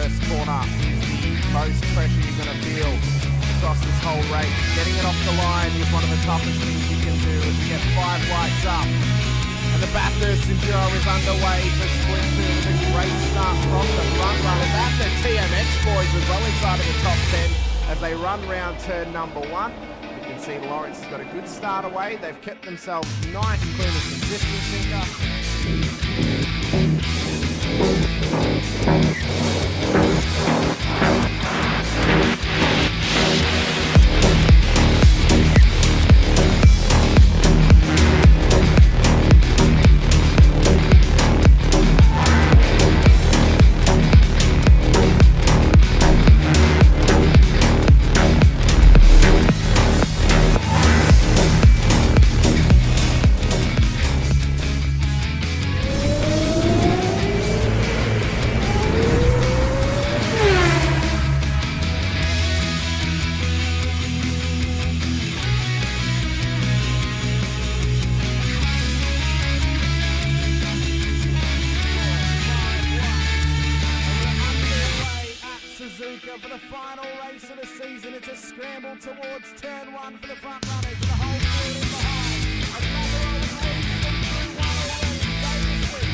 first corner is the most pressure you're going to feel across this whole race. Getting it off the line is one of the toughest things you can do as you get 5 lights up. And the Bathurst Enduro is underway for Sprint 2 with a great start from the front runners and the TMX boys as well inside of the top 10 as they run round turn number 1. You can see Lawrence has got a good start away. They've kept themselves nice, clean and consistent, Sinka. For the final race of the season, it's a scramble towards turn 1 for the front runners. The whole field in behind. Another old leads them through one already. Davison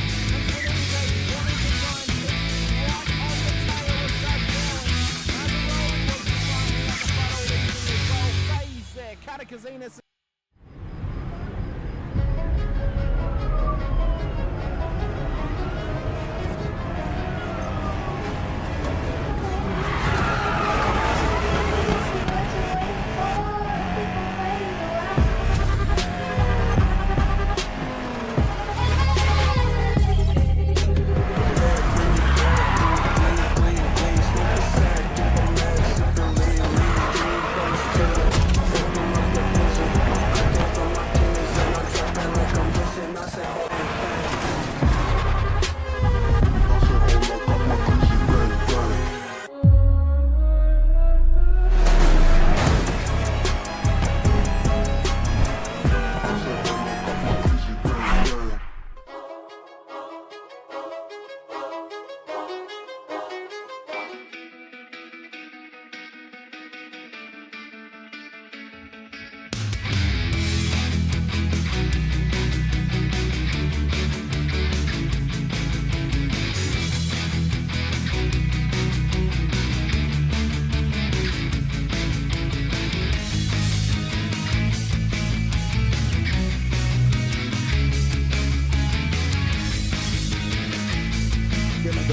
and Sinka wanting to try and hit right on the tail of Doug Bowen. And the road was flying at the front already as well. Phase there. Katakazinas.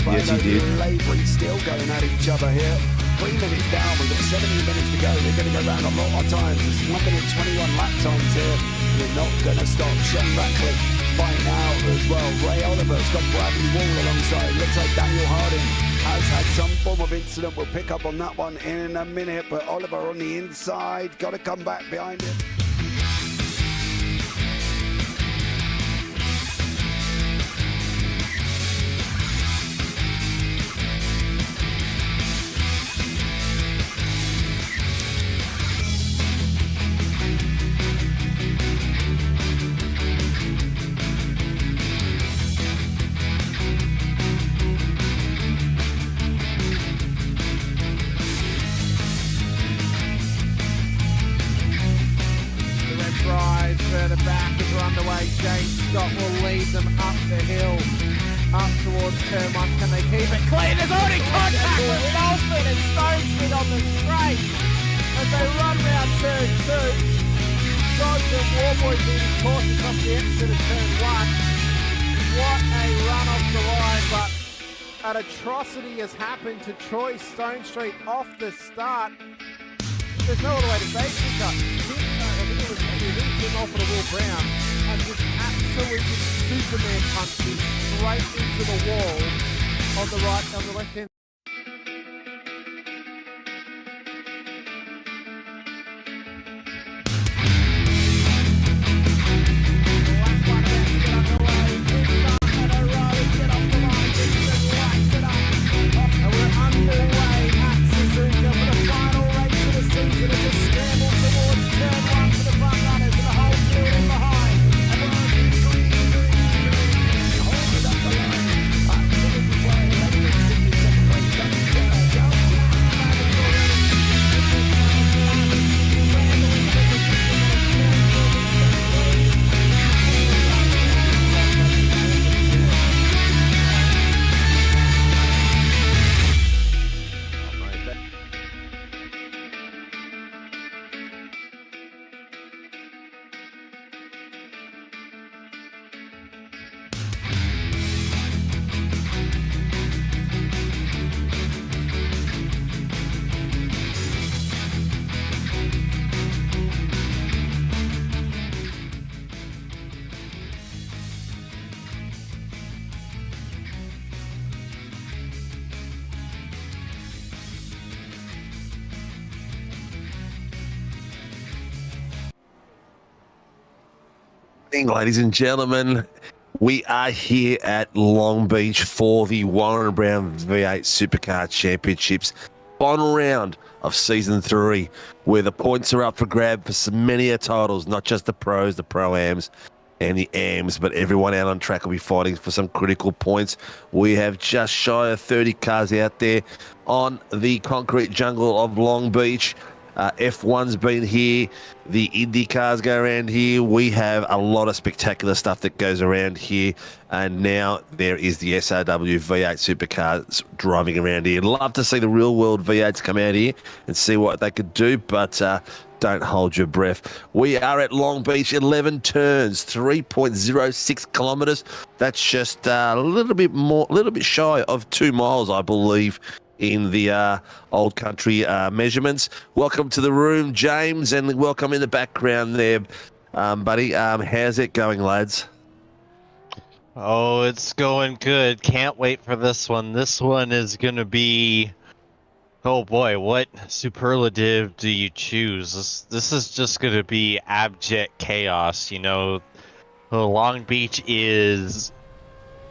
Yes, you did. Labouring still going at each other here. 3 minutes down, we've got 17 minutes to go. They're going to go round a lot of times. It's 1 minute 21 lap times here. We're not going to stop. Shane Ratcliffe by now as well. Ray Oliver's got Bradley Wall alongside. Looks like Daniel Harding has had some form of incident. We'll pick up on that one in a minute. But Oliver on the inside, got to come back behind him. Further back as we're underway. James Scott will lead them up the hill, up towards turn 1. Can they keep it clean? There's already contact with Dolphin and Stone Street on the straight as they run round turn 2. Dodge and Warboy being cautious off the exit of turn 1. What a run off the line, but an atrocity has happened to Troy Stone Street off the start. There's no other way to say it. I think it was him off of the Will Brown and just absolutely Superman punched him straight into the wall on the left hand. Ladies and gentlemen, we are here at Long Beach for the Warren Brown V8 Supercar Championships final round of Season 3, where the points are up for grab for some many titles, not just the pros, the pro-ams, and the AMs, but everyone out on track will be fighting for some critical points. We have just shy of 30 cars out there on the concrete jungle of Long Beach. F1's been here. The Indy cars go around here. We have a lot of spectacular stuff that goes around here. And now there is the SRW V8 Supercars driving around here. Love to see the real world V8s come out here and see what they could do, but don't hold your breath. We are at Long Beach, 11 turns, 3.06 kilometers. That's just a little bit shy of 2 miles, I believe, in the old country measurements. Welcome to the room, James, and welcome in the background there, buddy. How's it going, lads? Oh, it's going good. Can't wait for this one. This one is going to be... Oh boy, what superlative do you choose? This is just going to be abject chaos. You know, Long Beach is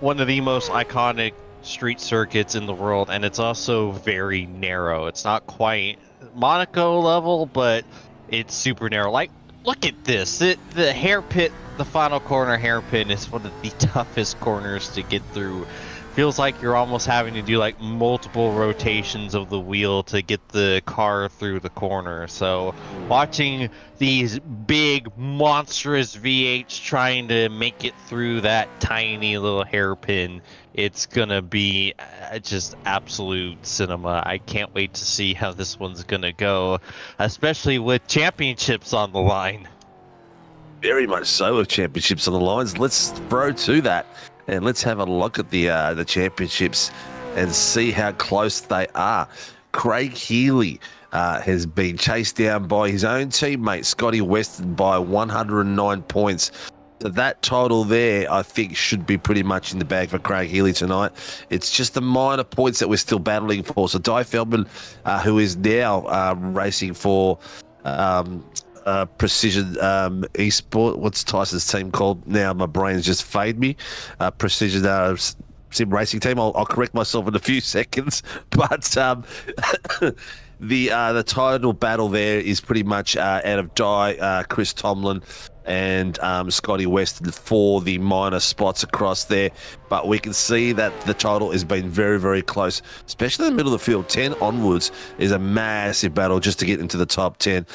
one of the most iconic street circuits in the world, and it's also very narrow. It's not quite Monaco level, but it's super narrow. Like, look at this. The hairpin, the final corner hairpin is one of the toughest corners to get through. Feels like you're almost having to do like multiple rotations of the wheel to get the car through the corner. So watching these big monstrous V8s trying to make it through that tiny little hairpin, it's gonna be just absolute cinema. I can't wait to see how this one's gonna go, especially with championships on the line. Very much so, with championships on the lines. Let's throw to that. And let's have a look at the championships and see how close they are. Craig Healy has been chased down by his own teammate, Scotty Weston, by 109 points. So that total there, I think, should be pretty much in the bag for Craig Healy tonight. It's just the minor points that we're still battling for. So Di Feldman, who is now racing for... Precision Esport. What's Tyson's team called now? My brain's just fade me. Precision Sim Racing Team. I'll correct myself in a few seconds. But the title battle there is pretty much out of Di, Chris Tomlin, and Scotty Weston for the minor spots across there. But we can see that the total has been very, very close, especially in the middle of the field. 10 onwards is a massive battle just to get into the top 10.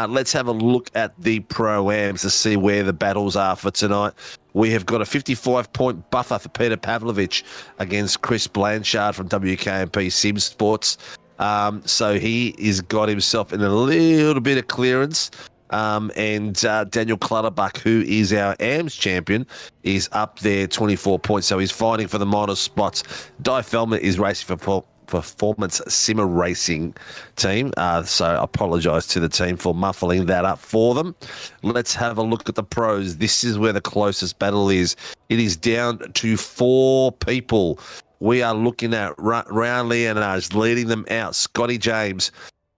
Let's have a look at the Pro-Ams to see where the battles are for tonight. We have got a 55-point buffer for Peter Pavlovich against Chris Blanchard from WKMP Sim Sports. So he has got himself in a little bit of clearance. And Daniel Clutterbuck, who is our AMS champion, is up there 24 points. So he's fighting for the minor spots. Di Feldman is racing for Performance Simmer Racing team. So I apologise to the team for muffling that up for them. Let's have a look at the pros. This is where the closest battle is. It is down to 4 people. We are looking at Round Leonards leading them out. Scotty James.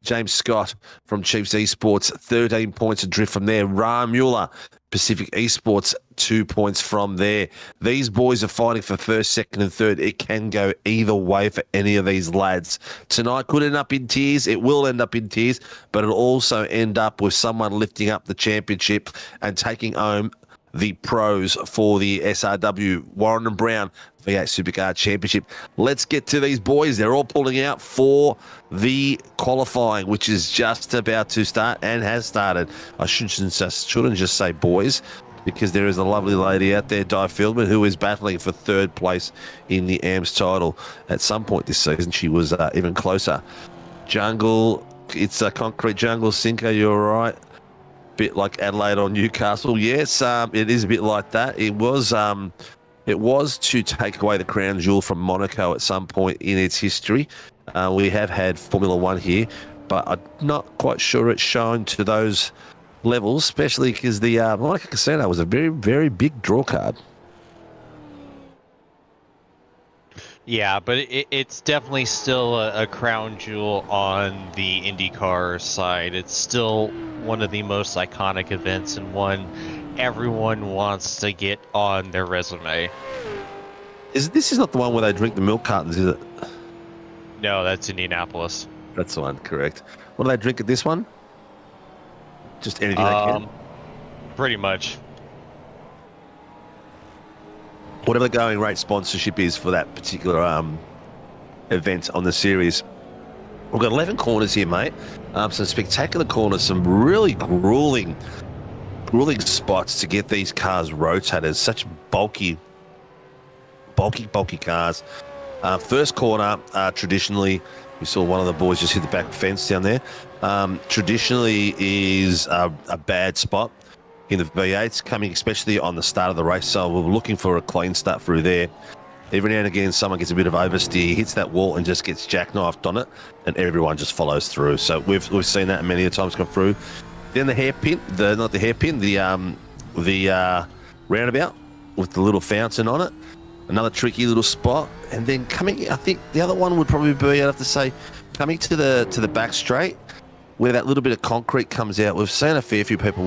James Scott from Chiefs Esports, 13 points adrift from there. Ra Mueller, Pacific Esports, 2 points from there. These boys are fighting for first, second, and third. It can go either way for any of these lads. Tonight could end up in tears. It will end up in tears, but it'll also end up with someone lifting up the championship and taking home the pros for the SRW Warren and Brown V8 Supercar Championship. Let's get to these boys. They're all pulling out for the qualifying, which is just about to start and has started. I shouldn't just say boys, because there is a lovely lady out there, Di Feldman, who is battling for 3rd place in the AMS title. At some point this season, she was even closer. Jungle, it's a concrete jungle. Sinka, you're right. Bit like Adelaide or Newcastle. Yes, it is a bit like that. It was to take away the crown jewel from Monaco at some point in its history. We have had Formula One here, but I'm not quite sure it's shown to those levels, especially because the Monaco Casino was a very, very big draw card. Yeah, but it's definitely still a crown jewel on the IndyCar side. It's still one of the most iconic events and one everyone wants to get on their resume. This is not the one where they drink the milk cartons, is it? No, that's Indianapolis. That's the one, correct. What do they drink at this one? Just anything they can? Pretty much. Whatever the going rate sponsorship is for that particular event on the series. We've got 11 corners here, mate. Some spectacular corners, some really grueling spots to get these cars rotated. Such bulky cars. First corner, traditionally, we saw one of the boys just hit the back fence down there. Traditionally is a bad spot in the V8s, coming especially on the start of the race. So we're looking for a clean start through there. Every now and again, someone gets a bit of oversteer, hits that wall and just gets jackknifed on it, and everyone just follows through. So we've seen that many a times come through. Then the hairpin, the roundabout with the little fountain on it. Another tricky little spot. And then coming, I think the other one would probably be, I'd have to say, coming to the back straight, where that little bit of concrete comes out. We've seen a fair few people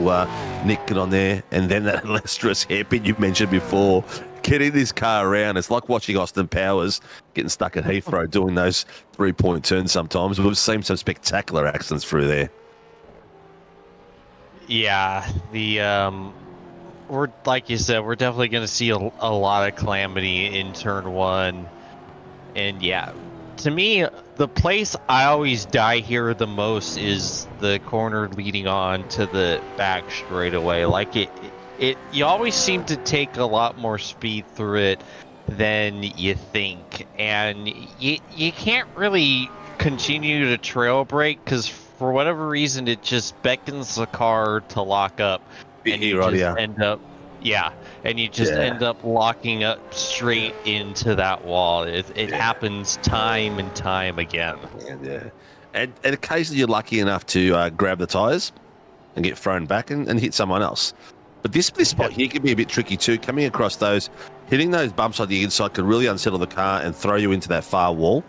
nick it on there. And then that illustrious hairpin you mentioned before, getting this car around. It's like watching Austin Powers getting stuck at Heathrow doing those 3-point turns sometimes. We've seen some spectacular accidents through there. Yeah, we're, like you said, we're definitely going to see a lot of calamity in turn one. And yeah, to me, the place I always die here the most is the corner leading on to the back straightaway. Like you always seem to take a lot more speed through it than you think. And you can't really continue to trail brake because for whatever reason, it just beckons the car to lock up. And you just end up, end up locking up straight into that wall. It happens time and time again. Yeah. And occasionally you're lucky enough to grab the tyres and get thrown back and hit someone else. But this spot here can be a bit tricky too. Coming across those, hitting those bumps on the inside can really unsettle the car and throw you into that far wall.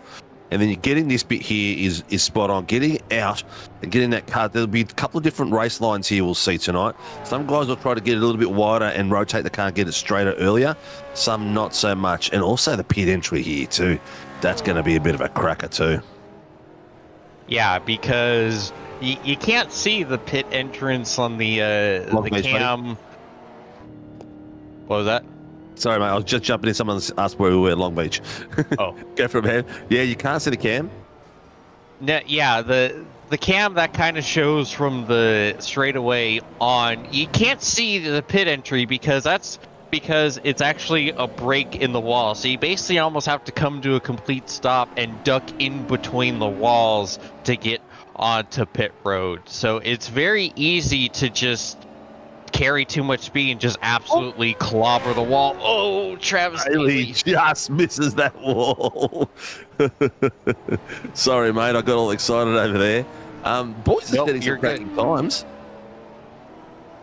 And then you're getting this bit here is spot on. Getting out and getting that car. There'll be a couple of different race lines here we'll see tonight. Some guys will try to get it a little bit wider and rotate the car and get it straighter earlier. Some not so much. And also the pit entry here too. That's going to be a bit of a cracker too. Yeah, because you can't see the pit entrance on the cam. Buddy. What was that? Sorry, mate. I was just jumping in. Someone asked where we were at Long Beach. Oh. Go for a man. Yeah, you can't see the cam. No, yeah, the cam that kind of shows from the straightaway on. You can't see the pit entry because it's actually a break in the wall. So you basically almost have to come to a complete stop and duck in between the walls to get onto pit road. So it's very easy to just carry too much speed and just absolutely clobber the wall. Oh, Travis Haley just misses that wall. Sorry, mate. I got all excited over there. Boys are getting some cracking times.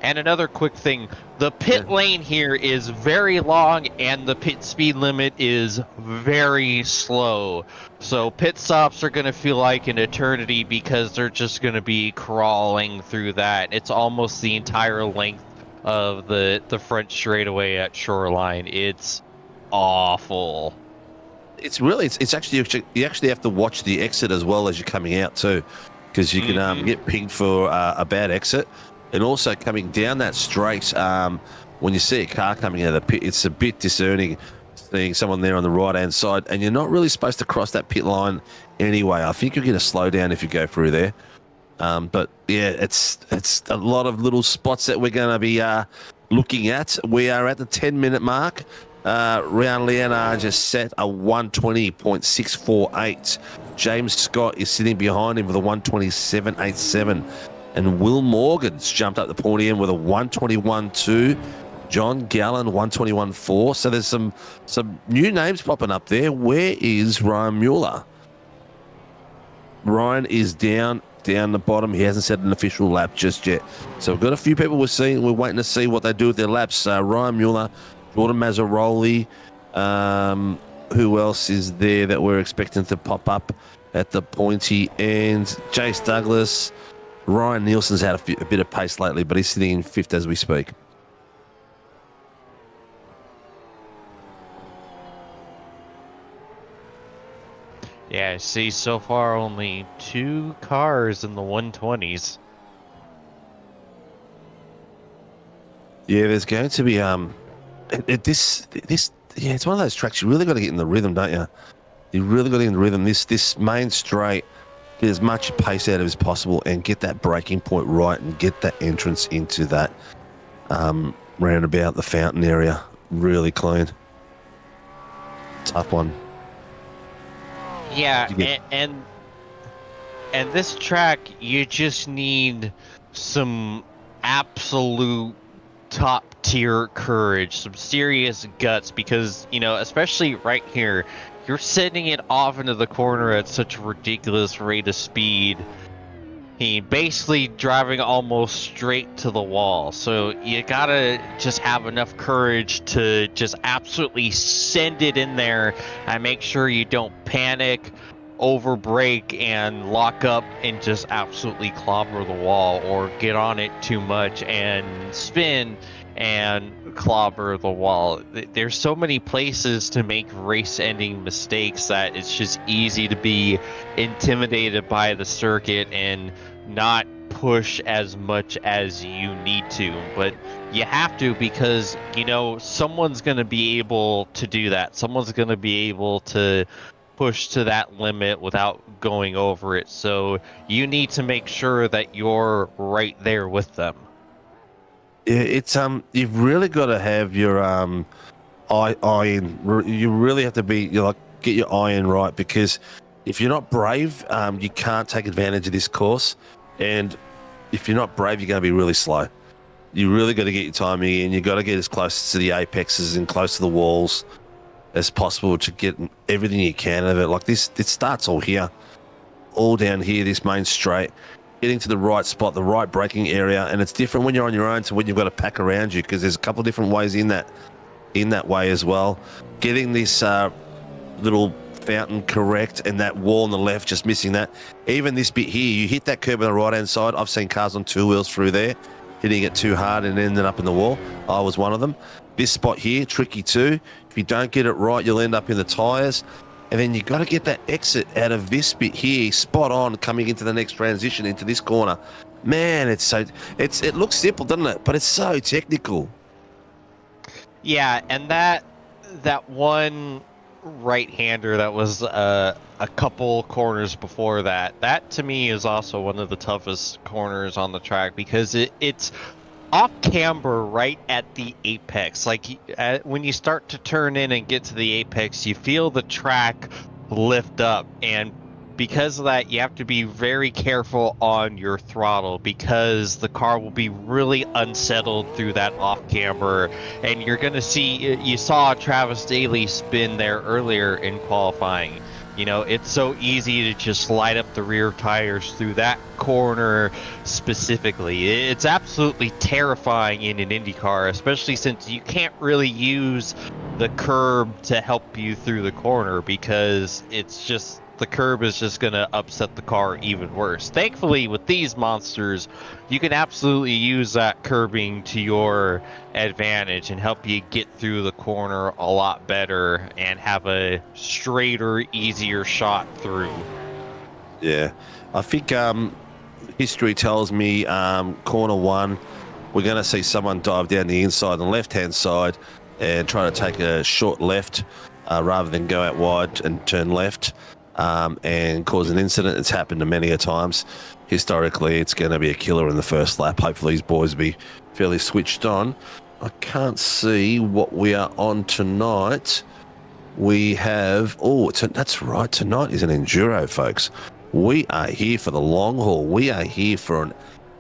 And another quick thing, the pit lane here is very long and the pit speed limit is very slow. So pit stops are going to feel like an eternity because they're just going to be crawling through that. It's almost the entire length of the front straightaway at Shoreline. It's awful. It's actually, you actually have to watch the exit as well as you're coming out too, because you can get pinged for a bad exit. And also coming down that straight, when you see a car coming out of the pit, it's a bit discerning seeing someone there on the right-hand side, and you're not really supposed to cross that pit line anyway. I think you'll get a slowdown if you go through there. But yeah, it's a lot of little spots that we're going to be looking at. We are at the 10-minute mark. Round Leonard just set a 120.648. James Scott is sitting behind him with a 127.87. And Will Morgan's jumped up the podium with a 121.2. John Gallen, 121.4. So there's some new names popping up there. Where is Ryan Mueller? Ryan is down the bottom. He hasn't set an official lap just yet. So we've got a few people we're waiting to see what they do with their laps. Ryan Mueller, Jordan Mazzaroli. Who else is there that we're expecting to pop up at the pointy end? Jace Douglas. Ryan Nielsen's had a bit of pace lately, but he's sitting in fifth as we speak. Yeah, I see so far only 2 cars in the 120s. Yeah, there's going to be yeah, it's one of those tracks you really got to get in the rhythm, don't you? You really got to get in the rhythm. This main straight, get as much pace out of as possible and get that braking point right and get that entrance into that roundabout, the fountain area, really clean. Tough one. Yeah, You get- and this track, you just need some absolute top tier courage, some serious guts, because, you know, especially right here, you're sending it off into the corner at such a ridiculous rate of speed. He basically driving almost straight to the wall. So you gotta just have enough courage to just absolutely send it in there and make sure you don't panic, over brake, and lock up and just absolutely clobber the wall, or get on it too much and spin and clobber the wall. There's so many places to make race-ending mistakes that it's just easy to be intimidated by the circuit and not push as much as you need to. But you have to, because, you know, someone's going to be able to do that. Someone's going to be able to push to that limit without going over it. So you need to make sure that you're right there with them. Yeah, it's you've really got to have your eye in. You really have to be, you like, get your eye in right, because if you're not brave, you can't take advantage of this course. And if you're not brave, you're going to be really slow. You really got to get your timing in. You got to get as close to the apexes and close to the walls as possible to get everything you can out of it. Like this, it starts all here, all down here, this main straight, getting to the right spot, the right braking area. And it's different when you're on your own to when you've got a pack around you, because there's a couple of different ways in that way as well. Getting this little fountain correct, and that wall on the left, just missing that. Even this bit here, you hit that curb on the right hand side. I've seen cars on 2 wheels through there hitting it too hard and ending up in the wall. I was one of them. This spot here, tricky too. If you don't get it right, you'll end up in the tires. And then you got to get that exit out of this bit here, spot on, coming into the next transition into this corner. Man, it looks simple, doesn't it? But it's so technical. Yeah, and that one right-hander that was a couple corners before that to me is also one of the toughest corners on the track, because it's off camber right at the apex. Like when you start to turn in and get to the apex, you feel the track lift up, and because of that, you have to be very careful on your throttle, because the car will be really unsettled through that off camber. And you're going to see, you saw Travis Daly spin there earlier in qualifying. You know, it's so easy to just light up the rear tires through that corner specifically. It's absolutely terrifying in an Indy car, especially since you can't really use the curb to help you through the corner, because it's just, the curb is just going to upset the car even worse. Thankfully, with these monsters, you can absolutely use that curbing to your advantage and help you get through the corner a lot better and have a straighter, easier shot through. Yeah, I think history tells me corner 1, we're going to see someone dive down the inside on the left-hand side and try to take a short left rather than go out wide and turn left. And cause an incident. It's happened to many a times. Historically, it's going to be a killer in the first lap. Hopefully these boys will be fairly switched on. I can't see what we are on tonight. We have, that's right, tonight is an enduro, folks. We are here for the long haul. We are here for an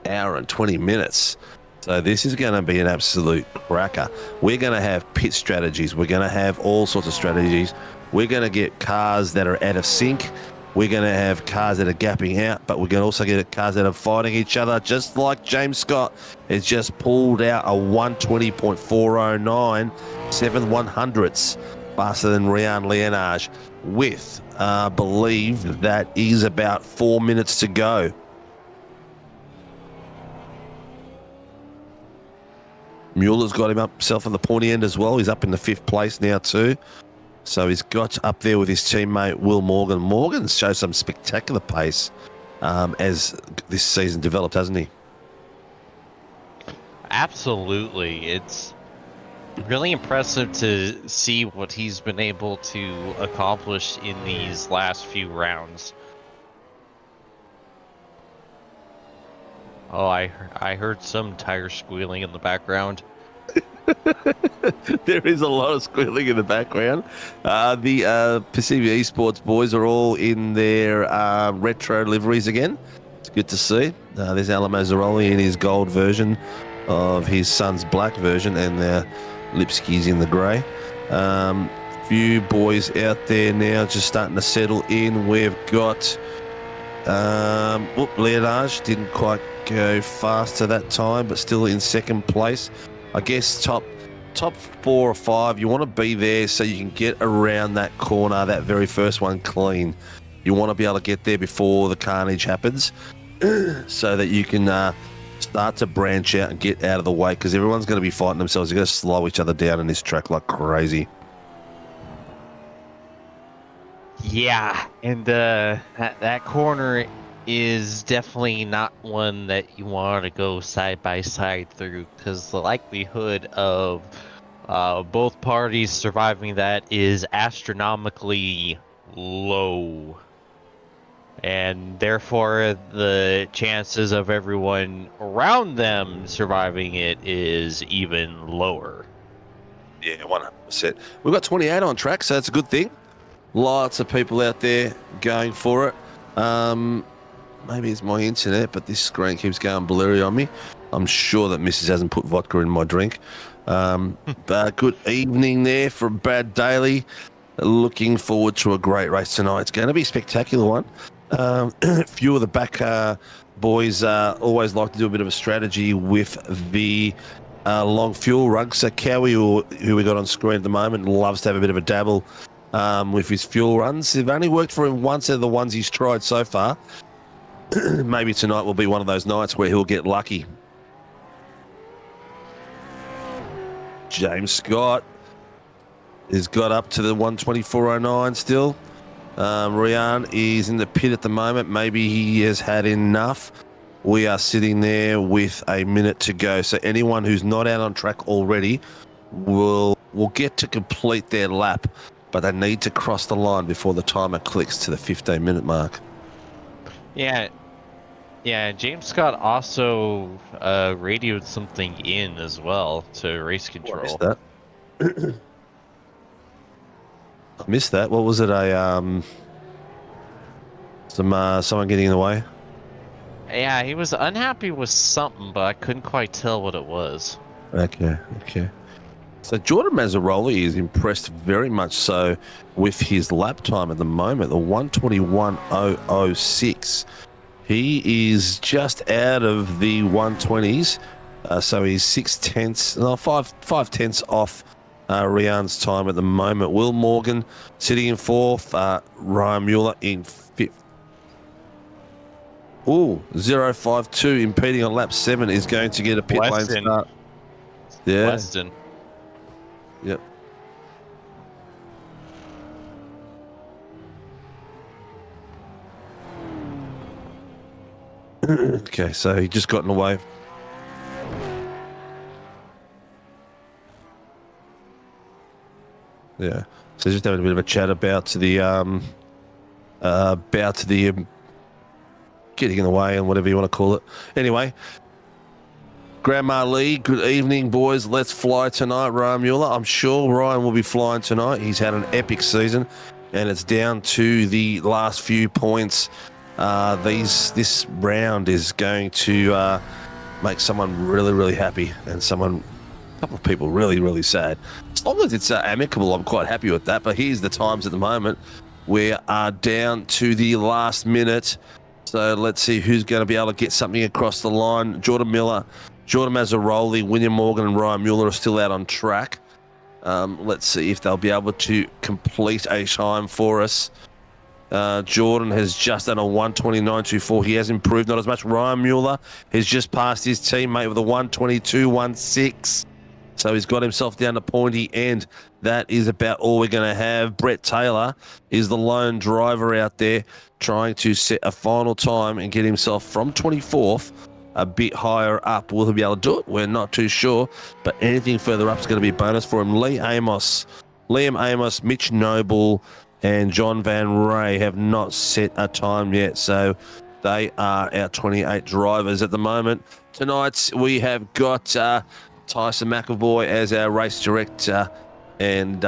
hour and 20 minutes. So this is going to be an absolute cracker. We're going to have pit strategies. We're going to have all sorts of strategies. We're going to get cars that are out of sync. We're going to have cars that are gapping out, but we're going to also get cars that are fighting each other, just like James Scott has just pulled out a 120.409, 7/100ths faster than Rian Leonage with, I believe that is about 4 minutes to go. Mueller's got himself on the pointy end as well. He's up in the 5th place now too. So he's got up there with his teammate Will Morgan. Morgan shows some spectacular pace as this season developed, hasn't he? Absolutely. It's really impressive to see what he's been able to accomplish in these last few rounds. Oh, I heard some tire squealing in the background. There is a lot of squealing in the background. The Pacific Esports boys are all in their retro liveries again. It's good to see. There's Alamo Zaroli in his gold version of his son's black version, and Lipsky's in the grey. Few boys out there now just starting to settle in. We've got Leonage didn't quite go faster that time, but still in second place. I guess top 4 or 5, you want to be there so you can get around that corner, that very first one clean. You want to be able to get there before the carnage happens so that you can start to branch out and get out of the way, because everyone's going to be fighting themselves. They're going to slow each other down in this track like crazy. Yeah, and that corner is definitely not one that you want to go side by side through, because the likelihood of both parties surviving that is astronomically low, and therefore the chances of everyone around them surviving it is even lower. Yeah, 100%. We've got 28 on track, so that's a good thing. Lots of people out there going for it. Maybe it's my internet, but this screen keeps going blurry on me. I'm sure that Mrs. hasn't put vodka in my drink. But good evening there for Brad Daly. Looking forward to a great race tonight. It's going to be a spectacular one. A few of the back boys always like to do a bit of a strategy with the long fuel run. So Cowie, who we got on screen at the moment, loves to have a bit of a dabble with his fuel runs. They've only worked for him once out of the ones he's tried so far. Maybe tonight will be one of those nights where he'll get lucky. James Scott has got up to the 124.09 still. Rian is in the pit at the moment. Maybe he has had enough. We are sitting there with a minute to go. So anyone who's not out on track already will get to complete their lap, but they need to cross the line before the timer clicks to the 15-minute mark. Yeah, James Scott also radioed something in as well to race control. I missed that. I missed that. What was it? Someone getting in the way? Yeah, he was unhappy with something, but I couldn't quite tell what it was. Okay. So Jordan Mazzaroli is impressed very much so with his lap time at the moment, the 121.006. He is just out of the 120s, so he's 5 tenths off Rian's time at the moment. Will Morgan sitting in 4th, Ryan Mueller in 5th. 0.52 impeding on lap 7 is going to get a pit lane start. Yeah. Weston. Yep. Okay, so he just got in the way. Yeah. So just having a bit of a chat about the getting in the way and whatever you want to call it. Anyway, Grandma Lee, good evening, boys. Let's fly tonight, Ryan Mueller. I'm sure Ryan will be flying tonight. He's had an epic season, and it's down to the last few points. This round is going to make someone really, really happy, and a couple of people really, really sad. As long as it's amicable, I'm quite happy with that. But here's the times at the moment. We are down to the last minute. So let's see who's going to be able to get something across the line. Jordan Miller, Jordan Mazzaroli, William Morgan and Ryan Mueller are still out on track. Let's see if they'll be able to complete a time for us. Jordan has just done a 129.24. He has improved not as much. Ryan Mueller has just passed his teammate with a 122.16. So he's got himself down to pointy end. That is about all we're going to have. Brett Taylor is the lone driver out there trying to set a final time and get himself from 24th a bit higher up. Will he be able to do it? We're not too sure, but anything further up is going to be a bonus for him. Liam Amos, Mitch Noble, and John Van Ray have not set a time yet, so they are our 28 drivers at the moment. Tonight we have got Tyson McAvoy as our race director and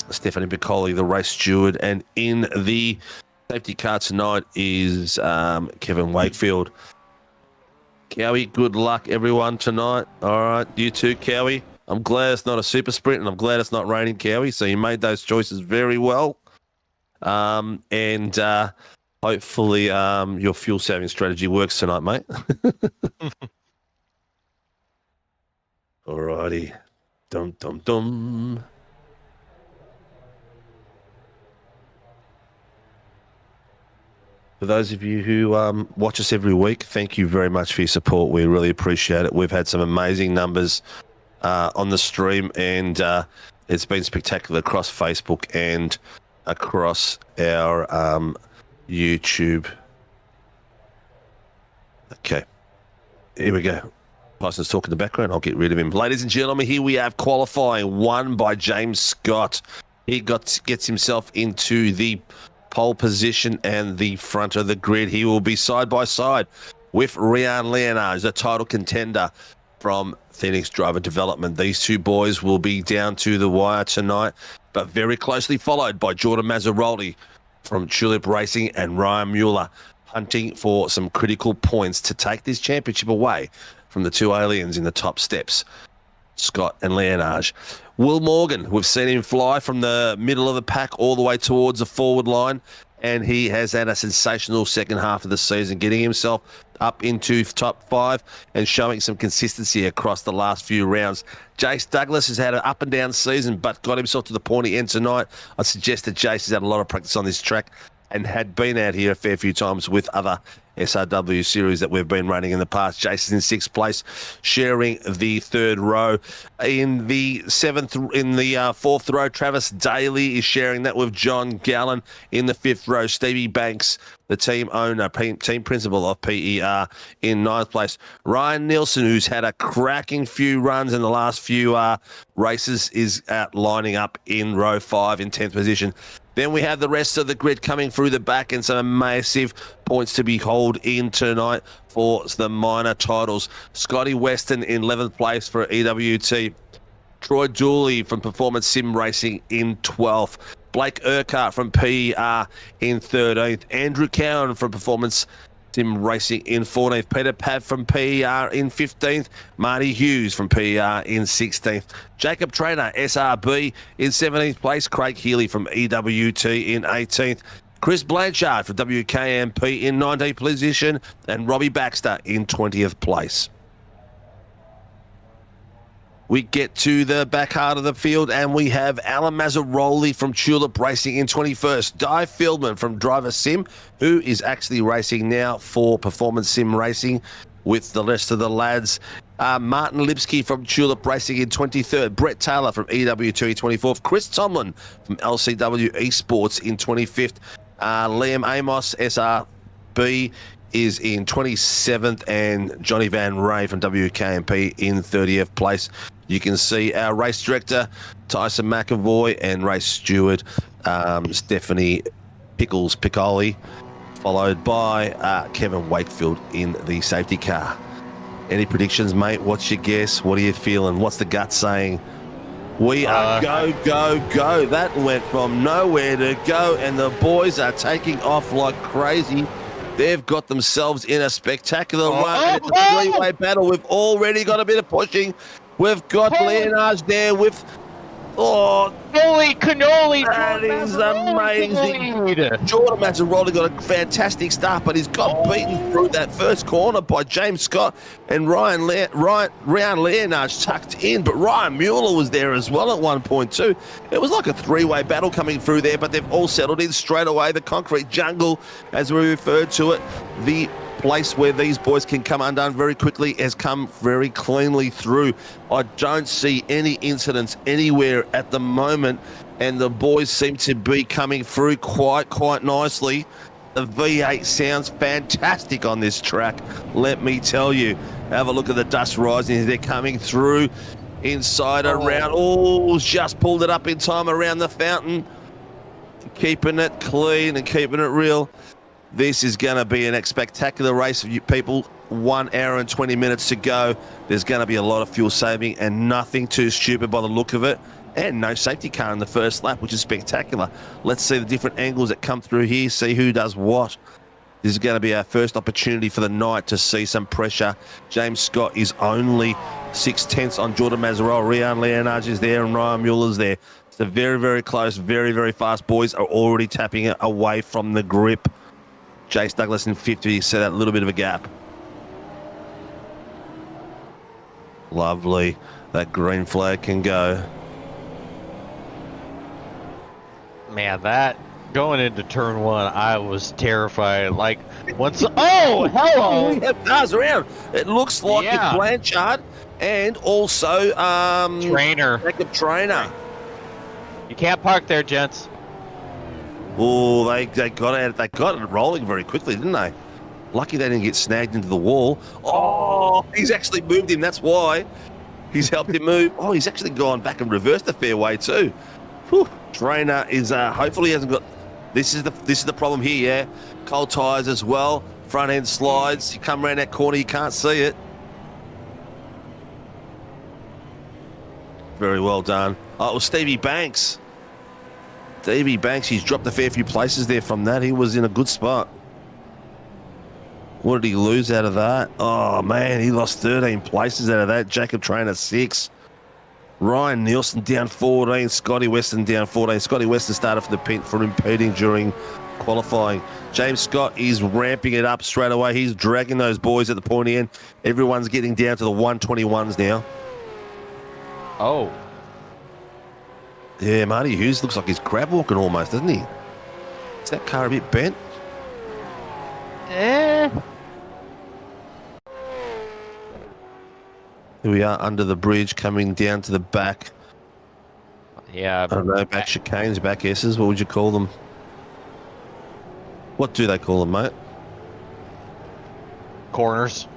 Stephanie Piccoli, the race steward. And in the safety car tonight is Kevin Wakefield. Cowie, good luck, everyone, tonight. All right, you too, Cowie. I'm glad it's not a super sprint, and I'm glad it's not raining, Cowie. So you made those choices very well. And hopefully your fuel-saving strategy works tonight, mate. All righty. Dum, dum, dum. For those of you who watch us every week, thank you very much for your support. We really appreciate it. We've had some amazing numbers on the stream, and it's been spectacular across Facebook and across our YouTube. Okay, here we go. Tyson's talking in the background. I'll get rid of him. Ladies and gentlemen, here we have qualifying won by James Scott. He gets himself into the pole position and the front of the grid. He will be side by side with Rian Leonard, the title contender from Phoenix Driver Development. These two boys will be down to the wire tonight, but very closely followed by Jordan Mazzaroli from Tulip Racing and Ryan Mueller, hunting for some critical points to take this championship away from the two aliens in the top steps, Scott and Leonage. Will Morgan, we've seen him fly from the middle of the pack all the way towards the forward line, and he has had a sensational second half of the season, getting himself up into top 5 and showing some consistency across the last few rounds. Jace Douglas has had an up and down season, but got himself to the pointy end tonight. I suggest that Jace has had a lot of practice on this track and had been out here a fair few times with other SRW series that we've been running in the past. Jason's in 6th place, sharing the 3rd row. In the 4th row, Travis Daly is sharing that with John Gallen. In the 5th row, Stevie Banks, the team owner, team principal of PER, in 9th place. Ryan Nielsen, who's had a cracking few runs in the last few races, is lining up in row 5 in 10th position. Then we have the rest of the grid coming through the back, and some massive points to be hauled in tonight for the minor titles. Scotty Weston in 11th place for EWT. Troy Dooley from Performance Sim Racing in 12th. Blake Urquhart from PER in 13th. Andrew Cowan from Performance Sim Racing in 14th. Peter Pav from PER in 15th. Marty Hughes from PER in 16th. Jacob Trainer, SRB, in 17th place. Craig Healy from EWT in 18th. Chris Blanchard from WKMP in 19th position. And Robbie Baxter in 20th place. We get to the back part of the field, and we have Alan Mazzaroli from Tulip Racing in 21st. Di Fieldman from Driver Sim, who is actually racing now for Performance Sim Racing with the rest of the lads. Martin Lipsky from Tulip Racing in 23rd. Brett Taylor from EWT in 24th. Chris Tomlin from LCW Esports in 25th. Liam Amos, SRB, is in 27th, and Johnny Van Ray from WKMP in 30th place. You can see our race director, Tyson McAvoy, and race steward, Stephanie Piccoli, followed by Kevin Wakefield in the safety car. Any predictions, mate? What's your guess? What are you feeling? What's the gut saying? We are go, go, go. That went from nowhere to go, and the boys are taking off like crazy. They've got themselves in a spectacular run. It's a three-way battle. We've already got a bit of pushing. We've got Leonard there with... Holy cannoli! That is amazing. Jordan Mazzaroli got a fantastic start, but he's got beaten through that first corner by James Scott, and Ryan Leonard tucked in, but Ryan Mueller was there as well at one point too. It was like a three-way battle coming through there, but they've all settled in straight away. The concrete jungle, as we referred to it, the place where these boys can come undone very quickly has come very cleanly through. I don't see any incidents anywhere at the moment, and the boys seem to be coming through quite nicely. The V8 sounds fantastic on this track, let me tell you. Have a look at the dust rising as they're coming through inside around. Oh, just pulled it up in time around the fountain. Keeping it clean and keeping it real. This is going to be a spectacular race for you people. 1 hour and 20 minutes to go. There's going to be a lot of fuel saving and nothing too stupid by the look of it. And no safety car in the first lap, which is spectacular. Let's see the different angles that come through here, see who does what. This is going to be our first opportunity for the night to see some pressure. James Scott is only 6/10 on Jordan Mazarola. Rian Leonage is there and Ryan Mueller's there. So very, very close, very, very fast. Boys are already tapping it away from the grip. Jace Douglas in 50, so that little bit of a gap. Lovely. That green flag can go. Man, that going into turn 1, I was terrified. Like, once. Oh, hello! We have cars around. It looks like it's Blanchard and also Trainer. Trainer. You can't park there, gents. Oh, they got it. They got it rolling very quickly, didn't they? Lucky they didn't get snagged into the wall. Oh, he's actually moved him. That's why he's helped him move. Oh, he's actually gone back and reversed the fairway too. Whew. Trainer is hopefully hasn't got. This is the problem here. Yeah, cold tires as well. Front end slides. You come around that corner, you can't see it. Very well done. Oh, it was Stevie Banks. Stevie Banks, he's dropped a fair few places there from that. He was in a good spot. What did he lose out of that? Oh, man, he lost 13 places out of that. Jacob Trainer, 6. Ryan Nielsen down 14. Scotty Weston down 14. Scotty Weston started for impeding during qualifying. James Scott is ramping it up straight away. He's dragging those boys at the pointy end. Everyone's getting down to the 121s now. Oh. Yeah, Marty Hughes looks like he's crab walking almost, doesn't he? Is that car a bit bent? Eh. Here we are under the bridge, coming down to the back. Yeah. I don't know, back chicanes, back S's. What would you call them? What do they call them, mate? Corners.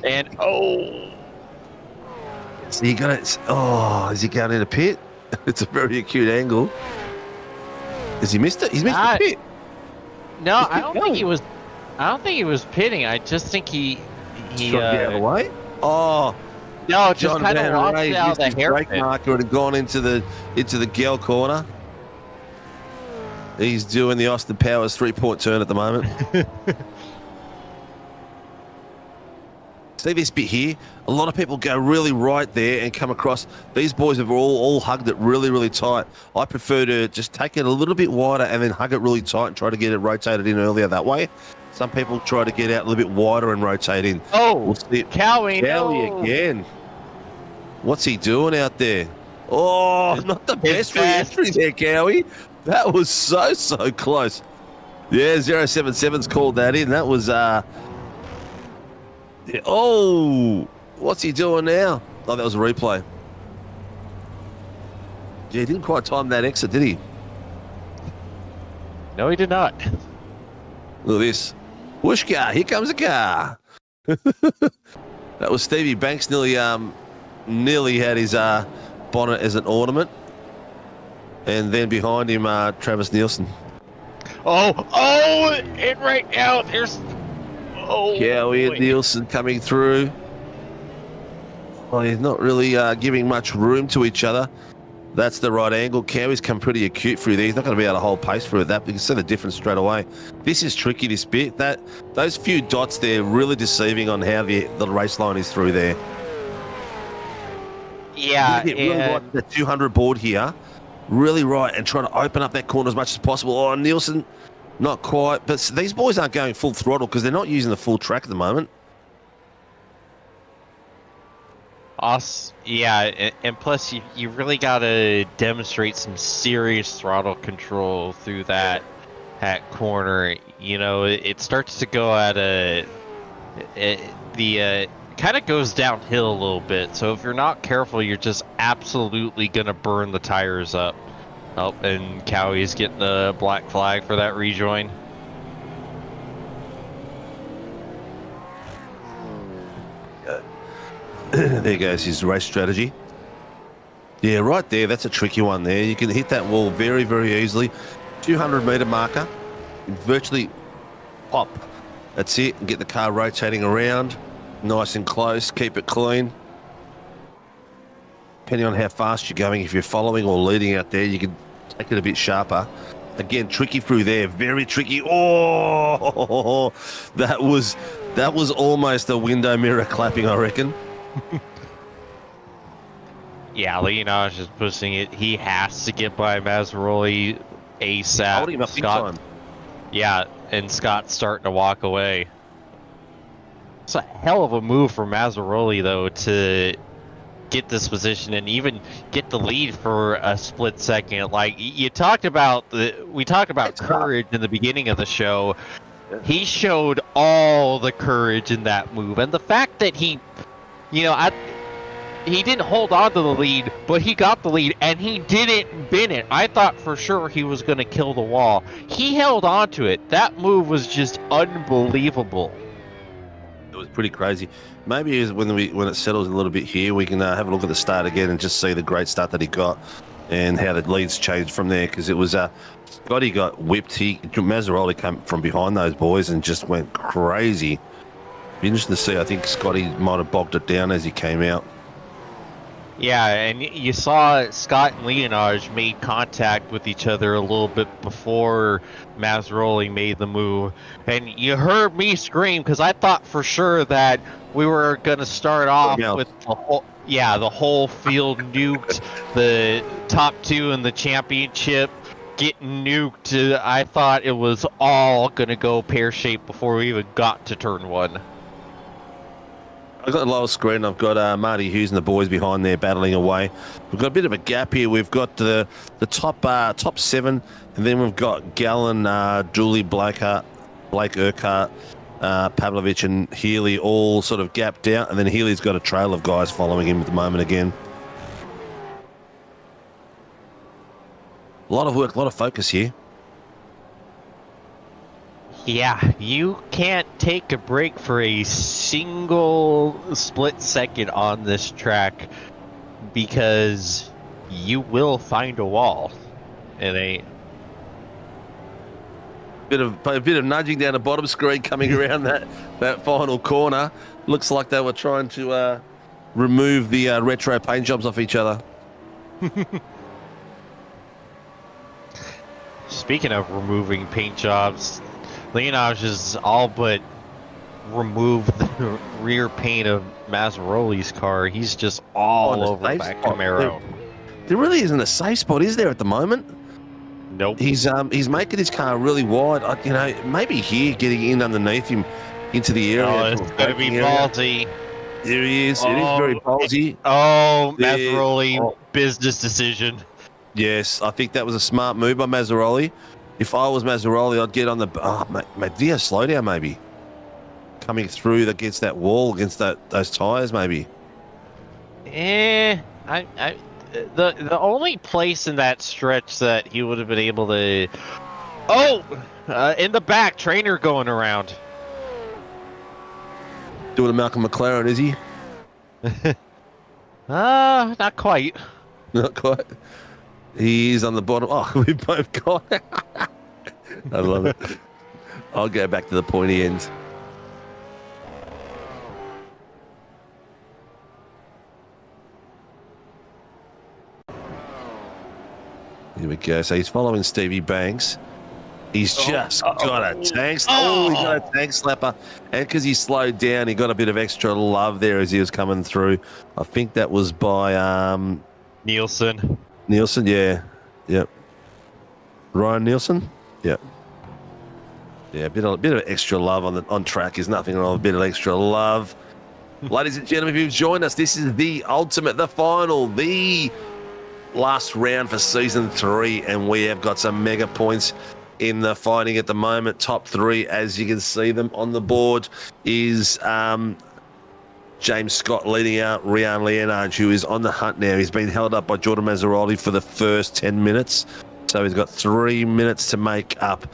And So you got it. Oh, is he going in a pit? It's a very acute angle. Has he missed it? He's missed the pit. No, I don't think he was. I don't think he was pitting. I just think he got out of the way. Oh, no, just kind of lost it out of the brake hairpin. marker and gone into the Gale corner. He's doing the Austin Powers 3-point turn at the moment. See this bit here? A lot of people go really right there and come across. These boys have all hugged it really, really tight. I prefer to just take it a little bit wider and then hug it really tight and try to get it rotated in earlier that way. Some people try to get out a little bit wider and rotate in. Oh, we'll see. Cowie again. What's he doing out there? Oh, not the best re-entry there, Cowie. That was so close. Yeah, 077's called that in. That was oh, what's he doing now? Oh, that was a replay. Yeah, he didn't quite time that exit, did he? No, he did not. Look at this. Whoosh car, here comes a car. That was Stevie Banks nearly had his bonnet as an ornament. And then behind him, Travis Nielsen. And right now, there's... Cowie and Nielsen coming through. Oh, he's not really giving much room to each other. That's the right angle. Cowie's come pretty acute through there. He's not going to be able to hold pace through that. You can see the difference straight away. This is tricky, this bit. Those few dots there really deceiving on how the race line is through there. Yeah, really right, the 200 board here. Really right, and trying to open up that corner as much as possible. Oh, Nielsen, not quite. But these boys aren't going full throttle because they're not using the full track at the moment. Yeah, and plus you really got to demonstrate some serious throttle control through that corner. you know, it starts to go at kind of goes downhill a little bit. So if you're not careful, you're just absolutely gonna burn the cires up. Oh, and Cowie's getting the black flag for that rejoin. There goes his race strategy. Yeah, right there. That's a tricky one there. You can hit that wall very, very easily. 200-meter marker. Virtually pop. That's it. And get the car rotating around. Nice and close. Keep it clean. Depending on how fast you're going, if you're following or leading out there, you can take it a bit sharper. Again, tricky through there. Very tricky. Oh, that was almost a window mirror clapping, I reckon. Yeah, Leonage is pushing it. He has to get by Mazzaroli ASAP. Holding him up big time. Yeah, and Scott's starting to walk away. It's a hell of a move for Mazzaroli, though, to get this position and even get the lead for a split second. Like, we talked about courage in the beginning of the show. He showed all the courage in that move, and the fact that he didn't hold on to the lead, but he got the lead, and he didn't bin it. I thought for sure he was going to kill the wall. He held on to it. That move was just unbelievable. It was pretty crazy. Maybe when it settles a little bit here, we can have a look at the start again and just see the great start that he got and how the leads changed from there. Because it was Scotty got whipped. Mazzaroli came from behind those boys and just went crazy. Be interesting to see. I think Scotty might have bogged it down as he came out. Yeah, and you saw Scott and Leonage made contact with each other a little bit before Mazzaroli made the move. And you heard me scream because I thought for sure that we were going to start off with the whole field nuked, the top two in the championship getting nuked. I thought it was all going to go pear-shaped before we even got to turn one. I've got the lower screen. I've got Marty Hughes and the boys behind there battling away. We've got a bit of a gap here. We've got the top seven, and then we've got Gallen, Dooley, Blake Urquhart, Pavlovich, and Healy all sort of gapped out, and then Healy's got a trail of guys following him at the moment again. A lot of work, a lot of focus here. Yeah, you can't take a break for a single split second on this track because you will find a wall. And a bit of nudging down the bottom screen coming around that final corner. Looks like they were trying to remove the retro paint jobs off each other. Speaking of removing paint jobs, Leonage has all but removed the rear paint of Mazzaroli's car. He's just all over that Camaro. There really isn't a safe spot, is there, at the moment? Nope. He's making his car really wide. Maybe here, getting in underneath him into the area. Oh, it's going to be ballsy. There he is. It is very ballsy. Oh, Mazzaroli, business decision. Yes, I think that was a smart move by Mazzaroli. If I was Mazzaroli, I'd get on the... Oh, mate, do you slow down, maybe? Coming through against that wall, against those tyres, maybe? The only place in that stretch that he would have been able to... Oh! In the back, trainer going around. Doing a Malcolm McLaren, is he? Not quite. Not quite. He is on the bottom. Oh, we both got it. I love it. I'll go back to the pointy ends. Here we go. So he's following Stevie Banks. He's just got a tank. He got a tank slapper. And because he slowed down, he got a bit of extra love there as he was coming through. I think that was by Nielsen. Nielsen, yeah. Yep. Ryan Nielsen? Yep. Yeah, a bit of extra love on track is nothing wrong with a bit of extra love. Ladies and gentlemen, if you've joined us, this is the ultimate, the final, the last round for season 3, and we have got some mega points in the fighting at the moment. Top three, as you can see them on the board, is James Scott leading out Ryan Leonard, who is on the hunt now. He's been held up by Jordan Mazzaroli for the first 10 minutes. So he's got 3 minutes to make up.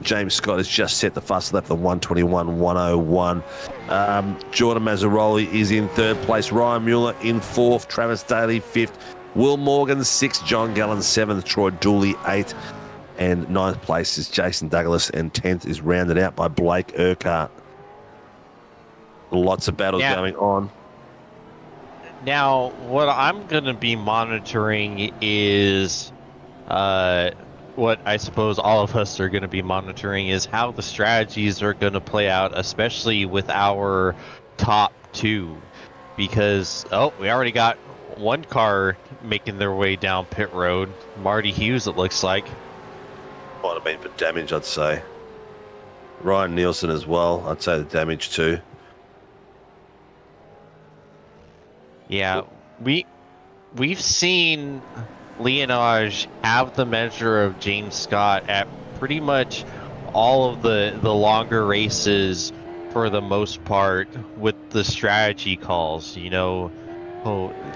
James Scott has just set the fast lap of 121.101. Jordan Mazzaroli is in third place. Ryan Mueller in fourth. Travis Daly fifth. Will Morgan sixth. John Gallen seventh. Troy Dooley eighth. And ninth place is Jason Douglas. And 10th is rounded out by Blake Urquhart. Lots of battles going on. Now, what I'm going to be monitoring is what I suppose all of us are going to be monitoring is how the strategies are going to play out, especially with our top two. Because, we already got one car making their way down pit road. Marty Hughes, it looks like. Might have been for damage, I'd say. Ryan Nielsen as well. I'd say the damage too. Yeah, we've seen Leonage have the measure of James Scott at pretty much all of the longer races for the most part with the strategy calls. You know,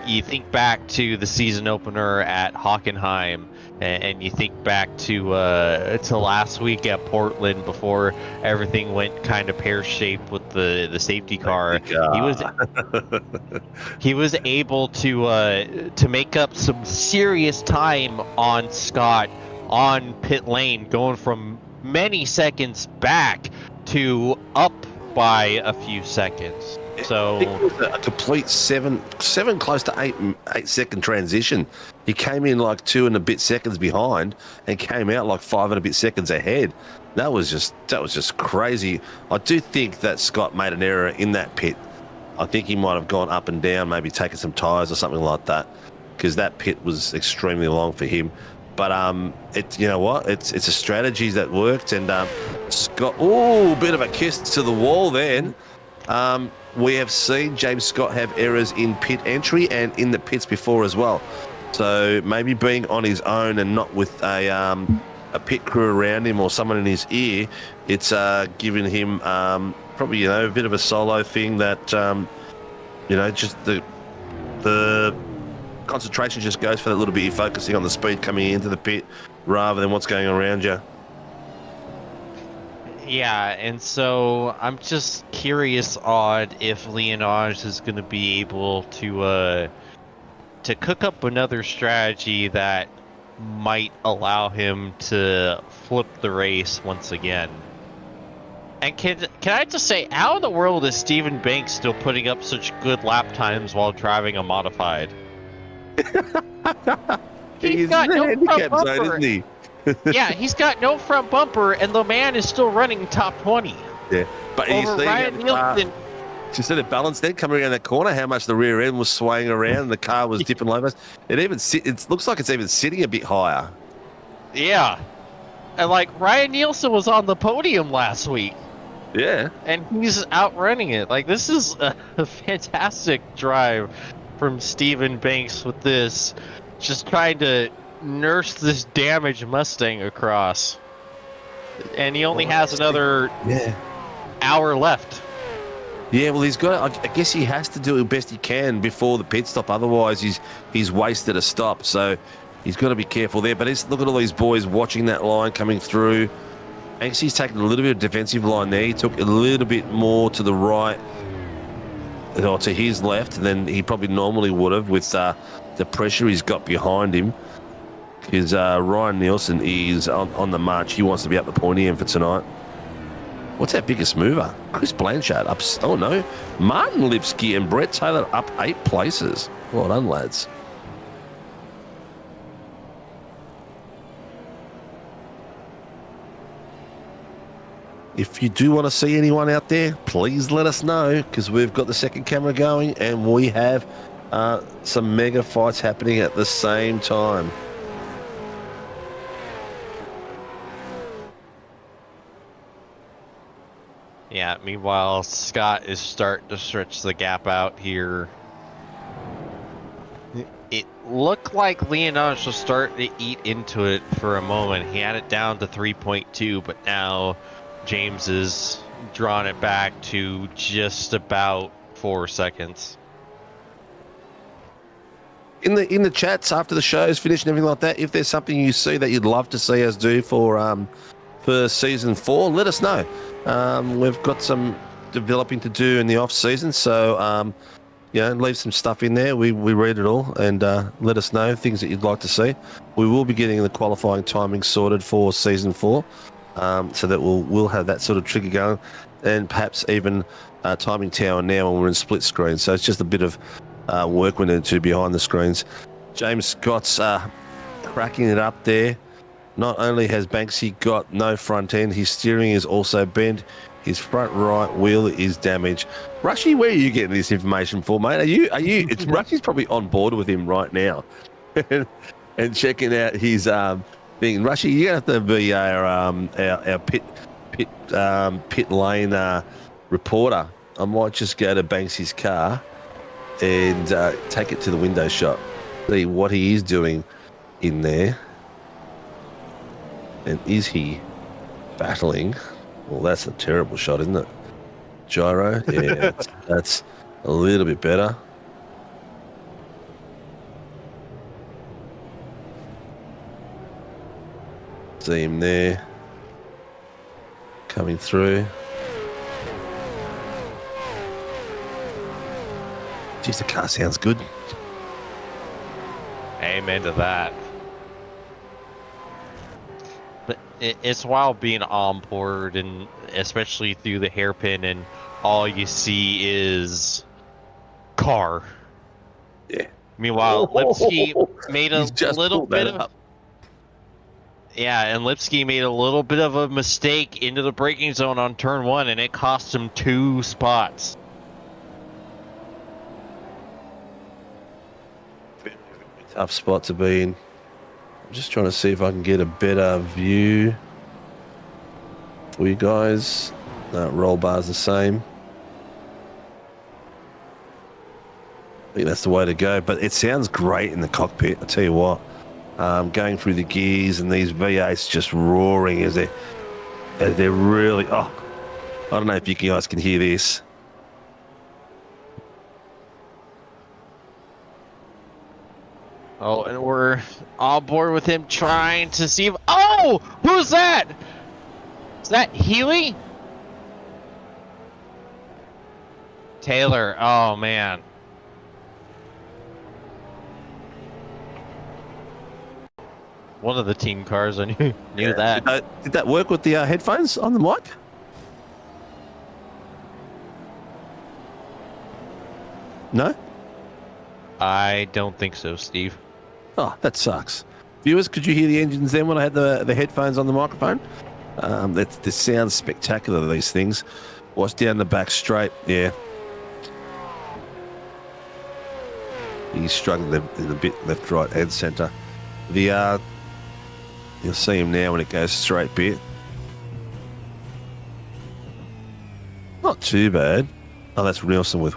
you think back to the season opener at Hockenheim, and you think back to last week at Portland before everything went kind of pear-shaped with the safety car. He was able to make up some serious time on Scott on pit lane, going from many seconds back to up by a few seconds. So I think it was a complete seven close to 8 second transition. He came in like 2 and a bit seconds behind and came out like 5 and a bit seconds ahead. That was just crazy. I do think that Scott made an error in that pit. I think he might have gone up and down, maybe taken some tires or something like that, because that pit was extremely long for him. But you know what? It's a strategy that worked, and Scott, bit of a kiss to the wall then. We have seen James Scott have errors in pit entry and in the pits before as well. So maybe being on his own and not with a pit crew around him or someone in his ear, it's giving him probably a bit of a solo thing that just the concentration just goes for that little bit. You're focusing on the speed coming into the pit rather than what's going on around you. Yeah, and so I'm just curious if Leonage is going to be able to cook up another strategy that might allow him to flip the race once again. And can I just say, how in the world is Stephen Banks still putting up such good lap times while driving a modified? He's got no front bumper. Isn't he? Yeah, he's got no front bumper, and the man is still running top 20. Yeah, but over Ryan Nielsen. Just said it balanced then coming around that corner, how much the rear end was swaying around, and the car was dipping low. It looks like it's even sitting a bit higher. Yeah, and like Ryan Nielsen was on the podium last week. Yeah, and he's outrunning it. Like, this is a fantastic drive from Stephen Banks with this, just trying to nurse this damaged Mustang across, and he only has another hour left. Yeah, well, I guess he has to do the best he can before the pit stop. Otherwise, he's wasted a stop. So he's got to be careful there. But look at all these boys watching that line coming through. He's taken a little bit of defensive line there. He took a little bit more to the right, or to his left, than he probably normally would have with the pressure he's got behind him. Because Ryan Nielsen is on the march. He wants to be up the pointy end for tonight. What's our biggest mover? Chris Blanchard up. Oh no, Martin Lipsky and Brett Taylor up 8 places. Well done, lads. If you do want to see anyone out there, please let us know, because we've got the second camera going and we have some mega fights happening at the same time. Yeah, meanwhile, Scott is starting to stretch the gap out here. it looked like Leonardo was starting to eat into it for a moment. He had it down to 3.2, but now James is drawing it back to just about 4 seconds. In the chats after the show's finished and everything like that, if there's something you see that you'd love to see us do for season 4, let us know. We've got some developing to do in the off season, so leave some stuff in there. We read it all, and let us know things that you'd like to see. We will be getting the qualifying timing sorted for season 4, so that we'll have that sort of trigger going, and perhaps even timing tower now when we're in split screen. So it's just a bit of work we need to do behind the screens. James Scott's cracking it up there. Not only has Banksy got no front end, his steering is also bent. His front right wheel is damaged. Rushy, where are you getting this information for, mate? Are you? Rushy's probably on board with him right now, and checking out his thing. Rushy, you're gonna have to be our pit lane reporter. I might just go to Banksy's car and take it to the window shop, see what he is doing in there, and is he battling? Well, that's a terrible shot, isn't it? Gyro, yeah, that's a little bit better. See him there, coming through. Jeez, the car sounds good. Amen to that. But it's wild being on board, and especially through the hairpin, and all you see is car. Yeah. Meanwhile, Lipsky made a little bit of... up. Yeah, and Lipsky made a little bit of a mistake into the braking zone on turn 1, and it cost him 2 spots. Tough spot to be in. I'm just trying to see if I can get a better view for you guys. Roll bar's the same. I think that's the way to go, but it sounds great in the cockpit. I tell you what, going through the gears and these V8s just roaring as they're really. Oh, I don't know if you guys can hear this. Oh, and we're on board with him trying to see if... Oh! Who's that? Is that Healy? Taylor. Oh, man. One of the team cars, I knew that. Did that work with the headphones on the mic? No? I don't think so, Steve. Oh, that sucks. Viewers, could you hear the engines then when I had the headphones on the microphone? This sounds spectacular, these things. Watch down the back straight, yeah. He's struggling in a bit left, right, and centre. You'll see him now when it goes straight bit. Not too bad. Oh, that's Nielsen with.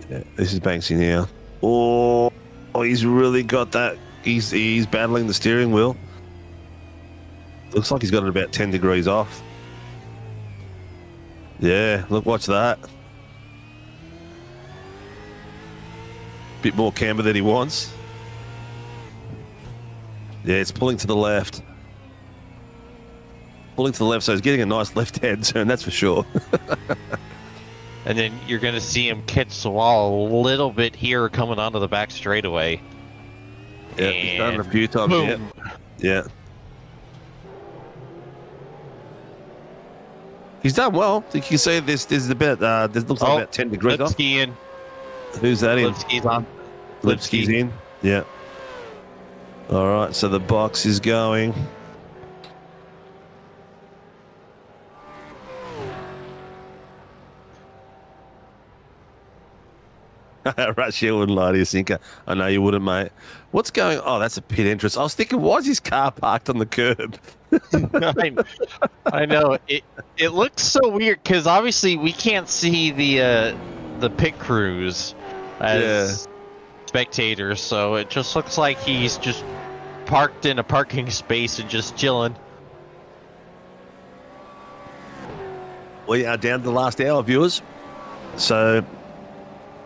Yeah, this is Banksy now. Oh, he's really got that. He's battling the steering wheel. Looks like he's got it about 10 degrees off. Yeah, look, watch that. Bit more camber than he wants. Yeah, it's pulling to the left. Pulling to the left, so he's getting a nice left-hand turn, that's for sure. And then you're going to see him catch the wall a little bit here coming onto the back straightaway. Yeah, he's done it a few times. Boom. Yeah. He's done well. You can see this is about, this looks like about 10 degrees off. Lipsky in. Who's that in? Lipsky's on. Lipsky's in. Yeah. All right, so the box is going. Russia wouldn't lie to you, Sinka. I know you wouldn't, mate. What's going on? Oh, that's a pit entrance. I was thinking, why is his car parked on the curb? I know. It looks so weird because obviously we can't see the the pit crews as spectators, so it just looks like he's just parked in a parking space and just chilling. We are down to the last hour, viewers. So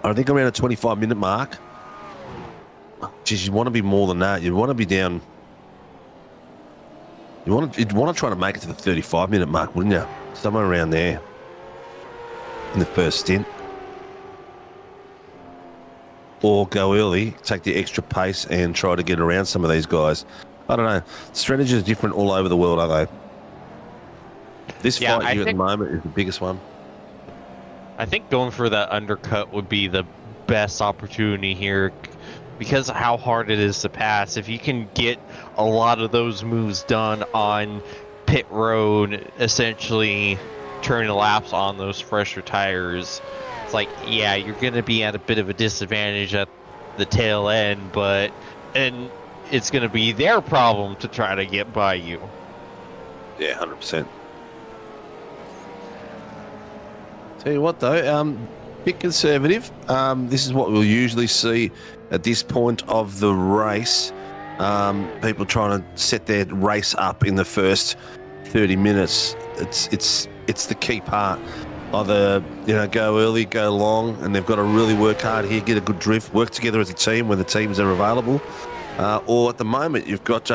I think around a 25-minute mark. Geez, you want to be more than that. You want to be down. You'd want to try to make it to the 35-minute mark, wouldn't you? Somewhere around there in the first stint. Or go early, take the extra pace and try to get around some of these guys. I don't know. Strategies are different all over the world, are they? This fight at the moment is the biggest one. I think going for that undercut would be the best opportunity here because of how hard it is to pass. If you can get a lot of those moves done on pit road, essentially turning laps on those fresher tires, it's like, yeah, you're going to be at a bit of a disadvantage at the tail end, and it's going to be their problem to try to get by you. Yeah, 100%. Tell you what, though, bit conservative. This is what we'll usually see at this point of the race. People trying to set their race up in the first 30 minutes. It's the key part. Either go early, go long, and they've got to really work hard here, get a good drift, work together as a team when the teams are available. Or at the moment, you've got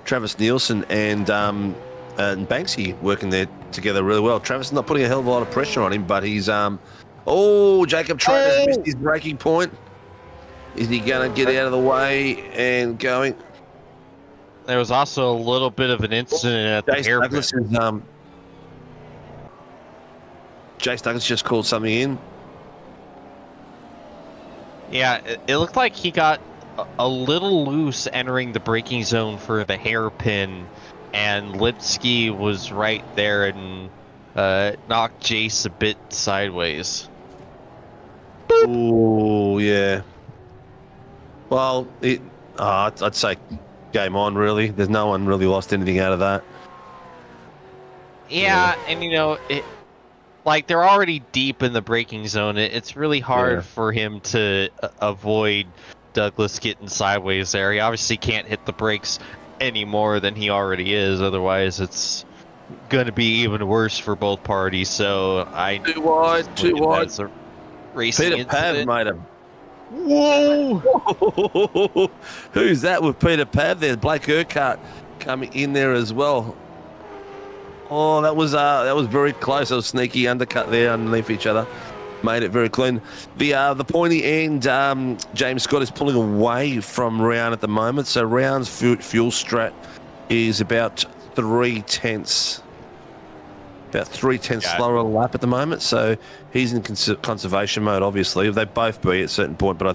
Travis Nielsen and Banksy working there together really well. Travis is not putting a hell of a lot of pressure on him, but he's Jacob Travis missed his braking point. Is he going to get out of the way and going? There was also a little bit of an incident at the hairpin. Jace Douglas just called something in. Yeah, it looked like he got a little loose entering the braking zone for the hairpin, and Lipsky was right there and knocked Jace a bit sideways. Oh, yeah. Well, I'd say game on, really. There's no one really lost anything out of that. Yeah. And like they're already deep in the braking zone. It's really hard for him to avoid Douglas getting sideways there. He obviously can't hit the brakes any more than he already is. Otherwise, it's going to be even worse for both parties. So Too wide. Peter Pav made him. Whoa! Who's that with Peter Pav there? Blake Urquhart coming in there as well. Oh, that was very close. That was sneaky undercut there underneath each other. Made it very clean. The pointy end, James Scott is pulling away from Round at the moment. So Round's fuel strat is about 3/10. About 3/10 slower lap at the moment. So he's in conservation mode, obviously. They both be at a certain point, but I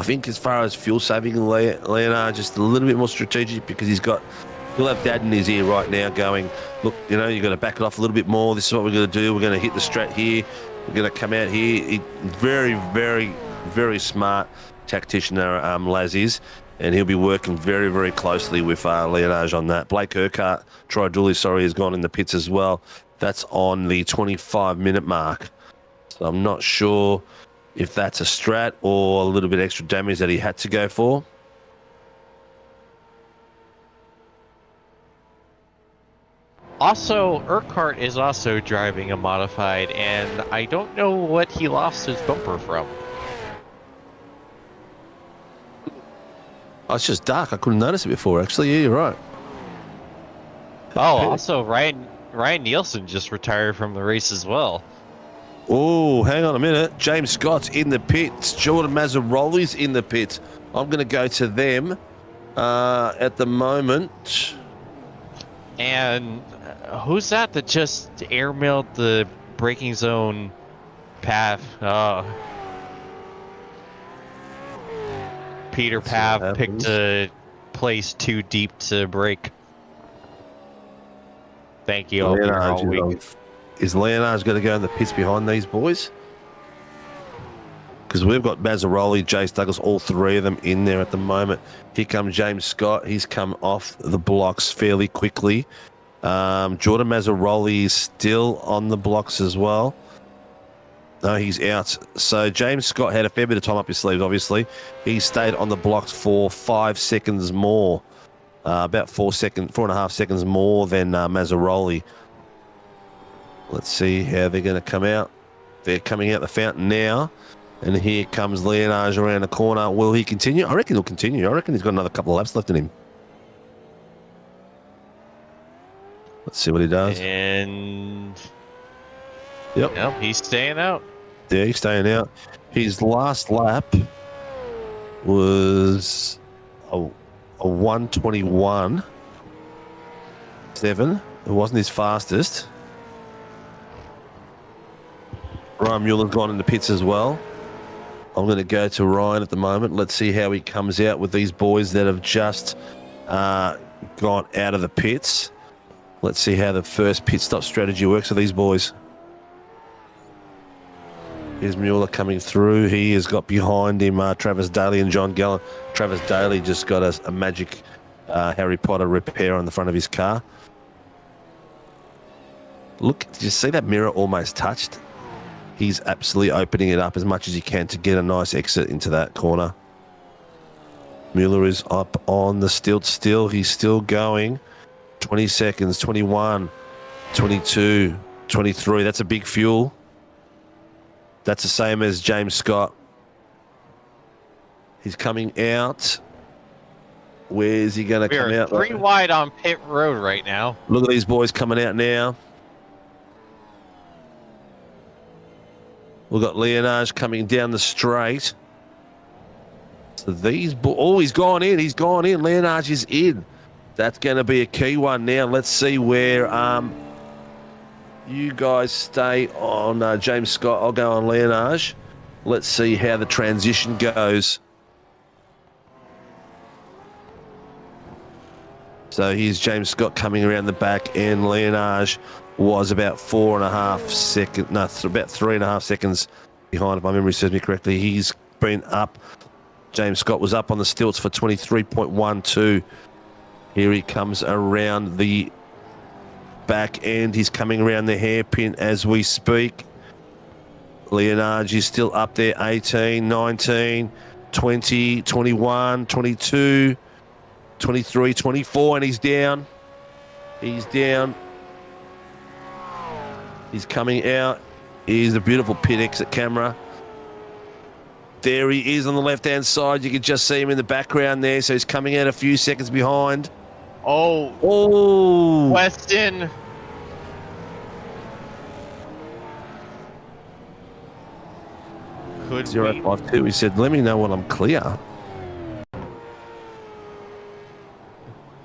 think as far as fuel saving, Leonard just a little bit more strategic because he'll have Dad in his ear right now going, look, you've got to back it off a little bit more. This is what we're going to do. We're going to hit the strat here. We're going to come out here. Very, very, very smart tacticianer, Laz is, and he'll be working very, very closely with Leonage on that. Blake Urquhart, Troy Dooley, has gone in the pits as well. That's on the 25-minute mark. So I'm not sure if that's a strat or a little bit extra damage that he had to go for. Also, Urquhart is also driving a modified, and I don't know what he lost his bumper from. Oh, it's just dark. I couldn't notice it before, actually. Yeah, you're right. Oh, also, Ryan Nielsen just retired from the race as well. Oh, hang on a minute. James Scott's in the pits. Jordan Mazzaroli's in the pits. I'm going to go to them at the moment. And who's that just airmailed the braking zone path? Peter Pav picked a place too deep to brake. Thank you. All week. Is Leonard's going to go in the pits behind these boys? Because we've got Mazzaroli, Jace Douglas, all three of them in there at the moment. Here comes James Scott. He's come off the blocks fairly quickly. Jordan Mazzaroli is still on the blocks as well. No, he's out. So James Scott had a fair bit of time up his sleeves, obviously. He stayed on the blocks for 5 seconds more. About 4.5 seconds more than Mazzaroli. Let's see how they're going to come out. They're coming out the fountain now. And here comes Leonage around the corner. Will he continue? I reckon he'll continue. I reckon he's got another couple of laps left in him. Let's see what he does. And Yep. he's staying out. Yeah, he's staying out. His last lap was a 1:21.7. It wasn't his fastest. Ryan Mueller's gone into pits as well. I'm going to go to Ryan at the moment. Let's see how he comes out with these boys that have just gone out of the pits. Let's see how the first pit stop strategy works for these boys. Here's Mueller coming through. He has got behind him Travis Daly and John Gallen. Travis Daly just got a magic Harry Potter repair on the front of his car. Look, did you see that mirror almost touched? He's absolutely opening it up as much as he can to get a nice exit into that corner. Mueller is up on the stilt still. He's still going. 20 seconds, 21, 22, 23. That's a big fuel. That's the same as James Scott. He's coming out. Where's he going to come out? 3 wide on pit road right now. Look at these boys coming out now. We've got Leonage coming down the straight. So these he's gone in. He's gone in. Leonage is in. That's going to be a key one now. Let's see where you guys stay on James Scott. I'll go on Leonage. Let's see how the transition goes. So here's James Scott coming around the back, and Leonage was about 4.5 seconds, no, about 3.5 seconds behind, if my memory serves me correctly. He's been up. James Scott was up on the stilts for 23.12. Here he comes around the back end. He's coming around the hairpin as we speak. Leonage is still up there. 18, 19, 20, 21, 22, 23, 24, and he's down. He's down. He's coming out. Here's the beautiful pit exit camera. There he is on the left-hand side. You can just see him in the background there. So he's coming out a few seconds behind. Oh, Weston. Could 052. He said, let me know when I'm clear.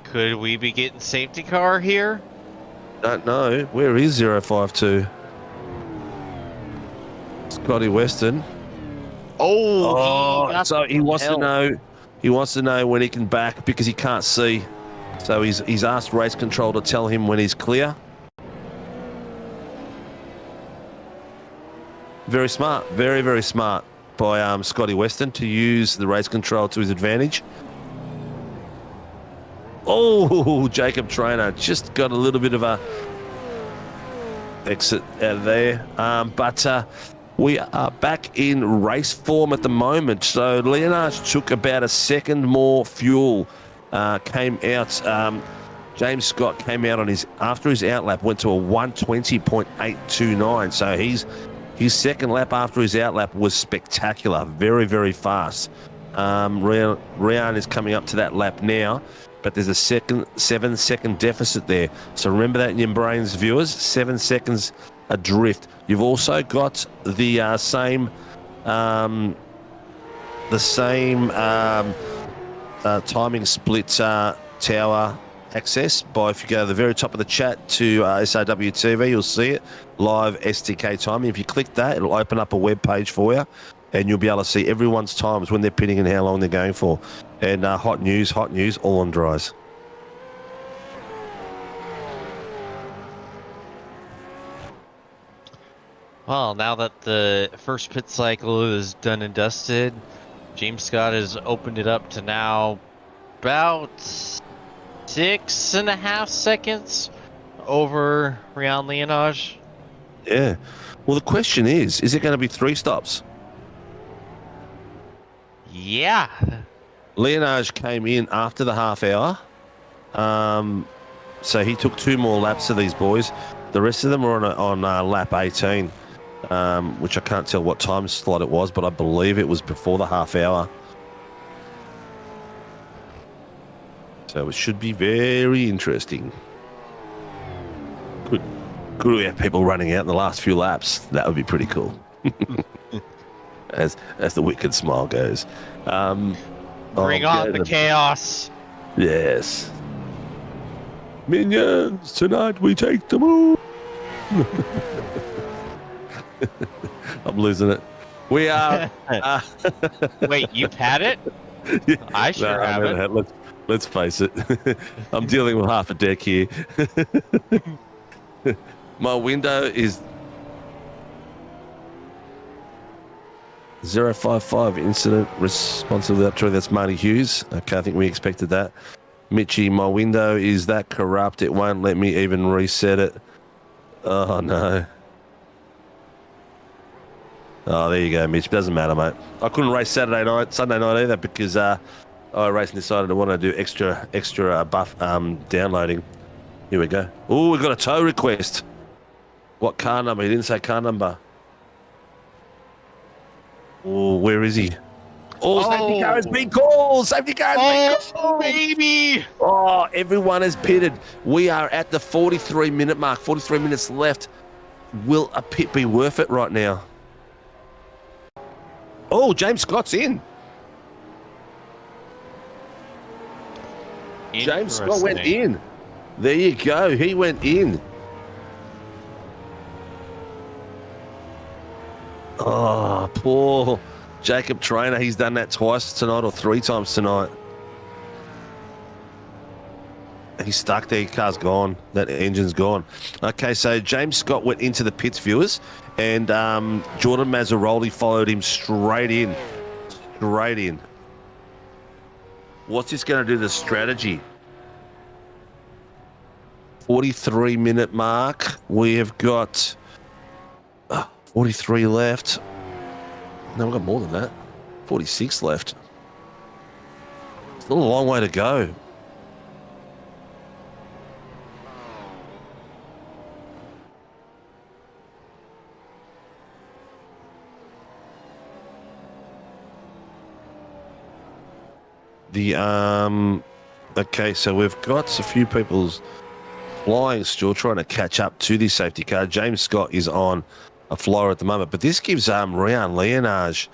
Could we be getting safety car here? Don't know. Where is 052? Scotty Weston. So he wants to know. He wants to know when he can back because he can't see. So he's asked race control to tell him when he's clear. Very smart. Very, very smart by Scotty Weston to use the race control to his advantage. Oh, Jacob Trainer just got a little bit of a exit out of there. But we are back in race form at the moment. So Leonage took about a second more fuel. Came out. James Scott came out on after his outlap went to a 1:20.829. So his second lap after his outlap was spectacular. Very, very fast. Ryan is coming up to that lap now. But there's a 7-second deficit there. So remember that in your brains, viewers. 7 seconds adrift. You've also got the same timing split tower access by, if you go to the very top of the chat to SRW TV, you'll see it live SDK timing. If you click that, it'll open up a web page for you, and you'll be able to see everyone's times when they're pitting and how long they're going for. And hot news, all on dries. Well, now that the first pit cycle is done and dusted, James Scott has opened it up to now about 6.5 seconds over Ryan Leonage. Yeah. Well, the question is it going to be 3 stops? Yeah. Leonage came in after the half hour. So he took 2 more laps of these boys. The rest of them were on lap 18, which I can't tell what time slot it was, but I believe it was before the half hour. So it should be very interesting. Good we have people running out in the last few laps. That would be pretty cool. as the wicked smile goes. Bring on the chaos. Yes. Minions, tonight we take the moon. I'm losing it. We are. Wait, you've had it? Yeah. I sure haven't. Let's face it. I'm dealing with half a deck here. My window is 055 incident responsibility up to that's Marty Hughes. Okay, I think we expected that. Mitchy, my window is that corrupt it won't let me even reset it. Oh no. Oh, there you go, Mitch. Doesn't matter, mate. I couldn't race Sunday night either because iRacing decided to want to do extra buff downloading. Here we go. Oh, we've got a tow request. What car number? He didn't say car number. Oh, where is he? Oh, safety car has been called. Safety car has been called. Baby! Oh, everyone has pitted. We are at the 43-minute mark. 43 minutes left. Will a pit be worth it right now? Oh, James Scott's in. James Scott went in. There you go. He went in. Oh, poor Jacob Trainer. He's done that twice tonight or 3 times tonight. He's stuck there. Car's gone. That engine's gone. Okay, so James Scott went into the pits, viewers, and Jordan Mazzaroli followed him straight in. Straight in. What's this going to do to the strategy? 43-minute mark. We have got 43 left. No, we've got more than that. 46 left. Still a long way to go. Okay, so we've got a few people's flying still trying to catch up to this safety car. James Scott is on a flyer at the moment, but this gives Rian Leonage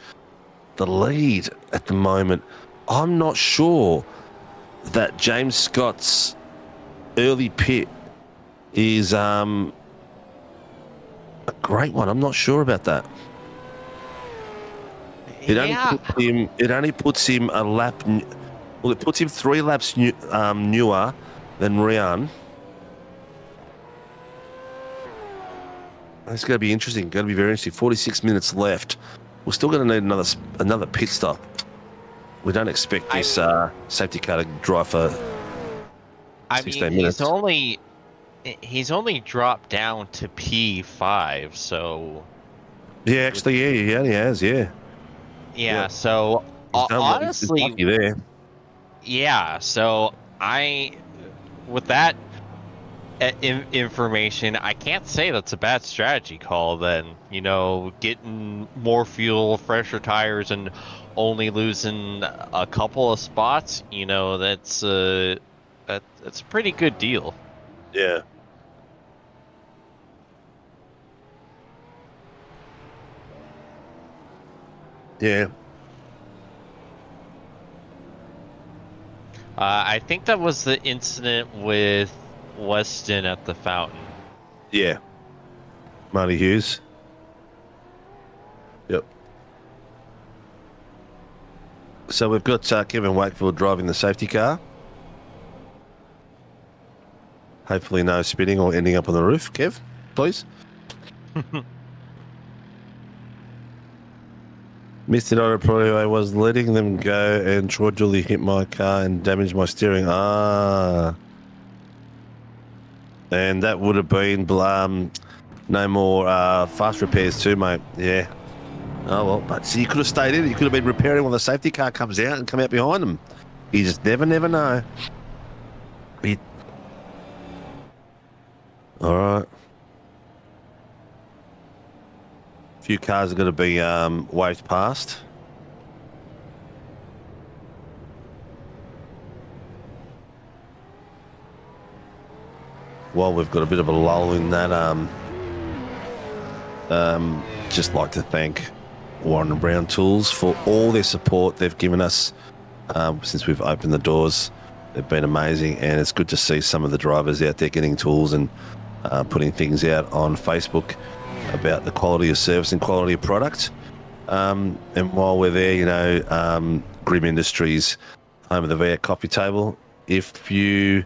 the lead at the moment. I'm not sure that James Scott's early pit is a great one. I'm not sure about that. It only puts him a lap. Well, it puts him 3 laps newer than Rian. It's going to be interesting. Going to be very interesting. 46 minutes left. We're still going to need another pit stop. We don't expect this safety car to drive for 16 minutes. He's only dropped down to P5, so Yeah, actually, he only has, yeah. Yeah, so honestly, he's there. Yeah, so with that information, I can't say that's a bad strategy call. Then, getting more fuel, fresher tires, and only losing a couple of spots, that's a pretty good deal. Yeah. Yeah. I think that was the incident with Weston at the fountain. Yeah. Marty Hughes. Yep. So we've got Kevin Wakefield driving the safety car. Hopefully no spinning or ending up on the roof. Kev, please. Mr. Probably I was letting them go and Troy Julie hit my car and damaged my steering. And that would have been No more fast repairs too, mate. Yeah. Oh, well, but see, you could have stayed in. You could have been repairing when the safety car comes out and come out behind them. You just never know. All right. A few cars are going to be waved past. Well, we've got a bit of a lull in that. Just like to thank Warren and Brown Tools for all their support they've given us since we've opened the doors. They've been amazing, and it's good to see some of the drivers out there getting tools and putting things out on Facebook about the quality of service and quality of product. And while we're there, you know, Grim Industries, home of the V8 coffee table. If you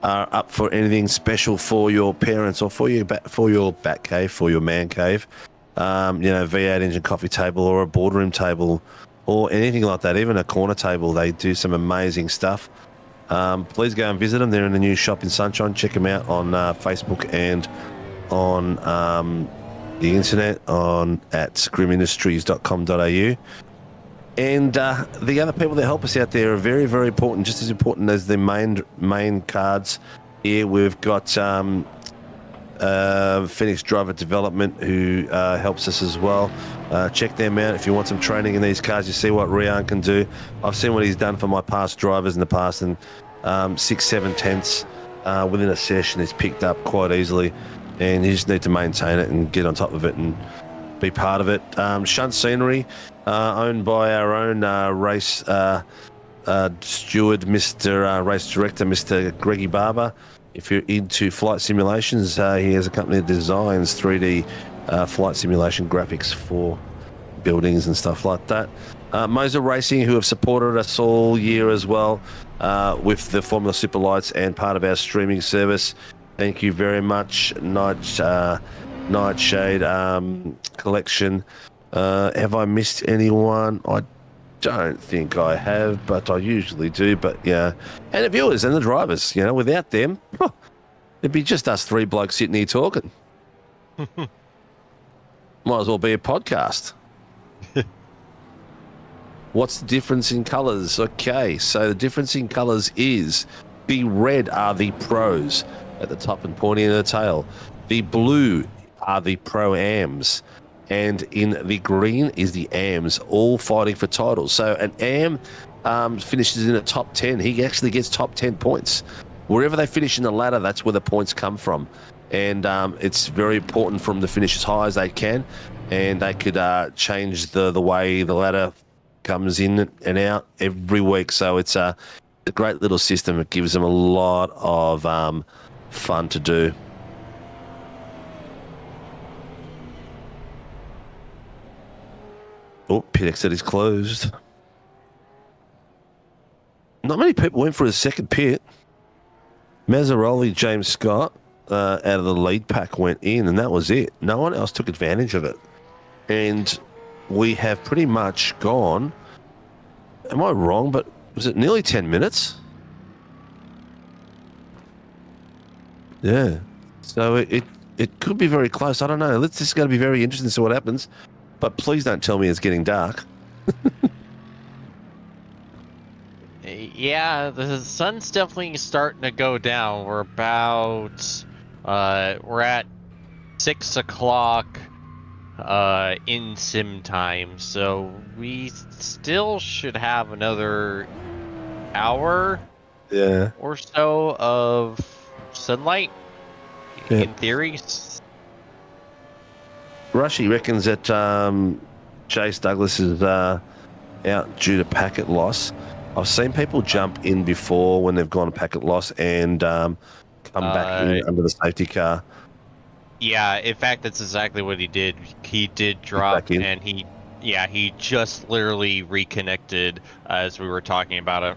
are up for anything special for your parents or for your bat cave, for your man cave, you know, V8 engine coffee table or a boardroom table or anything like that, even a corner table, they do some amazing stuff. Please go and visit them. They're in the new shop in Sunshine. Check them out on Facebook and on the internet at scrimindustries.com.au. And the other people that help us out there are very, very important, just as important as the main cards. Here we've got Phoenix Driver Development, who helps us as well. Check them out if you want some training in these cars. You see what Rian can do. I've seen what he's done for my past drivers in the past, and 6-7 tenths within a session is picked up quite easily, and you just need to maintain it and get on top of it and be part of it. Shunt Scenery, owned by our own race steward, Mr. Race Director, Mr. Greggy Barber. If you're into flight simulations, he has a company that designs 3D flight simulation graphics for buildings and stuff like that. Mozaracing, who have supported us all year as well with the Formula Super Lights and part of our streaming service. Thank you very much, Nightshade Collection. Have I missed anyone? I don't think I have, but I usually do. But yeah, and the viewers and the drivers, you know, without them, it'd be just us three blokes sitting here talking. Might as well be a podcast. What's the difference in colours? Okay, so the difference in colours is the red are the pros at the top and pointy in the tail. The blue are the pro-ams. And in the green is the AMs, all fighting for titles. So an AM finishes in the top 10. He actually gets top 10 points. Wherever they finish in the ladder, that's where the points come from. And it's very important for them to finish as high as they can. And they could change the way the ladder comes in and out every week. So it's a great little system. It gives them a lot of fun to do. Oh, pit exit is closed. Not many people went for a second pit. Mazzaroli, James Scott, out of the lead pack went in, and that was it. No one else took advantage of it. And we have pretty much gone, am I wrong, but was it nearly 10 minutes? Yeah. So it could be very close. I don't know. This is going to be very interesting to see what happens. But please don't tell me it's getting dark. Yeah, the sun's definitely starting to go down. We're about, we're at 6 o'clock in sim time, so we still should have another hour or so of sunlight, in theory. Rushy reckons that Chase Douglas is out due to packet loss. I've seen people jump in before when they've gone packet loss and come back in under the safety car. Yeah, in fact, that's exactly what he did. He did drop, and he just literally reconnected as we were talking about it.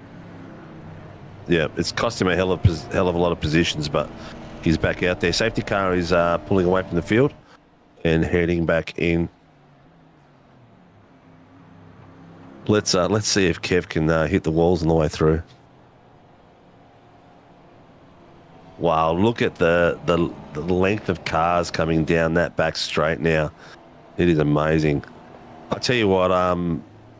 Yeah, it's cost him a hell of a lot of positions, but he's back out there. Safety car is pulling away from the field and heading back in. Let's see if Kev can hit the walls on the way through. Wow, look at the length of cars coming down that back straight now. It is amazing. I tell you what,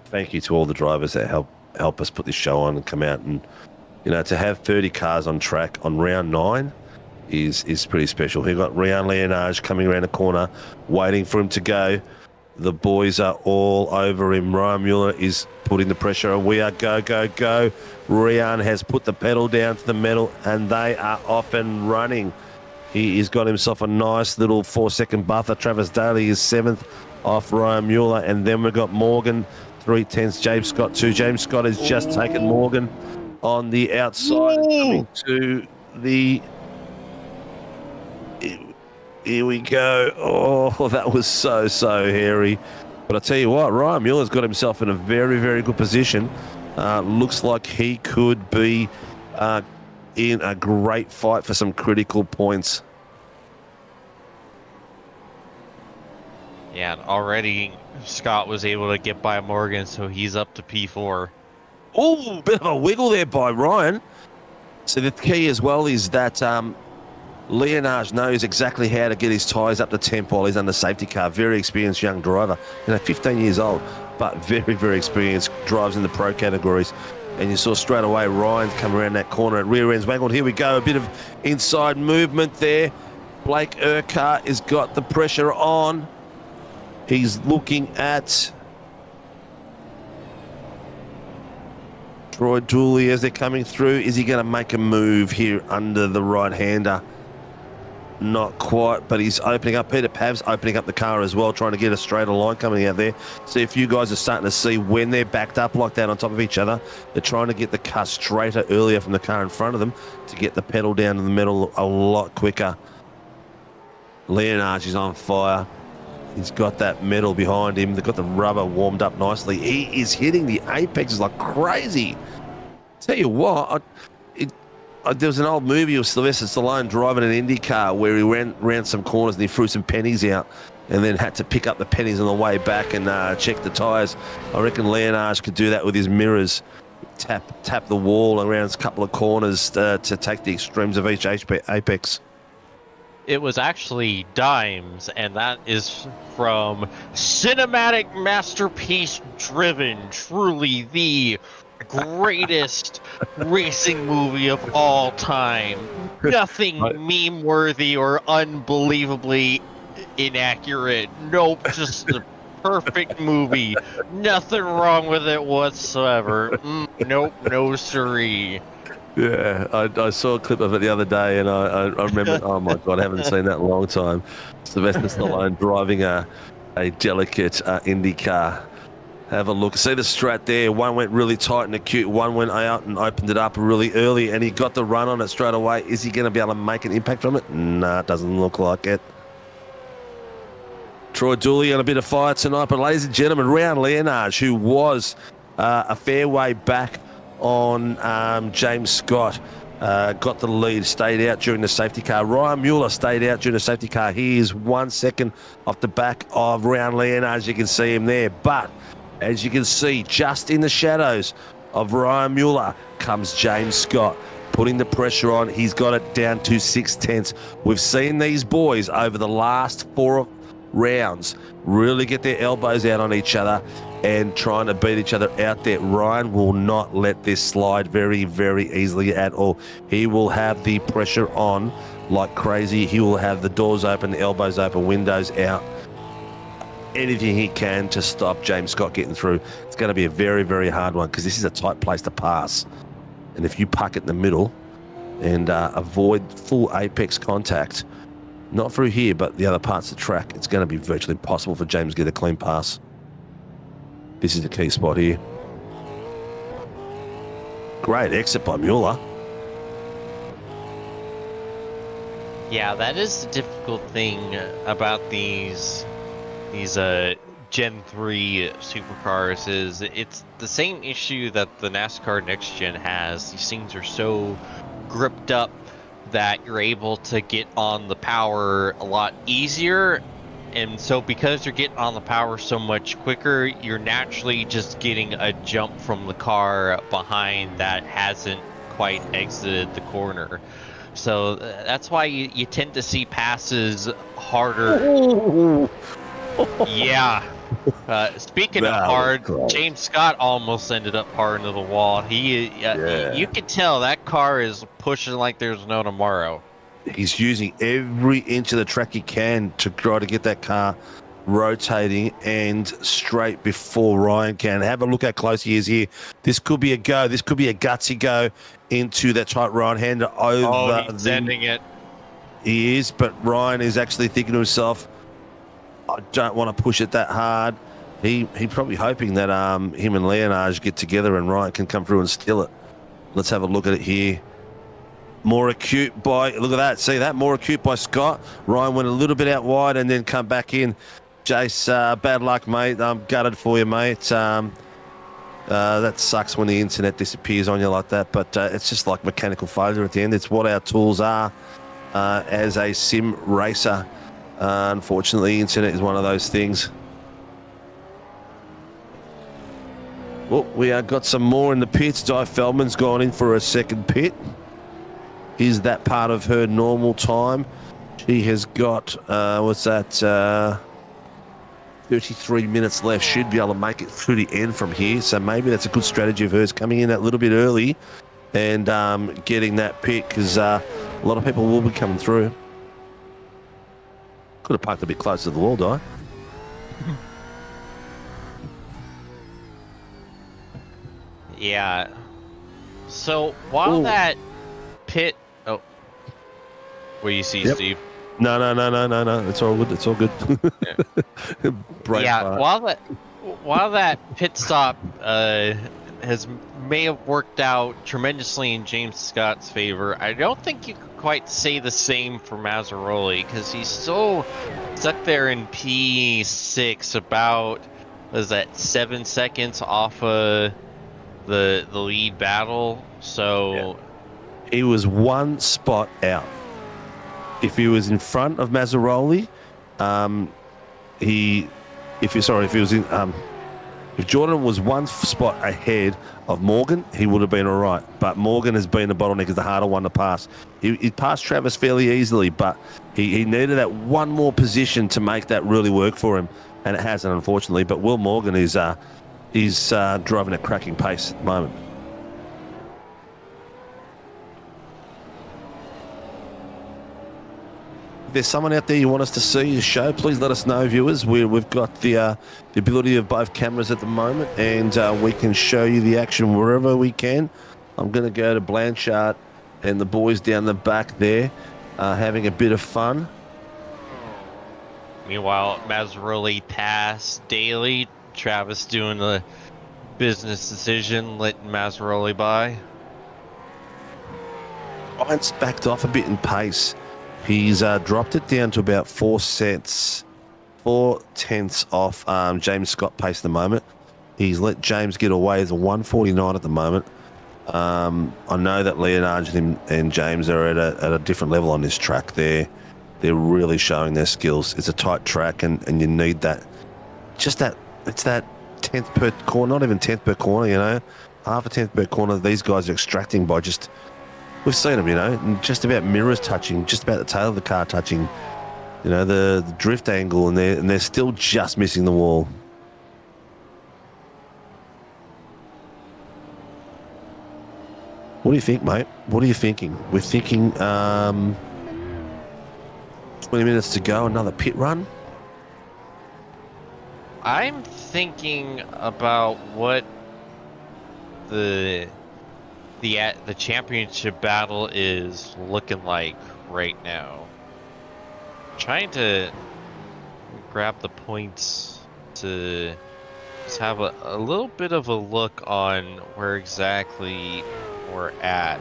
thank you to all the drivers that help us put this show on and come out, and to have 30 cars on track on round 9 is pretty special. We've got Ryan Leonage coming around the corner, waiting for him to go. The boys are all over him. Ryan Mueller is putting the pressure on. We are go, go, go. Ryan has put the pedal down to the metal, and they are off and running. He's got himself a nice little 4-second buffer. Travis Daly is 7th off Ryan Mueller, and then we've got Morgan, 3/10. James Scott 2. James Scott has just taken Morgan on the outside, coming to the... Here we go. Oh, that was so hairy. But I tell you what, Ryan Mueller's got himself in a very, very good position. Looks like he could be in a great fight for some critical points. Yeah, and already Scott was able to get by Morgan, so he's up to P4. Oh, bit of a wiggle there by Ryan. So the key as well is that Leonage knows exactly how to get his tyres up to temp while he's under safety car. Very experienced young driver. 15 years old, but very, very experienced. Drives in the pro categories. And you saw straight away Ryan come around that corner at rear ends wangled. Here we go. A bit of inside movement there. Blake Urquhart has got the pressure on. He's looking at Troy Dooley as they're coming through. Is he going to make a move here under the right-hander? Not quite, but he's opening up. Peter Pav's opening up the car as well, trying to get a straighter line coming out there. See if you guys are starting to see when they're backed up like that on top of each other, they're trying to get the car straighter earlier from the car in front of them to get the pedal down in the middle a lot quicker. Leonage is on fire. He's got that metal behind him. They've got the rubber warmed up nicely. He is hitting the apexes like crazy. Tell you what, there was an old movie of Sylvester Stallone driving an Indy car where he ran around some corners and he threw some pennies out and then had to pick up the pennies on the way back and check the tyres. I reckon Leonage could do that with his mirrors. Tap the wall around a couple of corners to take the extremes of each apex. It was actually Dimes, and that is from Cinematic Masterpiece Driven, truly the greatest racing movie of all time. Nothing meme worthy or unbelievably inaccurate. Nope, just the perfect movie. Nothing wrong with it whatsoever. Nope, no siree. Yeah, I saw a clip of it the other day, and I remember, oh my God, I haven't seen that in a long time. Sylvester Stallone driving a delicate Indy car. Have a look. See the strat there. One went really tight and acute. One went out and opened it up really early, and he got the run on it straight away. Is he going to be able to make an impact from it? Nah, it doesn't look like it. Troy Dooley on a bit of fire tonight, but ladies and gentlemen, Ryan Leonage, who was a fair way back on James Scott, got the lead, stayed out during the safety car. Ryan Mueller stayed out during the safety car. He is 1 second off the back of Ryan Leonage. You can see him there, but as you can see, just in the shadows of Ryan Mueller comes James Scott, putting the pressure on. He's got it down to 6/10. We've seen these boys over the last 4 rounds really get their elbows out on each other and trying to beat each other out there. Ryan will not let this slide very, very easily at all. He will have the pressure on like crazy. He will have the doors open, the elbows open, windows out. Anything he can to stop James Scott getting through. It's going to be a very, very hard one because this is a tight place to pass. And if you puck it in the middle and avoid full apex contact, not through here, but the other parts of the track, it's going to be virtually impossible for James to get a clean pass. This is the key spot here. Great exit by Mueller. Yeah, that is the difficult thing about these Gen 3 supercars is it's the same issue that the NASCAR Next Gen has. These things are so gripped up that you're able to get on the power a lot easier. And so because you're getting on the power so much quicker, you're naturally just getting a jump from the car behind that hasn't quite exited the corner. So that's why you tend to see passes harder. Ooh. Yeah. Speaking of That was hard, close. James Scott almost ended up hard into the wall. You can tell that car is pushing like there's no tomorrow. He's using every inch of the track he can to try to get that car rotating and straight before Ryan can. Have a look how close he is here. This could be a go. This could be a gutsy go into that tight right-hander over He's sending it. He is, but Ryan is actually thinking to himself, I don't want to push it that hard. He probably hoping that him and Leonage get together and Ryan can come through and steal it. Let's have a look at it here. More acute by, look at that, see that? More acute by Scott. Ryan went a little bit out wide and then come back in. Jace, bad luck, mate. I'm gutted for you, mate. That sucks when the internet disappears on you like that, but it's just like mechanical failure at the end. It's what our tools are as a sim racer. Unfortunately, internet is one of those things. Well, we got some more in the pits. Di Feldman's gone in for a second pit. Is that part of her normal time? She has got, what's that, 33 minutes left. Should be able to make it through the end from here. So maybe that's a good strategy of hers, coming in that little bit early and getting that pit, because a lot of people will be coming through. Could have parked a bit closer to the wall, Di. Yeah. So while Ooh. that pit, what do you see, Yep. Steve? No. It's all good. It's all good. Yeah. While that pit stop may have worked out tremendously in James Scott's favor, I don't think you could quite say the same for Mazzaroli, because he's still stuck there in P6, about, was that 7 seconds off of the lead battle. So yeah. He was one spot out. If he was in front of Mazzaroli, if Jordan was one spot ahead of Morgan, he would have been all right. But Morgan has been the bottleneck, is the harder one to pass. He passed Travis fairly easily, but he needed that one more position to make that really work for him, and it hasn't, unfortunately. But Will Morgan is driving at cracking pace at the moment. If there's someone out there you want us to see the show, please let us know, viewers. We've got the ability of both cameras at the moment, and we can show you the action wherever we can. I'm going to go to Blanchard and the boys down the back there, having a bit of fun. meanwhile, Mazzaroli passed Daly. Travis doing the business decision, letting Mazzaroli by. Ryan's backed off a bit in pace. He's dropped it down to about 4/10 off James Scott pace at the moment. He's let James get away with a 1:49 at the moment. I know that Leonard and James are at a different level on this track. They're really showing their skills. It's a tight track, and you need that. It's that 10th per corner, not even 10th per corner, you know. Half a 10th per corner, these guys are extracting by just... We've seen them, you know, just about mirrors touching, just about the tail of the car touching, you know, the drift angle, and they're still just missing the wall. What do you think, mate? What are you thinking? We're thinking 20 minutes to go, another pit run? I'm thinking about what the championship battle is looking like right now. Trying to grab the points to just have a little bit of a look on where exactly we're at.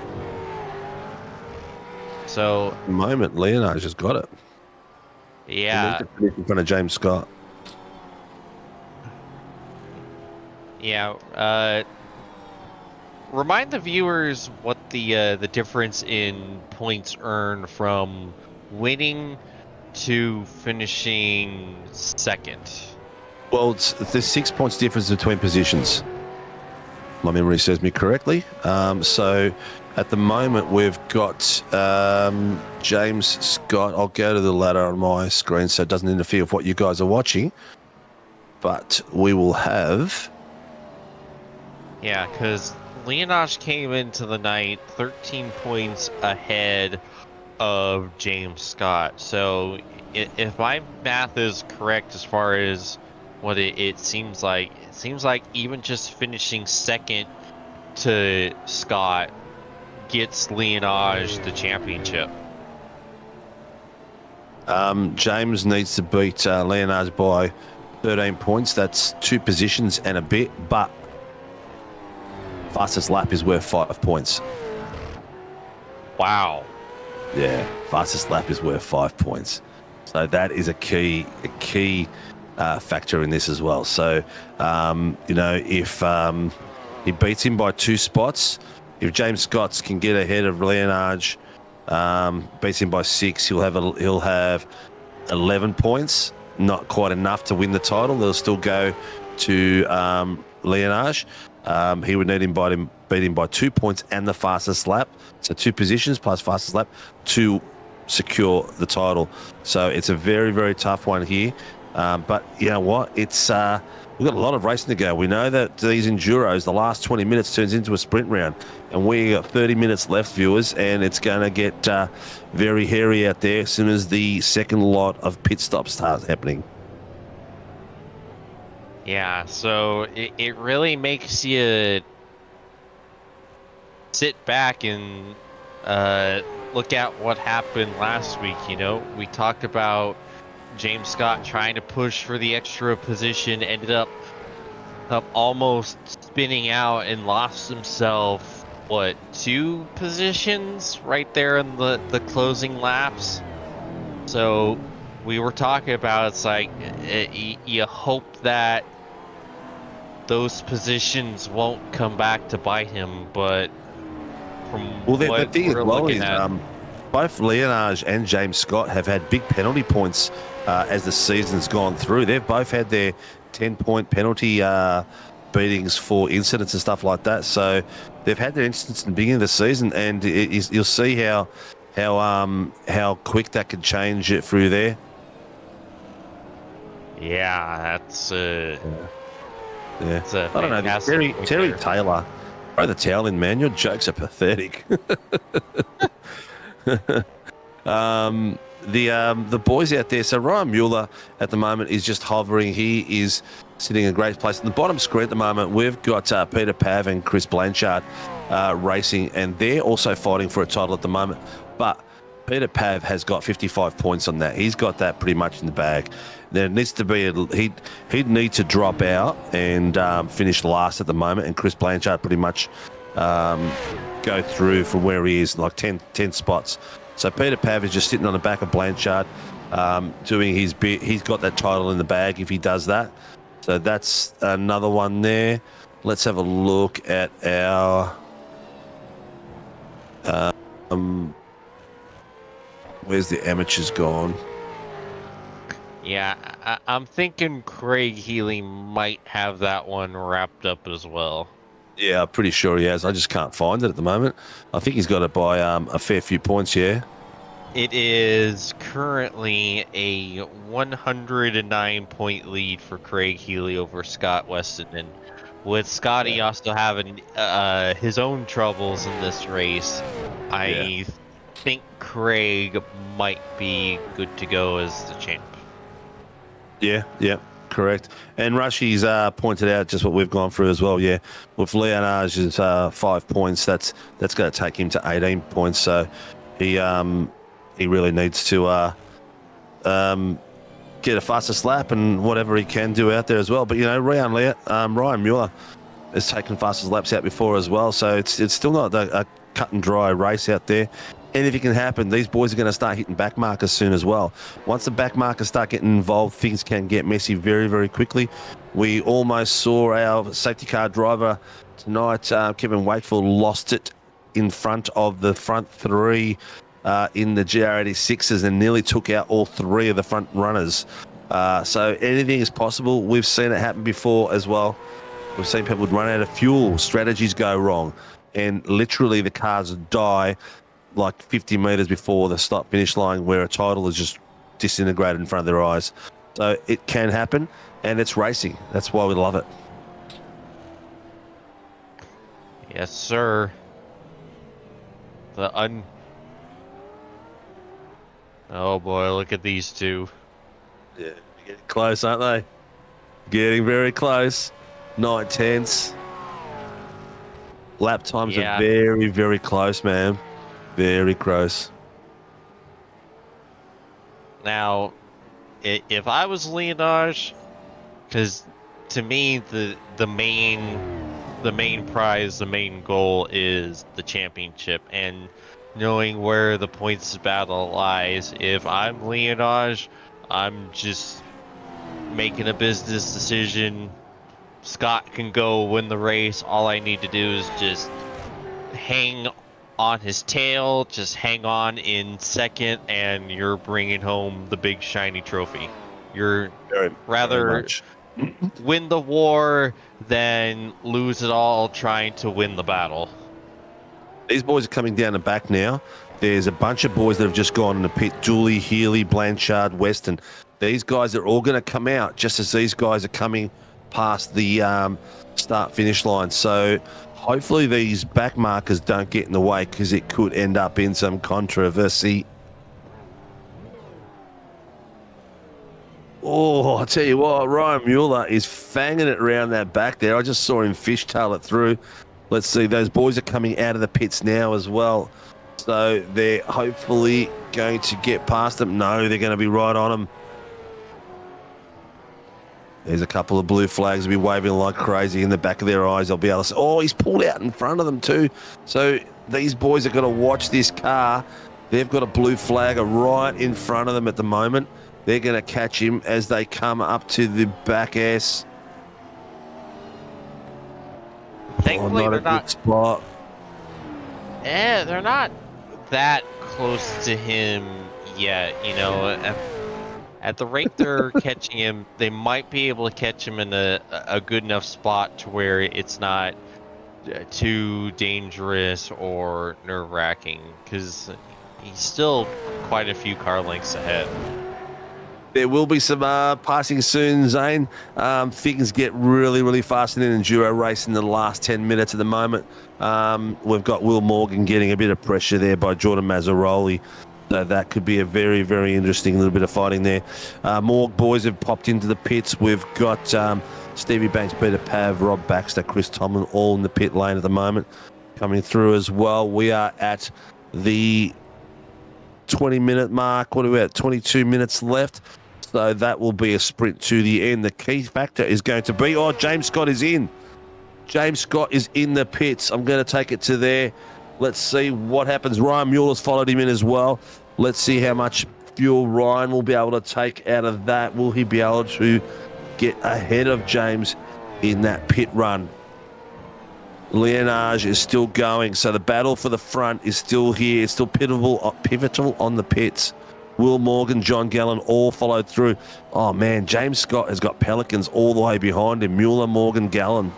So At the moment, Leonard just got it. yeah, In front of James Scott. yeah. Remind the viewers what the difference in points earned from winning to finishing second. Well, there's 6 points difference between positions. My memory serves me correctly. So At the moment, we've got James Scott. I'll go to the ladder on my screen so it doesn't interfere with what you guys are watching. But we will have... Yeah, because Leonage came into the night 13 points ahead of James Scott. So if my math is correct as far as what it seems like even just finishing second to Scott gets Leonage the championship. James needs to beat Leonage by 13 points. That's 2 positions and a bit, but fastest lap is worth 5 points. Wow. Yeah, fastest lap is worth 5 points. So that is a key factor in this as well. So, if he beats him by 2 spots, if James Scott can get ahead of Leonage, beats him by 6, he'll have 11 points. Not quite enough to win the title. They'll still go to Leonage. He would need beat him by 2 points and the fastest lap. So 2 positions plus fastest lap to secure the title. So it's a very, very tough one here. But you know what? It's we've got a lot of racing to go. We know that these enduros, the last 20 minutes turns into a sprint round, and we got 30 minutes left, viewers, and it's going to get very hairy out there as soon as the second lot of pit stops starts happening. Yeah, so it really makes you sit back and look at what happened last week. We talked about James Scott trying to push for the extra position, ended up almost spinning out and lost himself, 2 positions right there in the closing laps. So we were talking about, it's like you hope that those positions won't come back to bite him, but from the what thing we're as well looking is at, both Leonage and James Scott have had big penalty points as the season's gone through. They've both had their 10-point penalty beatings for incidents and stuff like that. So they've had their incidents in the beginning of the season, and you'll see how quick that could change it through there. yeah, that's Yeah. It's a I don't know. fantastic point Terry there. Taylor, throw the towel in, man. Your jokes are pathetic. The boys out there. So Ryan Mueller at the moment is just hovering. He is sitting in a great place. In the bottom screen at the moment, we've got Peter Pav and Chris Blanchard racing, and they're also fighting for a title at the moment. But Peter Pav has got 55 points on that. He's got that pretty much in the bag. There needs to be he'd need to drop out and finish last at the moment, and Chris Blanchard pretty much go through from where he is, like 10 spots. So Peter Pav is just sitting on the back of Blanchard, doing his bit. He's got that title in the bag if he does that. So that's another one there. Let's have a look at our... where's the amateurs gone? Yeah, I'm thinking Craig Healy might have that one wrapped up as well. Yeah, I'm pretty sure he has. I just can't find it at the moment. I think he's got it by a fair few points, yeah. It is currently a 109-point lead for Craig Healy over Scott Weston, and with Scotty also having his own troubles in this race, I think Craig might be good to go as the champ. Yeah, correct. And Rushy's pointed out just what we've gone through as well. Yeah, with Leonage's 5 points, that's going to take him to 18 points. So he really needs to get a fastest lap and whatever he can do out there as well. But Ryan Mueller has taken fastest laps out before as well. So it's still not a cut and dry race out there. Anything can happen. These boys are going to start hitting back markers soon as well. Once the back markers start getting involved, things can get messy very, very quickly. We almost saw our safety car driver tonight, Kevin Wakefield, lost it in front of the front 3 in the GR86s and nearly took out all 3 of the front runners. So anything is possible. We've seen it happen before as well. We've seen people run out of fuel, strategies go wrong. and literally the cars die like 50 meters before the start finish line, where a title is just disintegrated in front of their eyes. So it can happen, and it's racing. That's why we love it. Yes, sir. Oh boy, look at these two. Yeah, getting close, aren't they? Getting very close. 9/10. Lap times are very, very close, man. Very close. Now, if I was Leonage, because to me the main prize, the main goal is the championship, and knowing where the points battle lies. If I'm Leonage, I'm just making a business decision. Scott can go win the race. All I need to do is just hang on his tail, just hang on in second, and you're bringing home the big shiny trophy. You're rather win the war than lose it all trying to win the battle. These boys are coming down the back now. There's a bunch of boys that have just gone in the pit. Dooley, Healy, Blanchard, Weston. These guys are all going to come out just as these guys are coming past the start-finish line. So hopefully these back markers don't get in the way, because it could end up in some controversy. Oh, I tell you what, Ryan Mueller is fanging it around that back there. I just saw him fishtail it through. Let's see, those boys are coming out of the pits now as well. So they're hopefully going to get past them. No, they're going to be right on them. There's a couple of blue flags will be waving like crazy in the back of their eyes. They'll be able to say, oh, he's pulled out in front of them too. So these boys are going to watch this car. They've got a blue flag right in front of them at the moment. They're going to catch him as they come up to the back S. Thankfully, not a good spot. They're not that close to him yet. You know, at the rate they're catching him, they might be able to catch him in a good enough spot to where it's not too dangerous or nerve-wracking, because he's still quite a few car lengths ahead. There will be some passing soon, Zane. Things get really, really fast in an enduro race in the last 10 minutes at the moment. We've got Will Morgan getting a bit of pressure there by Jordan Mazzaroli. So that could be a very, very interesting little bit of fighting there. More boys have popped into the pits. We've got Stevie Banks, Peter Pav, Rob Baxter, Chris Tomlin, all in the pit lane at the moment, coming through as well. We are at the 20-minute mark. What are we at? 22 minutes left. So that will be a sprint to the end. The key factor is going to be, James Scott is in. James Scott is in the pits. I'm going to take it to there. Let's see what happens. Ryan Mueller's followed him in as well. Let's see how much fuel Ryan will be able to take out of that. Will he be able to get ahead of James in that pit run? Leonage is still going, so the battle for the front is still here. It's still pivotal on the pits. Will Morgan, John Gallen all followed through. Oh, man, James Scott has got Pelicans all the way behind him. Mueller, Morgan, Gallen.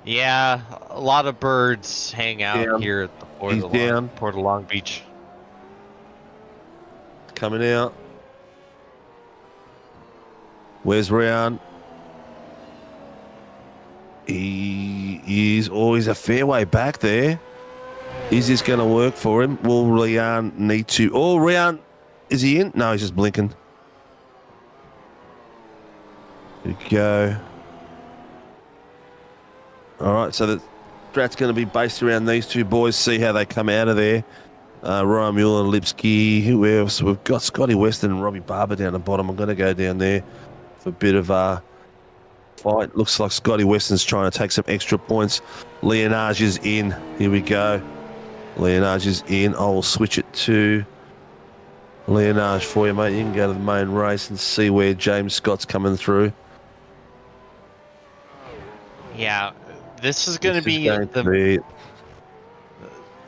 Yeah, a lot of birds hang out here at the Port of Long Beach. Coming out. Where's Ryan? He is always a fair way back there. Is this going to work for him? Will Ryan need to... Oh, Ryan, is he in? No, he's just blinking. There we go. All right, so the strat's going to be based around these two boys. See how they come out of there. Ryan Mueller, Lipsky. Who else? We've got Scotty Weston and Robbie Barber down the bottom. I'm going to go down there for a bit of a fight. Looks like Scotty Weston's trying to take some extra points. Leonage is in. Here we go. Leonage is in. I will switch it to Leonage for you, mate. You can go to the main race and see where James Scott's coming through. Yeah, this is going to be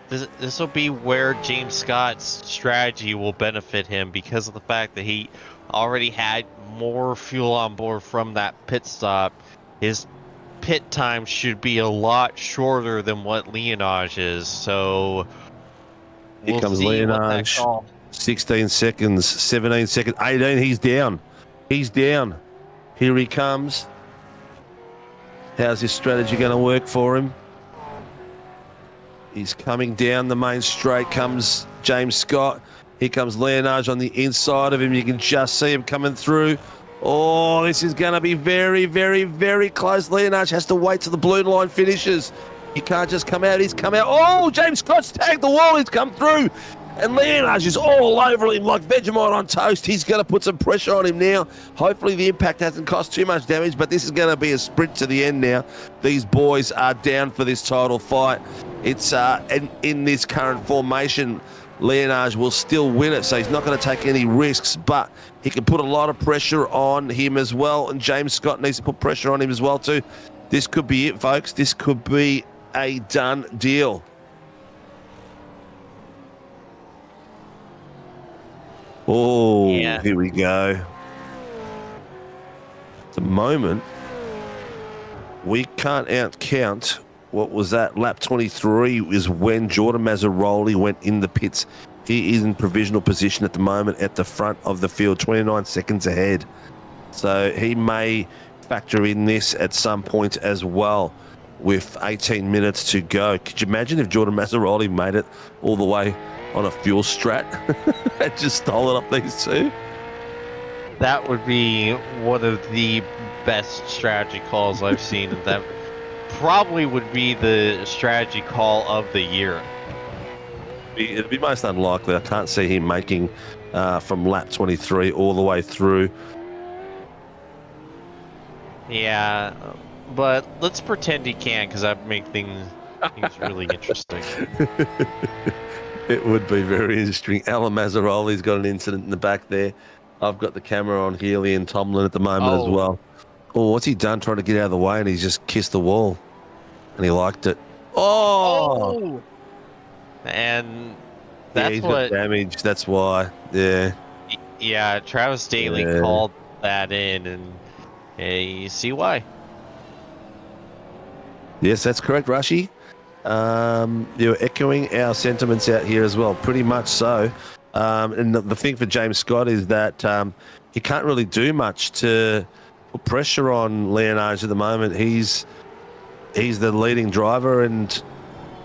this will be where James Scott's strategy will benefit him, because of the fact that he already had more fuel on board from that pit stop. His pit time should be a lot shorter than what Leonage is. So Here we'll comes see what that Leonage. call. 16 seconds, 17 seconds, 18. He's down. He's down. Here he comes. How's his strategy going to work for him? He's coming down the main straight. Comes James Scott. Here comes Leonage on the inside of him. You can just see him coming through. Oh, this is going to be very, very, very close. Leonage has to wait till the blue line finishes. He can't just come out. He's come out. Oh, James Scott's tagged the wall. He's come through. And Leonage is all over him like Vegemite on toast. He's going to put some pressure on him now. Hopefully the impact hasn't cost too much damage, but this is going to be a sprint to the end now. These boys are down for this title fight. It's in this current formation, Leonage will still win it, so he's not going to take any risks, but he can put a lot of pressure on him as well, and James Scott needs to put pressure on him as well too. This could be it, folks. This could be a done deal. Oh, yeah. Here we go. At the moment, we can't outcount. What was that? Lap 23 is when Jordan Mazzaroli went in the pits. He is in provisional position at the moment at the front of the field, 29 seconds ahead. So he may factor in this at some point as well with 18 minutes to go. Could you imagine if Jordan Mazzaroli made it all the way on a fuel strat and just stole it up these two? That would be one of the best strategy calls I've seen. That probably would be the strategy call of the year. It'd be most unlikely. I can't see him making from lap 23 all the way through. Yeah, but let's pretend he can, because that would make things really interesting. It would be very interesting. Alan Mazzaroli's got an incident in the back there. I've got the camera on Healy and Tomlin at the moment as well. Oh, what's he done trying to get out of the way? And he's just kissed the wall. And he liked it. Oh! And that's he's what... got damage, that's why. Yeah. Yeah, Travis Daly called that in, and you see why. Yes, that's correct, Rashi. You're echoing our sentiments out here as well, pretty much so. And the thing for James Scott is that he can't really do much to put pressure on Leonage at the moment. He's the leading driver, and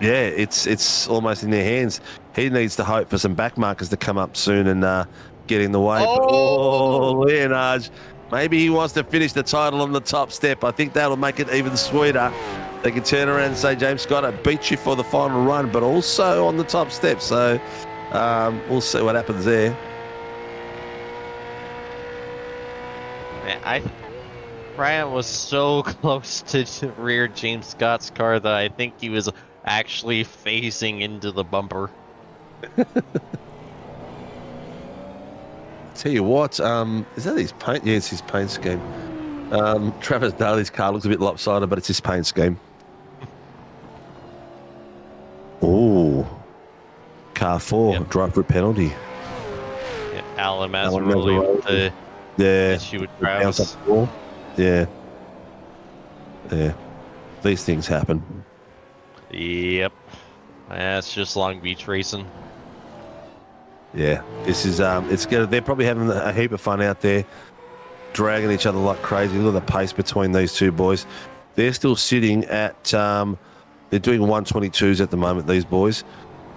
yeah, it's almost in their hands. He needs to hope for some back markers to come up soon and get in the way. Oh, Leonage, maybe he wants to finish the title on the top step. I think that'll make it even sweeter. They can turn around and say, James Scott, I beat you for the final run, but also on the top step. So we'll see what happens there. Ryan was so close to rear James Scott's car that I think he was actually phasing into the bumper. Tell you what, is that his paint? Yeah, it's his paint scheme. Travis Daly's car looks a bit lopsided, but it's his paint scheme. Oh, car 4, drive-through penalty. Yeah, Alan Mazzaroli with the issue with Travis. Yeah. These things happen. Yep. It's just Long Beach racing. Yeah, this is it's good. They're probably having a heap of fun out there, dragging each other like crazy. Look at the pace between these two boys. They're still sitting at they're doing 122s at the moment, these boys.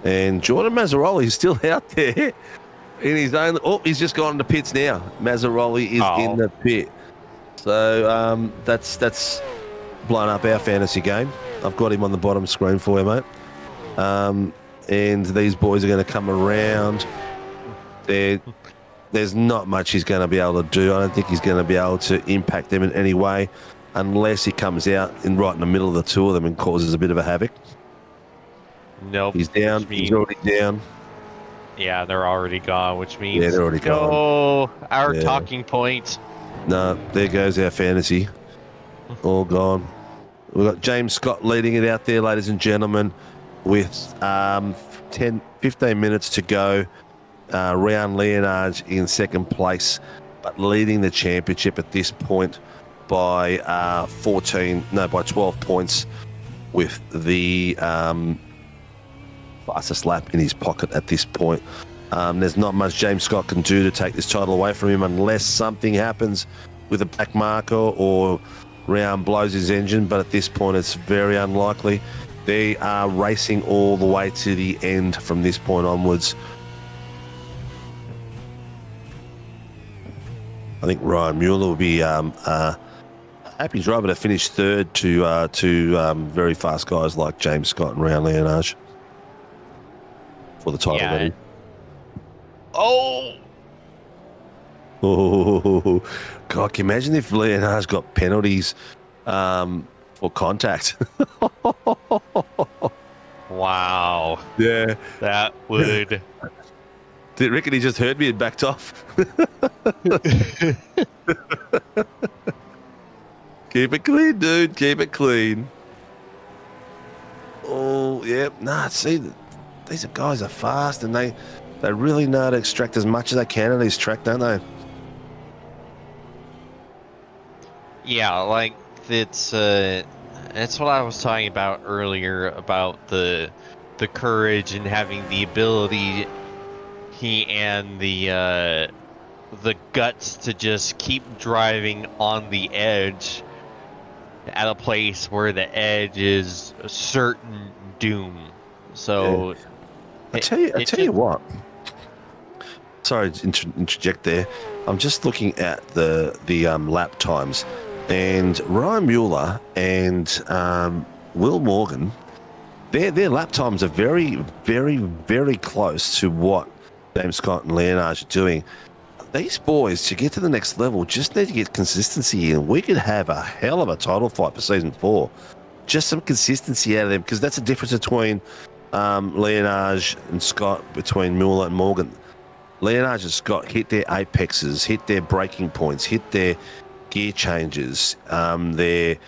And Jordan Mazzaroli is still out there in his own. Oh, he's just gone to pits now. Mazzaroli is in the pit. So that's blown up our fantasy game. I've got him on the bottom screen for you, mate. And these boys are going to come around. There's not much he's going to be able to do. I don't think he's going to be able to impact them in any way unless he comes out right in the middle of the two of them and causes a bit of a havoc. Nope. He's down. He's already down. Yeah, they're already gone, which means they're already gone. Our talking point. No, there goes our fantasy. All gone. We've got James Scott leading it out there, ladies and gentlemen, with 15 minutes to go. Round Leonage in second place, but leading the championship at this point. by 12 points with the fastest lap in his pocket at this point. There's not much James Scott can do to take this title away from him unless something happens with a back marker or Round blows his engine, but at this point it's very unlikely. They are racing all the way to the end from this point onwards. I think Ryan Mueller will be happy driver to finish third to very fast guys like James Scott and Ryan Leonage for the title. Yeah. Oh, God, can you imagine if Leonage got penalties for contact? Wow. Yeah. That would... Did reckon he just heard me and backed off? Keep it clean, dude. Keep it clean. Oh, yeah. Nah, see, these guys are fast and they really know to extract as much as they can of this track, don't they? Yeah, like it's that's what I was talking about earlier about the courage and having the ability and the guts to just keep driving on the edge at a place where the edge is a certain doom. So yeah. I tell you what. Sorry to interject there. I'm just looking at the lap times, and Ryan Mueller and Will Morgan, their lap times are very, very, very close to what James Scott and Leonage are doing. These boys, to get to the next level, just need to get consistency in. We could have a hell of a title fight for season 4. Just some consistency out of them, because that's the difference between Leonage and Scott, between Mueller and Morgan. Leonage and Scott hit their apexes, hit their braking points, hit their gear changes, their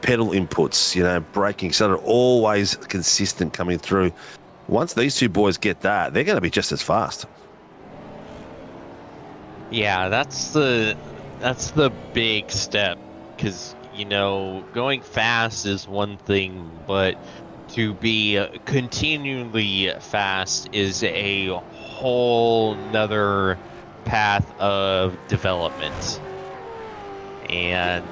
pedal inputs, braking, so they're always consistent coming through. Once these two boys get that, they're going to be just as fast. Yeah, that's the big step, because going fast is one thing, but to be continually fast is a whole nother path of development. And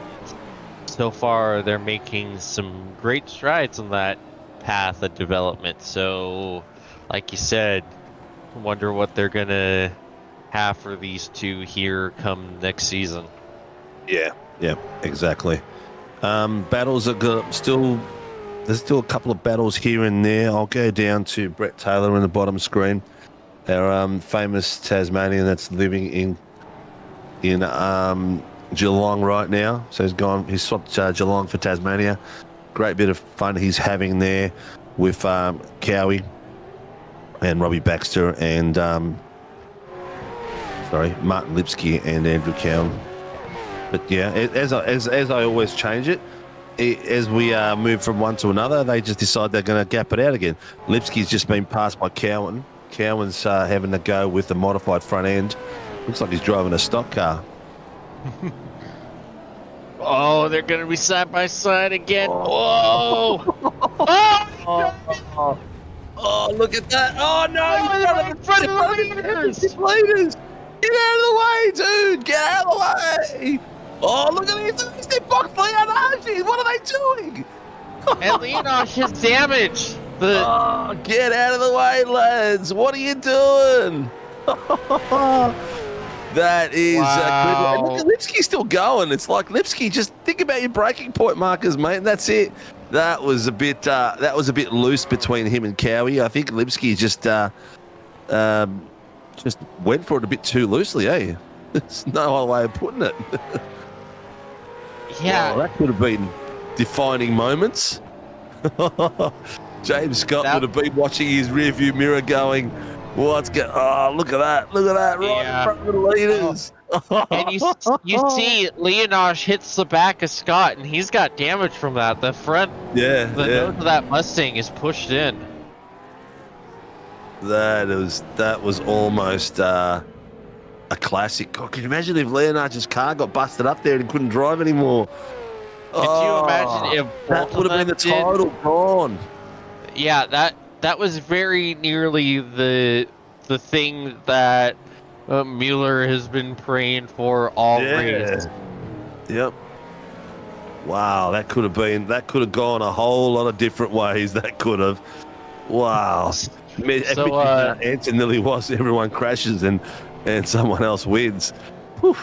so far they're making some great strides on that path of development. So like you said, wonder what they're gonna have for these two here come next season. Yeah, exactly. Battles are there's still a couple of battles here and there. I'll go down to Brett Taylor in the bottom screen, our famous Tasmanian that's living in Geelong right now. So he's swapped Geelong for Tasmania. Great bit of fun he's having there with Cowie and Robbie Baxter and Martin Lipsky and Andrew Cowan. But yeah, as I always change it, as we move from one to another, they just decide they're going to gap it out again. Lipsky's just been passed by Cowan. Cowan's having to go with the modified front end. Looks like he's driving a stock car. Oh, they're going to be side by side again. Oh. Whoa! Oh, look at that. Oh, no. They're in front of the leaders. Get out of the way, dude. Get out of the way. Oh, look at these. They boxed Leonage. What are they doing? And Leonage has damage. Oh, get out of the way, lads. What are you doing? That is wow. Look at Lipsky's still going. It's like, Lipsky, just think about your breaking point markers, mate. That's it. That was a bit loose between him and Cowie. I think Lipsky just went for it a bit too loosely, eh? There's no other way of putting it. Yeah. Well, that could have been defining moments. James Scott would have been watching his rearview mirror going, look at that, right in front of the leaders. And you see Leonage hits the back of Scott, and he's got damage from that. The front, nose of that Mustang is pushed in. That was almost a classic. God, can you imagine if Leonard's car got busted up there and he couldn't drive anymore? Could you imagine if that both would of have been them the title gone? Yeah, that was very nearly the thing that Mueller has been praying for all race. Yep. Wow, that could have gone a whole lot of different ways. That could have. Wow. So, answer nearly was everyone crashes and someone else wins. Whew.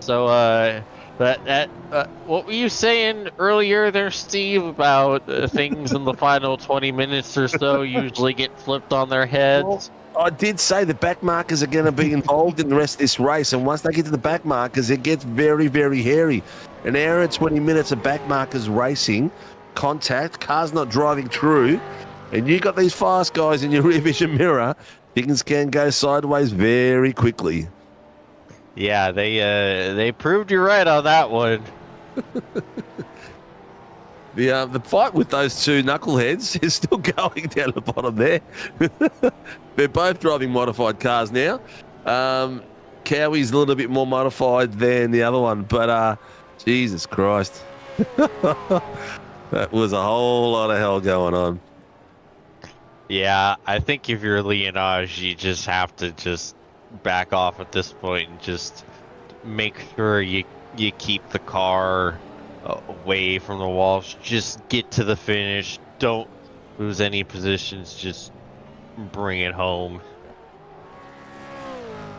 So, what were you saying earlier there, Steve, about things in the final 20 minutes or so usually get flipped on their heads? Well, I did say the back markers are going to be involved in the rest of this race, and once they get to the back markers, it gets very, very hairy. An hour and 20 minutes of back markers racing, contact, cars not driving through, and you got these fast guys in your rear vision mirror, things can go sideways very quickly. Yeah, they proved you right on that one. The fight with those two knuckleheads is still going down the bottom there. They're both driving modified cars now. Cowie's a little bit more modified than the other one, but Jesus Christ. That was a whole lot of hell going on. Yeah, I think if you're Leonage, you just have to just back off at this point and just make sure you keep the car away from the walls. Just get to the finish. Don't lose any positions. Just bring it home.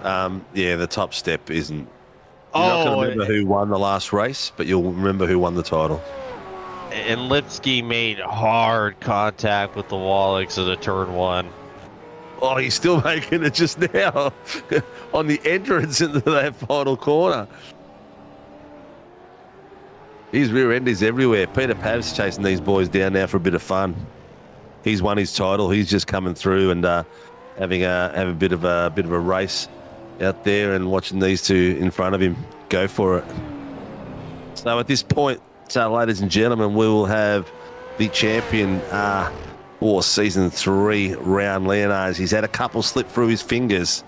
Yeah, the top step isn't. You're not going to remember who won the last race, but you'll remember who won the title. And Lipsky made hard contact with the wall exit of turn 1. Oh, he's still making it just now on the entrance into that final corner. His rear end is everywhere. Peter Pav's chasing these boys down now for a bit of fun. He's won his title. He's just coming through and having a bit of a race out there and watching these two in front of him go for it. So at this point, ladies and gentlemen, we will have the champion for season 3, Round Leonage. He's had a couple slip through his fingers,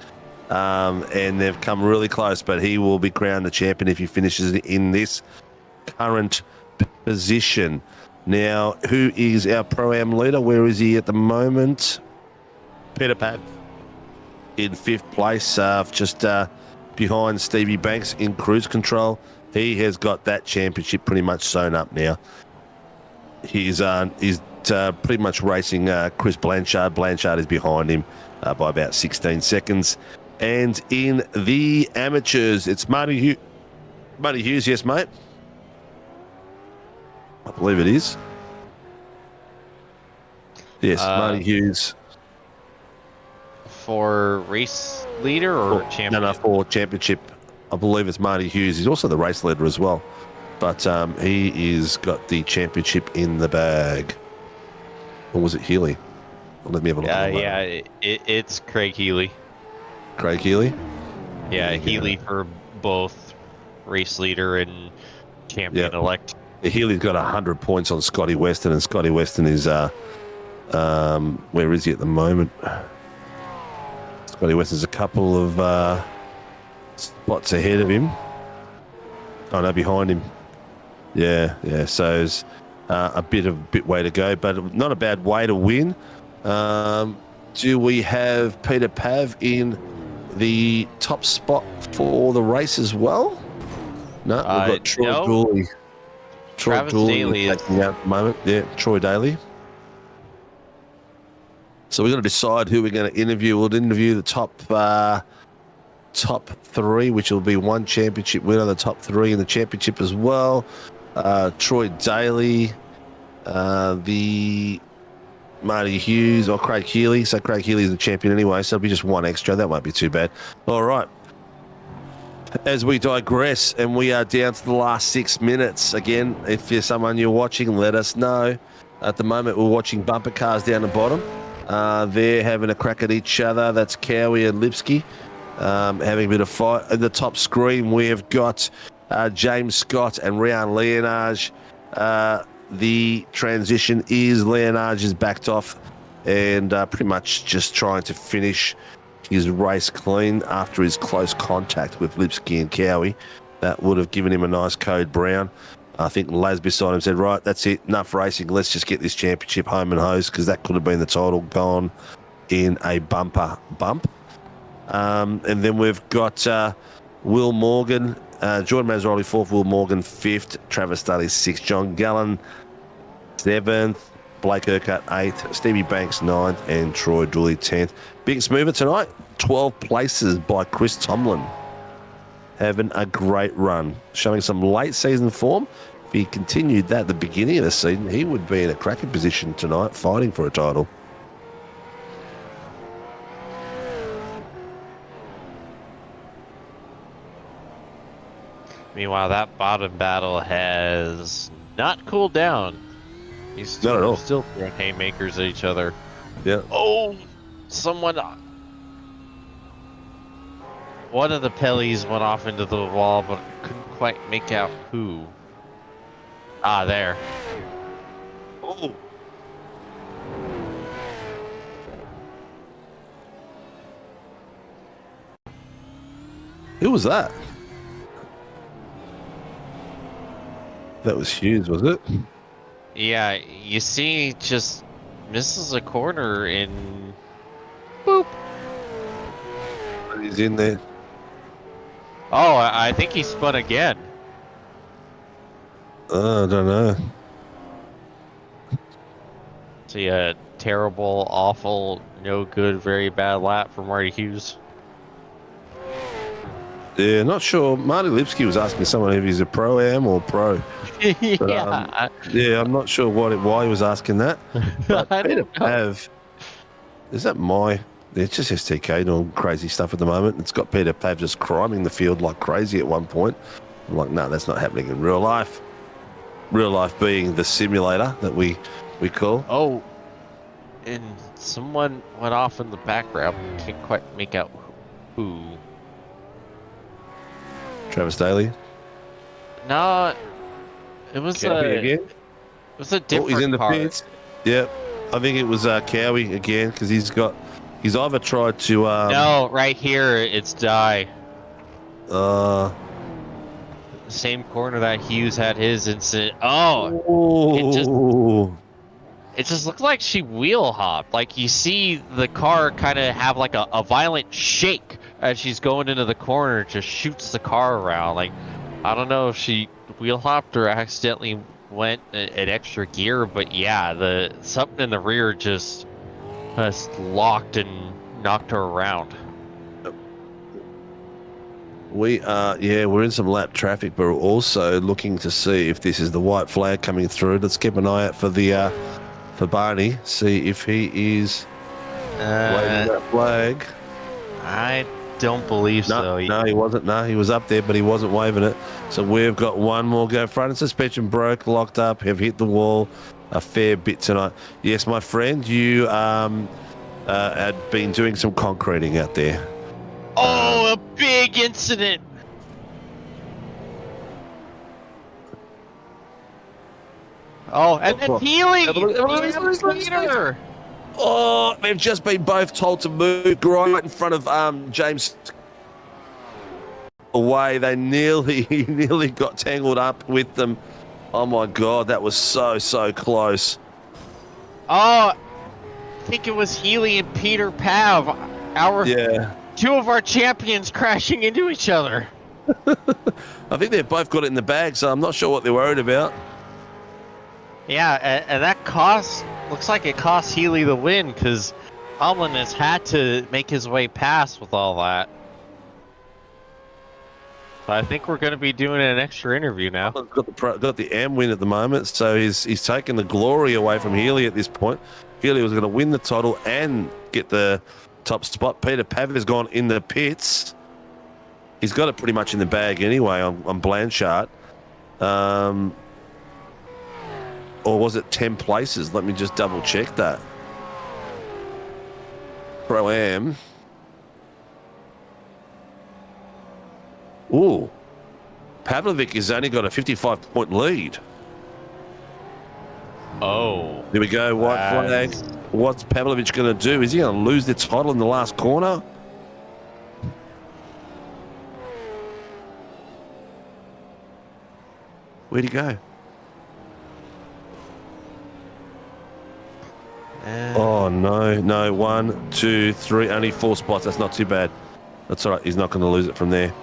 and they've come really close, but he will be crowned the champion if he finishes in this current position. Now, who is our Pro-Am leader? Where is he at the moment? Peter Pav in 5th place, just behind Stevie Banks in cruise control. He has got that championship pretty much sewn up now. He's pretty much racing Chris Blanchard. Blanchard is behind him by about 16 seconds. And in the amateurs, it's Marty Hughes. Marty Hughes, yes, mate? I believe it is. Yes, Marty Hughes. For race leader or champion? No, for championship. I believe it's Marty Hughes. He's also the race leader as well. But he is got the championship in the bag. Or was it Healy? Let me have a look. Yeah, it's Craig Healy. Craig Healy? Yeah, Healy for both race leader and champion-elect. Yeah, Healy's got 100 points on Scotty Weston, and Scotty Weston is, where is he at the moment? Scotty Weston's a couple of spots ahead of him. Oh, no, behind him. Yeah, so it's a bit way to go, but not a bad way to win. Do we have Peter Pav in the top spot for the race as well? No, we've got Troy Dooley. Travis Daly is taking out at the moment. Yeah, Troy Daly. So we're going to decide who we're going to interview. We'll interview the top 3, which will be one championship winner, the top 3 in the championship as well. Troy Daly, the Marty Hughes, or Craig Healy. So Craig Healy is the champion anyway, so it'll be just one extra. That won't be too bad. All right. As we digress, and we are down to the last 6 minutes. Again, if you're someone you're watching, let us know. At the moment, we're watching bumper cars down the bottom. They're having a crack at each other. That's Cowie and Lipsky having a bit of fight. At the top screen, we've got James Scott and Round Leonage. The transition is Leonage is backed off and pretty much just trying to finish his race clean after his close contact with Lipsky and Cowie. That would have given him a nice code brown. I think Laz beside him said, right, that's it, enough racing. Let's just get this championship home and hose, because that could have been the title gone in a bumper bump. And then we've got Will Morgan, Jordan Mazzaroli 4th, Will Morgan 5th, Travis Dudley 6th, John Gallen 7th, Blake Urquhart 8th, Stevie Banks 9th, and Troy Dooley 10th. Biggest mover tonight, 12 places by Chris Tomlin. Having a great run, showing some late season form. If he continued that at the beginning of the season, he would be in a cracking position tonight, fighting for a title. Meanwhile, that bottom battle has not cooled down. He's Not at all. still throwing haymakers at each other. Yeah. Oh, someone. One of the Pellies went off into the wall, but couldn't quite make out who. Ah, there. Oh. Who was that? That was Hughes, was it? Yeah, you see, just misses a corner and boop. He's in there. Oh, I think he spun again. I don't know. See a terrible, awful, no good, very bad lap from Marty Hughes. Yeah, not sure. Marty Lipsky was asking someone if he's a pro-am or pro. But, Yeah. Yeah, I'm not sure why he was asking that. But I Peter don't know. Pav, is that my... It's just STK doing crazy stuff at the moment. It's got Peter Pav just criming the field like crazy at one point. I'm like, no, that's not happening in real life. Real life being the simulator that we call. Oh, and someone went off in the background. Can't quite make out who. Travis Daly. No, it was Cowie again. It was a different He's in the car. pits. Yep. I think it was Cowie again, because he's either tried to... No, right here it's Die. Same corner that Hughes had his incident. Oh, it just looked like she wheel hopped. Like you see the car kind of have like a violent shake as she's going into the corner, just shoots the car around. Like, I don't know if she wheel hopped or accidentally went an extra gear, but yeah, something in the rear just locked and knocked her around. We're in some lap traffic, but we're also looking to see if this is the white flag coming through. Let's keep an eye out for the for Barney, see if he is waving that flag. I don't believe so. No, he wasn't. No, he was up there, but he wasn't waving it. So we've got one more go. Front and suspension broke, locked up, have hit the wall a fair bit tonight. Yes, my friend, you had been doing some concreting out there. Oh, a big incident! Oh, and then Healy! Peter! Oh, they've just been both told to move right in front of James away. They nearly got tangled up with them. Oh my God, that was so close. Oh, I think it was Healy and Peter Pav. Two of our champions crashing into each other. I think they've both got it in the bag, so I'm not sure what they're worried about. Yeah, and that looks like it cost Healy the win, because Tomlin has had to make his way past with all that. So I think we're going to be doing an extra interview now. Got the AM win at the moment, so he's taken the glory away from Healy at this point. Healy was going to win the title and get the top spot. Peter Pav has gone in the pits. He's got it pretty much in the bag anyway on Blanchard. Or was it 10 places? Let me just double check that. Pro-Am. Ooh. Pavlovic has only got a 55-point lead. Oh. Here we go, white flag. What's Pavlovic going to do? Is he going to lose the title in the last corner? Where'd he go? Oh, no. 1, 2, 3. Only 4 spots. That's not too bad. That's all right. He's not going to lose it from there.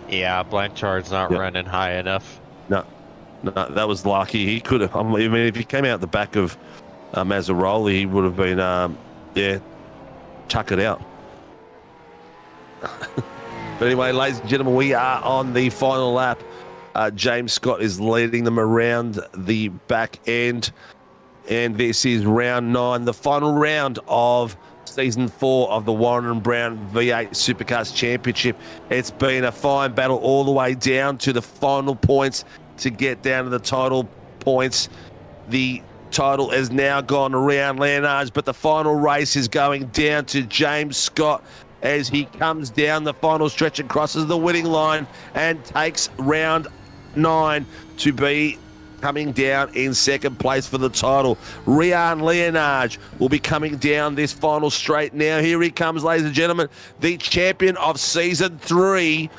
Yeah, Blanchard's not running high enough. No, that was lucky. He could have. I mean, if he came out the back of Mazzaroli, he would have been, chuck it out. But anyway, ladies and gentlemen, we are on the final lap. James Scott is leading them around the back end. And this is round 9, the final round of season 4 of the Warren and Brown V8 Supercars Championship. It's been a fine battle all the way down to the final points to get down to the title points. The title has now gone around Leonard's, but the final race is going down to James Scott as he comes down the final stretch and crosses the winning line and takes round 9 to be coming down in second place for the title. Rian Leonard will be coming down this final straight now. Here he comes, ladies and gentlemen, the champion of season 3.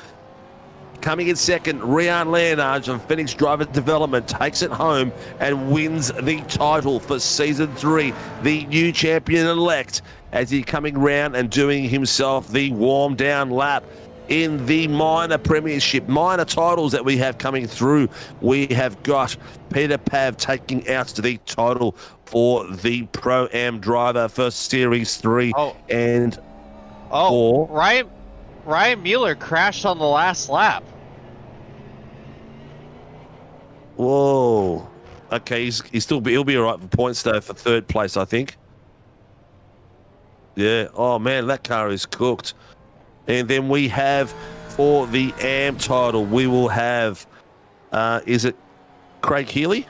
Coming in second, Rian Leonard of Phoenix Driver Development takes it home and wins the title for season 3. The new champion-elect as he's coming round and doing himself the warm-down lap in the minor premiership, minor titles that we have coming through. We have got Peter Pav taking out the title for the Pro-Am driver for Series 3 and 4. Ryan Mueller crashed on the last lap. Whoa. Okay, he'll be all right for points though for third place, I think. Yeah. Oh man, that car is cooked. And then we have for the AM title, we will have, is it Craig Healy?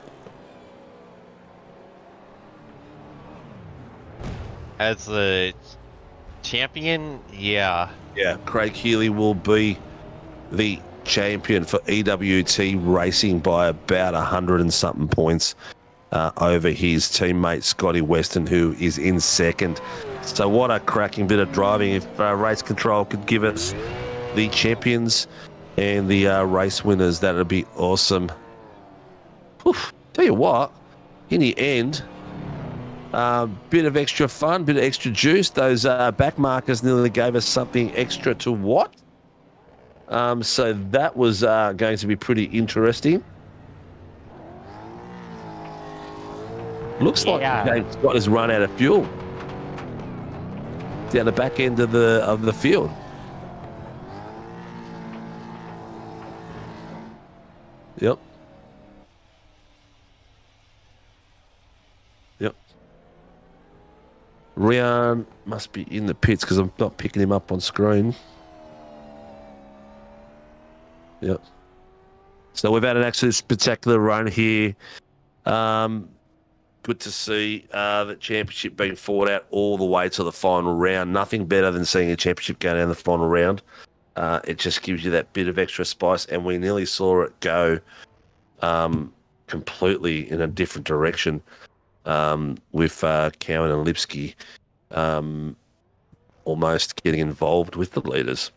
As the champion, yeah. Yeah, Craig Healy will be the champion for EWT Racing by about 100 and something points over his teammate Scotty Weston, who is in second. So what a cracking bit of driving. If Race Control could give us the champions and the race winners, that would be awesome. Oof, tell you what, in the end, bit of extra fun, bit of extra juice. Those back markers nearly gave us something extra to watch. So that was going to be pretty interesting. Looks like James Scott has run out of fuel down the back end of the field. Yep. Rian must be in the pits because I'm not picking him up on screen. Yep. So we've had an absolute spectacular run here. Good to see the championship being fought out all the way to the final round. Nothing better than seeing a championship go down the final round. It just gives you that bit of extra spice, and we nearly saw it go completely in a different direction with Cowan and Lipsky almost getting involved with the leaders.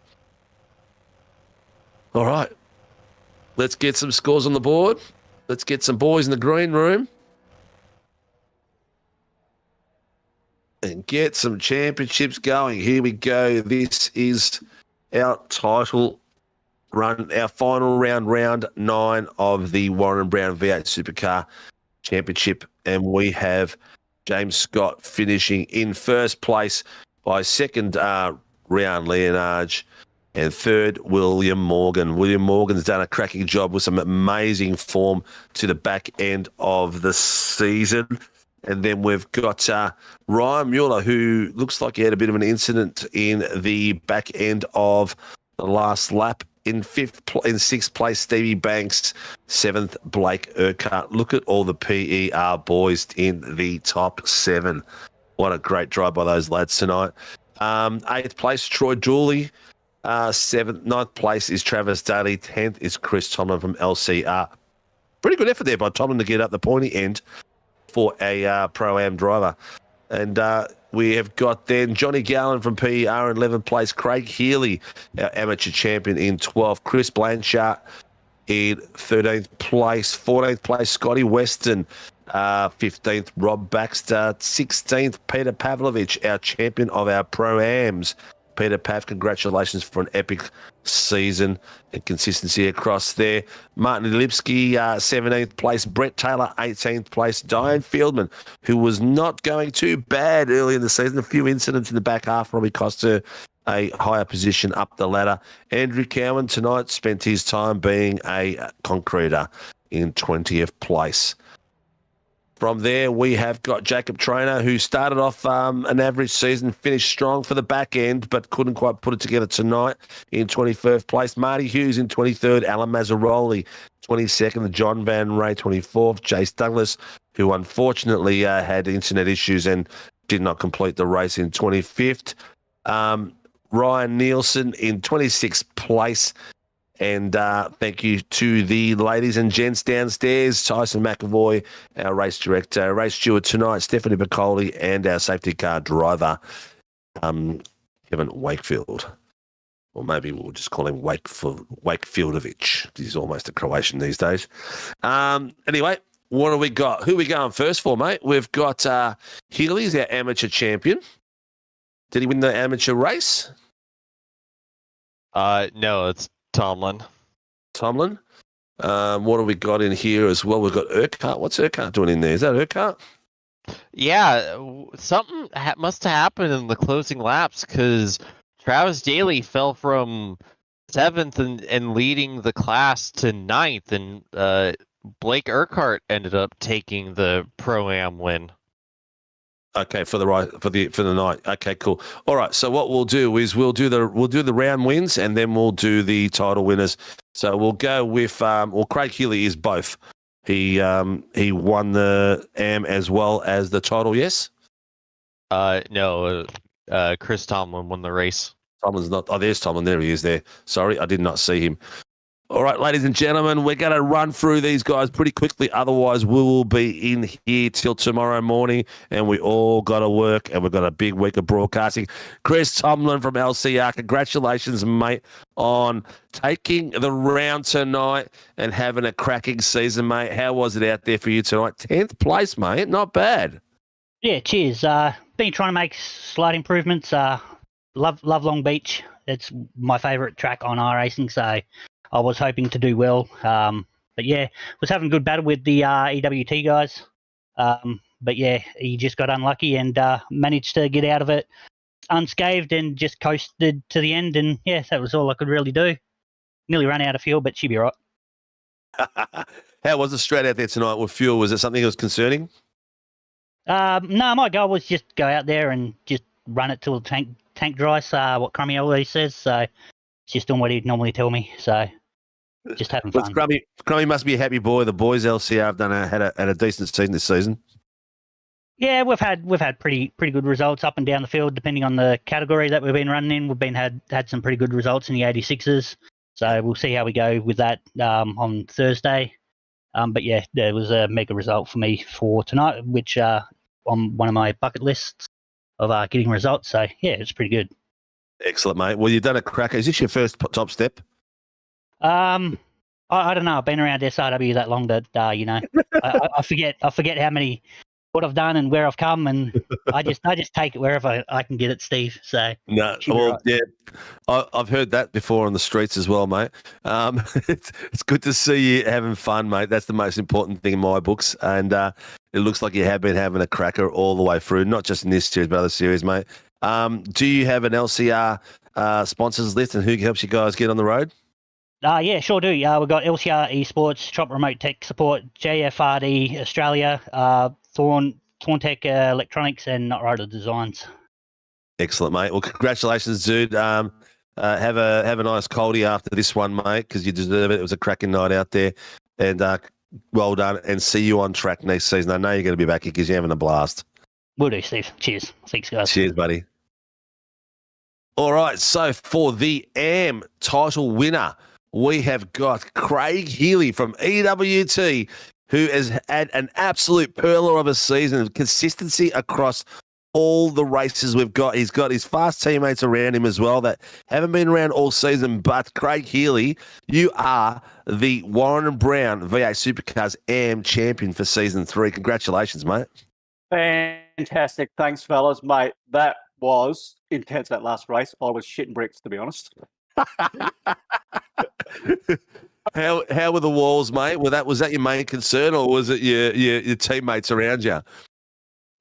All right, let's get some scores on the board. Let's get some boys in the green room and get some championships going. Here we go. This is our title run, our final round 9 of the Warren and Brown V8 Supercar Championship. And we have James Scott finishing in first place by second, Rian Leonard, and third, William Morgan. William Morgan's done a cracking job with some amazing form to the back end of the season. And then we've got Ryan Mueller, who looks like he had a bit of an incident in the back end of the last lap. In sixth place, Stevie Banks. 7th, Blake Urquhart. Look at all the PER boys in the top 7. What a great drive by those lads tonight. 8th place, Troy Dooley. 9th place is Travis Daly. 10th is Chris Tomlin from LCR. Pretty good effort there by Tomlin to get up the pointy end for a Pro-Am driver. And we have got then Johnny Gallen from PER in 11th place, Craig Healy, our amateur champion, in 12th, Chris Blanchard in 13th place. 14th place, Scotty Weston. 15th, Rob Baxter. 16th, Peter Pavlovich, our champion of our Pro-Ams. Peter Pav, congratulations for an epic season and consistency across there. Martin Lipsky, 17th place. Brett Taylor, 18th place. Diane Fieldman, who was not going too bad early in the season. A few incidents in the back half probably cost her a higher position up the ladder. Andrew Cowan tonight spent his time being a concreter in 20th place. From there, we have got Jacob Trainer, who started off an average season, finished strong for the back end, but couldn't quite put it together tonight in 21st place. Marty Hughes in 23rd, Alan Mazzaroli 22nd, John Van Ray 24th, Jace Douglas, who unfortunately had internet issues and did not complete the race in 25th. Ryan Nielsen in 26th place. And thank you to the ladies and gents downstairs, Tyson McAvoy, our race director, race steward tonight, Stephanie Piccoli, and our safety car driver, Kevin Wakefield. Or maybe we'll just call him Wakefieldovich. He's almost a Croatian these days. Anyway, what do we got? Who are we going first for, mate? We've got Healy's our amateur champion. Did he win the amateur race? No, it's Tomlin. What do we got in here as well? We've got Urquhart. What's Urquhart doing in there? Is that Urquhart? Yeah, something must have happened in the closing laps because Travis Daly fell from 7th and leading the class to 9th, and Blake Urquhart ended up taking the Pro-Am win. Okay, for the night. Okay, cool. All right. So what we'll do is we'll do the round wins and then we'll do the title winners. So we'll go with Craig Healy is both. He won the AM as well as the title. Yes. No. Chris Tomlin won the race. Tomlin's not. Oh, there's Tomlin. There he is. There. Sorry, I did not see him. All right, ladies and gentlemen, we're going to run through these guys pretty quickly. Otherwise, we will be in here till tomorrow morning, and we all got to work, and we've got a big week of broadcasting. Chris Tomlin from LCR, congratulations, mate, on taking the round tonight and having a cracking season, mate. How was it out there for you tonight? 10th place, mate. Not bad. Yeah, cheers. Been trying to make slight improvements. Love Long Beach. It's my favourite track on iRacing, so I was hoping to do well, but yeah, was having a good battle with the EWT guys, but yeah, he just got unlucky and managed to get out of it unscathed and just coasted to the end, and yeah, that was all I could really do. Nearly ran out of fuel, but she'd be right. How was the straight out there tonight with fuel? Was it something that was concerning? No, my goal was just go out there and just run it till the tank dries, what Crummy always says, so just doing what he'd normally tell me, so just having fun. Crummy must be a happy boy. The boys LCR have had a decent season this season. Yeah, we've had pretty good results up and down the field, depending on the category that we've been running in. We've had some pretty good results in the 86s, so we'll see how we go with that on Thursday. But yeah, there was a mega result for me for tonight, which on one of my bucket lists of getting results. So yeah, it's pretty good. Excellent, mate. Well, you've done a cracker. Is this your first top step? I don't know. I've been around SRW that long that I forget how many what I've done and where I've come, and I just take it wherever I can get it, Steve. So no, well, yeah, I've heard that before on the streets as well, mate. It's good to see you having fun, mate. That's the most important thing in my books, and it looks like you have been having a cracker all the way through, not just in this series but other series, mate. Do you have an LCR sponsors list and who helps you guys get on the road? Yeah, sure do. We've got LCR Esports, Chop Remote Tech Support, JFRD Australia, Thorntech Electronics, and Not Rider Designs. Excellent, mate. Well, congratulations, dude. Have a nice coldie after this one, mate, because you deserve it. It was a cracking night out there, and well done. And see you on track next season. I know you're going to be back here because you're having a blast. Will do, Steve. Cheers. Thanks, guys. Cheers, buddy. All right, so for the AM title winner, we have got Craig Healy from EWT, who has had an absolute perler of a season of consistency across all the races we've got. He's got his fast teammates around him as well that haven't been around all season. But Craig Healy, you are the Warren and Brown V8 Supercars AM champion for season 3. Congratulations, mate. Fantastic. Thanks, fellas. Mate, that was intense, that last race. I was shitting bricks, to be honest. How were the walls, mate? Was that your main concern, or was it your teammates around you?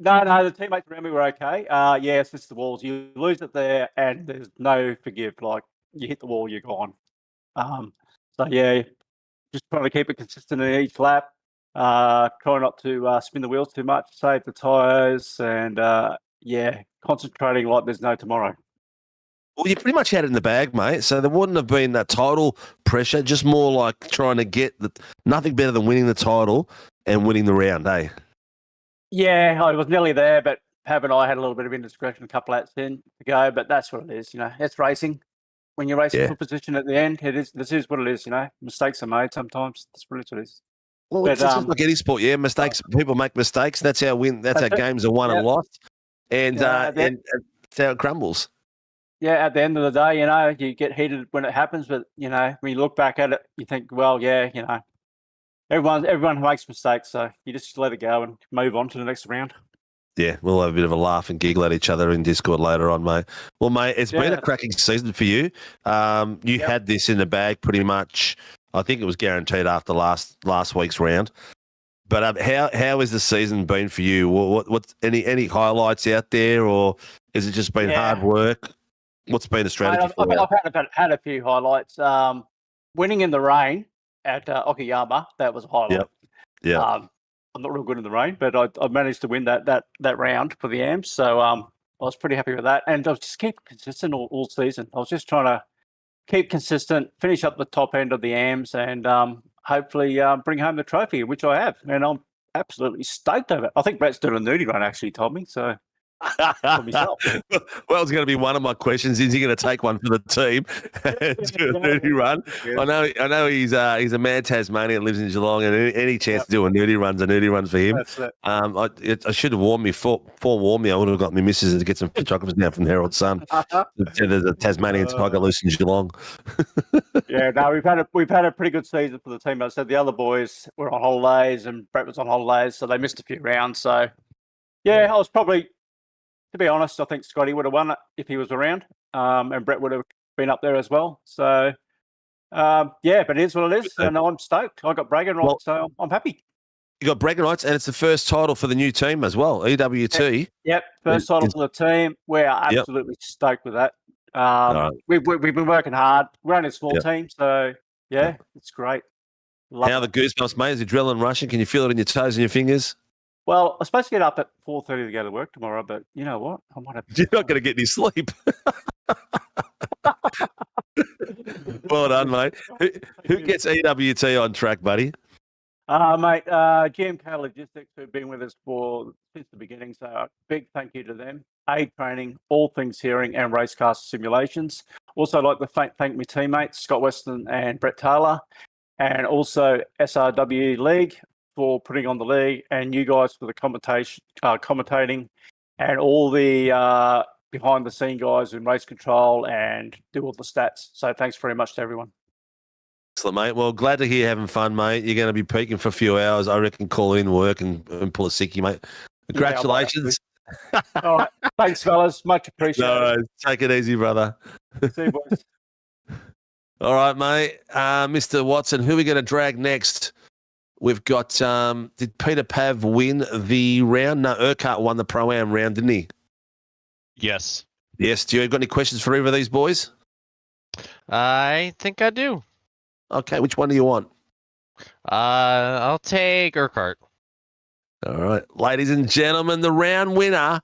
No, the teammates around me were okay. Yeah, it's just the walls. You lose it there, and there's no forgive. Like, you hit the wall, you're gone. So, yeah, just trying to keep it consistent in each lap. Try not to spin the wheels too much, save the tyres, and, yeah, concentrating like there's no tomorrow. Well, you pretty much had it in the bag, mate. So there wouldn't have been that title pressure, just more like trying to get nothing better than winning the title and winning the round, eh? Yeah, I was nearly there, but Pav and I had a little bit of indiscretion a couple laps in to go, but that's what it is, you know. It's racing. When you're racing for position at the end, this is what it is, you know. Mistakes are made sometimes. That's what it is. Well, But, it's just like any sport, yeah. Mistakes. People make mistakes. That's how games are won and lost, and that's how it crumbles. Yeah, at the end of the day, you know, you get heated when it happens, but, you know, when you look back at it, you think, well, yeah, you know, everyone makes mistakes, so you just let it go and move on to the next round. Yeah, we'll have a bit of a laugh and giggle at each other in Discord later on, mate. Well, mate, it's been a cracking season for you. You had this in the bag pretty much. I think it was guaranteed after last week's round. But how has the season been for you? What any highlights out there, or has it just been hard work? What's been the strategy for you? I've had a few highlights. Winning in the rain at Okayama, that was a highlight. Yeah. I'm not real good in the rain, but I managed to win that round for the AMs. So I was pretty happy with that. And I was just keep consistent all season. I was just trying to keep consistent, finish up the top end of the AMs, and hopefully bring home the trophy, which I have. And I'm absolutely stoked over it. I think Brett's doing a nudie run, actually, told me. So. Well, it's going to be one of my questions. Is he going to take one for the team and do a nudie run? I know he's a man Tasmanian, lives in Geelong, and any chance to do a nudie run's a nudie run for him. That's it. I should have warned me. Forewarned me. I would have got my missus to get some photographers down from the Herald Sun. There's a Tasmanian tiger loose in Geelong. Yeah, no, we've had a pretty good season for the team. I said the other boys were on holidays and Brett was on holidays, so they missed a few rounds. So yeah, I was probably. To be honest, I think Scotty would have won it if he was around, and Brett would have been up there as well. So, but it is what it is, and I'm stoked. I got bragging rights, so I'm happy. You got bragging rights, and it's the first title for the new team as well, EWT. Yep, first title for the team. We're absolutely stoked with that. We've been working hard. We're only a small team, so it's great. How the goosebumps, mate? Is the adrenaline rushing? Can you feel it in your toes and your fingers? Well, I'm supposed to get up at 4:30 to go to work tomorrow, but you know what? I might have to. You're not going to get any sleep. Well done, mate. Who gets EWT on track, buddy? Mate, GMK Logistics, who've been with us since the beginning, so a big thank you to them. Aid Training, All Things Hearing, and Racecast Simulations. Also, I'd like to thank my teammates, Scott Weston and Brett Taylor, and also SRW League for putting on the league, and you guys for the commentating, and all the behind the scene guys in race control and do all the stats. So thanks very much to everyone. Excellent, mate. Well, glad to hear you having fun, mate. You're going to be peaking for a few hours. I reckon call in work and pull a sickie, mate. Congratulations. All right. Thanks, fellas. Much appreciated. No, take it easy, brother. See you, boys. All right, mate. Mr. Watson, who are we going to drag next? We've got, did Peter Pav win the round? No, Urquhart won the Pro-Am round, didn't he? Yes. Yes. Do you got any questions for either of these boys? I think I do. Okay, which one do you want? I'll take Urquhart. All right. Ladies and gentlemen, the round winner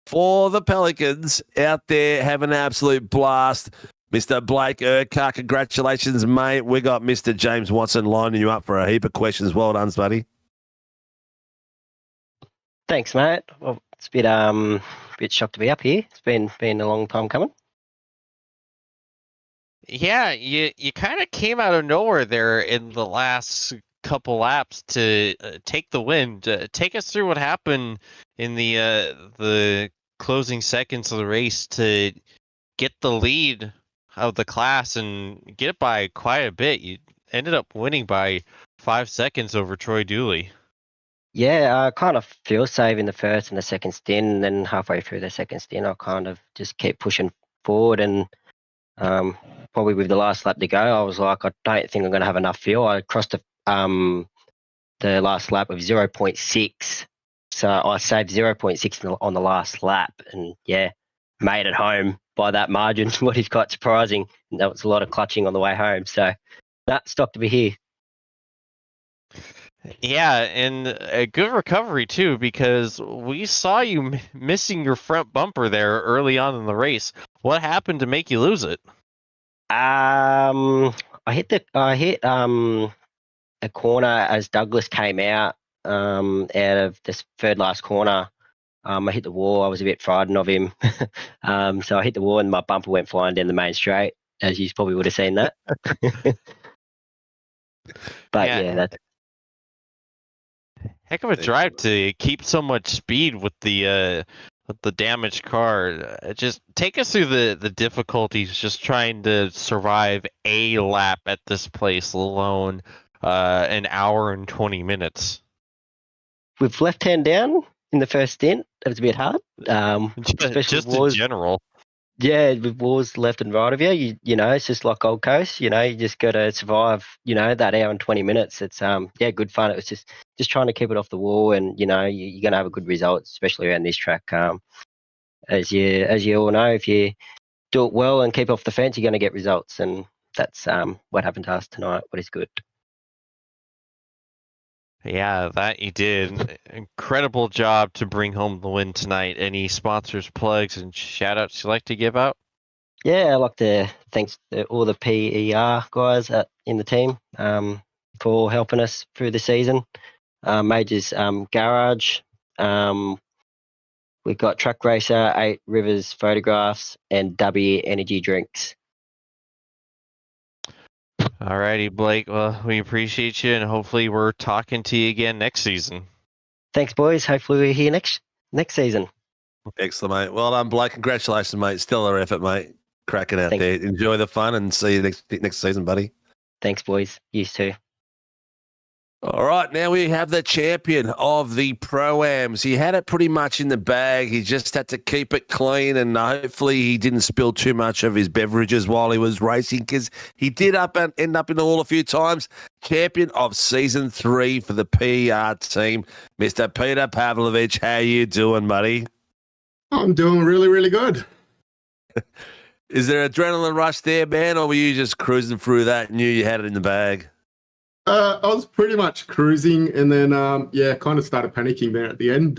for the Pelicans out there having an absolute blast. Mr. Blake Urquhart, congratulations, mate. We got Mr. James Watson lining you up for a heap of questions. Well done, buddy. Thanks, mate. Well, it's a bit shocked to be up here. It's been a long time coming. Yeah, you kind of came out of nowhere there in the last couple laps to take the win. Take us through what happened in the closing seconds of the race to get the lead of the class and get it by quite a bit. You ended up winning by 5 seconds over Troy Dooley. Yeah, I kind of feel safe in the first and the second stint, and then halfway through the second stint, I kind of just keep pushing forward, and probably with the last lap to go, I was like, I don't think I'm going to have enough fuel. I crossed the last lap of 0.6, so I saved 0.6 on the last lap, and yeah, made it home by that margin, what is quite surprising. And that was a lot of clutching on the way home, so that stopped to be here. Yeah, and a good recovery too, because we saw you missing your front bumper there early on in the race. What happened to make you lose it? I hit a corner as Douglas came out of this third last corner. I hit the wall. I was a bit frightened of him, so I hit the wall and my bumper went flying down the main straight, as you probably would have seen that. But yeah, that's heck of a drive to keep so much speed with the damaged car. Just take us through the difficulties just trying to survive a lap at this place alone, an hour and 20 minutes. with left hand down in the first stint, it was a bit hard. Especially Just with wars, in general. yeah, with wars left and right of you, you know, it's just like Gold Coast. You know, you just got to survive. You know, that hour and 20 minutes. It's yeah, good fun. It was just trying to keep it off the wall, and you know, you're gonna have a good result, especially around this track. As you all know, if you do it well and keep off the fence, you're going to get results, and that's what happened to us tonight. What is good. Yeah, that you did. Incredible job to bring home the win tonight. Any sponsors, plugs, and shout-outs you'd like to give out? Yeah, I'd like to thank all the PER guys in the team for helping us through the season. Majors Garage. We've got Truck Racer, 8 Rivers Photographs, and W Energy Drinks. Alrighty, Blake. Well, we appreciate you, and hopefully we're talking to you again next season. Thanks, boys. Hopefully we're here next season. Excellent, mate. Well done, Blake. Congratulations, mate. Stellar effort, mate. Cracking out Thanks. there. Enjoy the fun and see you next season, buddy. Thanks, boys. You too. All right, now we have the champion of the Pro-Ams. He had it pretty much in the bag. He just had to keep it clean, and hopefully he didn't spill too much of his beverages while he was racing, because he did end up in the hall a few times. Champion of Season 3 for the PR team, Mr. Peter Pavlovich. How you doing, buddy? I'm doing really, really good. Is there adrenaline rush there, man, or were you just cruising through that and knew you had it in the bag? I was pretty much cruising, and then kind of started panicking there at the end.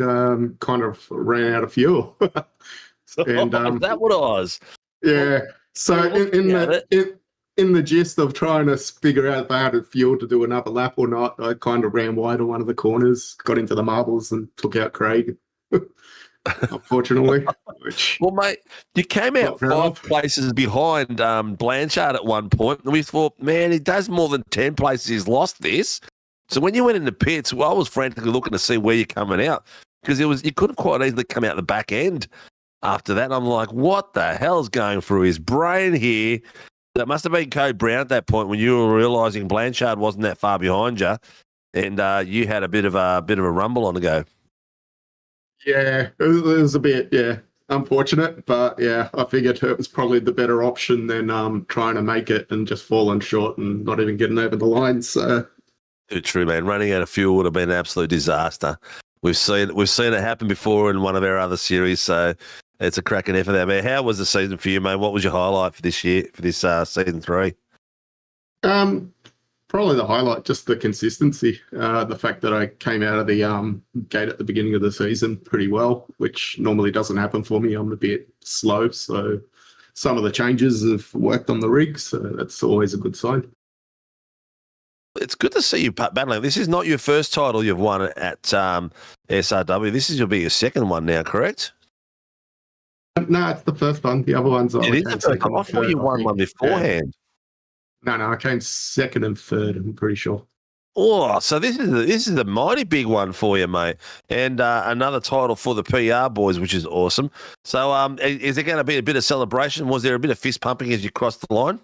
Kind of ran out of fuel. And is that what it was? Yeah. So in the gist of trying to figure out if I had fuel to do another lap or not, I kind of ran wide on one of the corners, got into the marbles, and took out Craig. Unfortunately. Well, mate, you came out 5 places behind Blanchard at one point, and we thought, man, he does more than 10 places. He's lost this. So when you went into pits, well, I was frantically looking to see where you're coming out, because you could have quite easily come out the back end after that. And I'm like, what the hell's going through his brain here? That must have been Code Brown at that point when you were realising Blanchard wasn't that far behind you, and you had a bit of a rumble on the go. Yeah, it was a bit, unfortunate, but yeah, I figured it was probably the better option than trying to make it and just falling short and not even getting over the line. So, too true, man. Running out of fuel would have been an absolute disaster. We've seen it happen before in one of our other series, so it's a cracking effort there, man. How was the season for you, mate? What was your highlight for this year, for this season 3? Probably the highlight, just the consistency. The fact that I came out of the gate at the beginning of the season pretty well, which normally doesn't happen for me. I'm a bit slow, so some of the changes have worked on the rig, so that's always a good sign. It's good to see you battling. This is not your first title you've won at SRW. This will be your second one now, correct? No, it's the first one. The other ones it is the first one. I thought you won one beforehand. No, I came second and third, I'm pretty sure. Oh, so this is a mighty big one for you, mate, and another title for the PR boys, which is awesome. So, is there going to be a bit of celebration? Was there a bit of fist pumping as you crossed the line?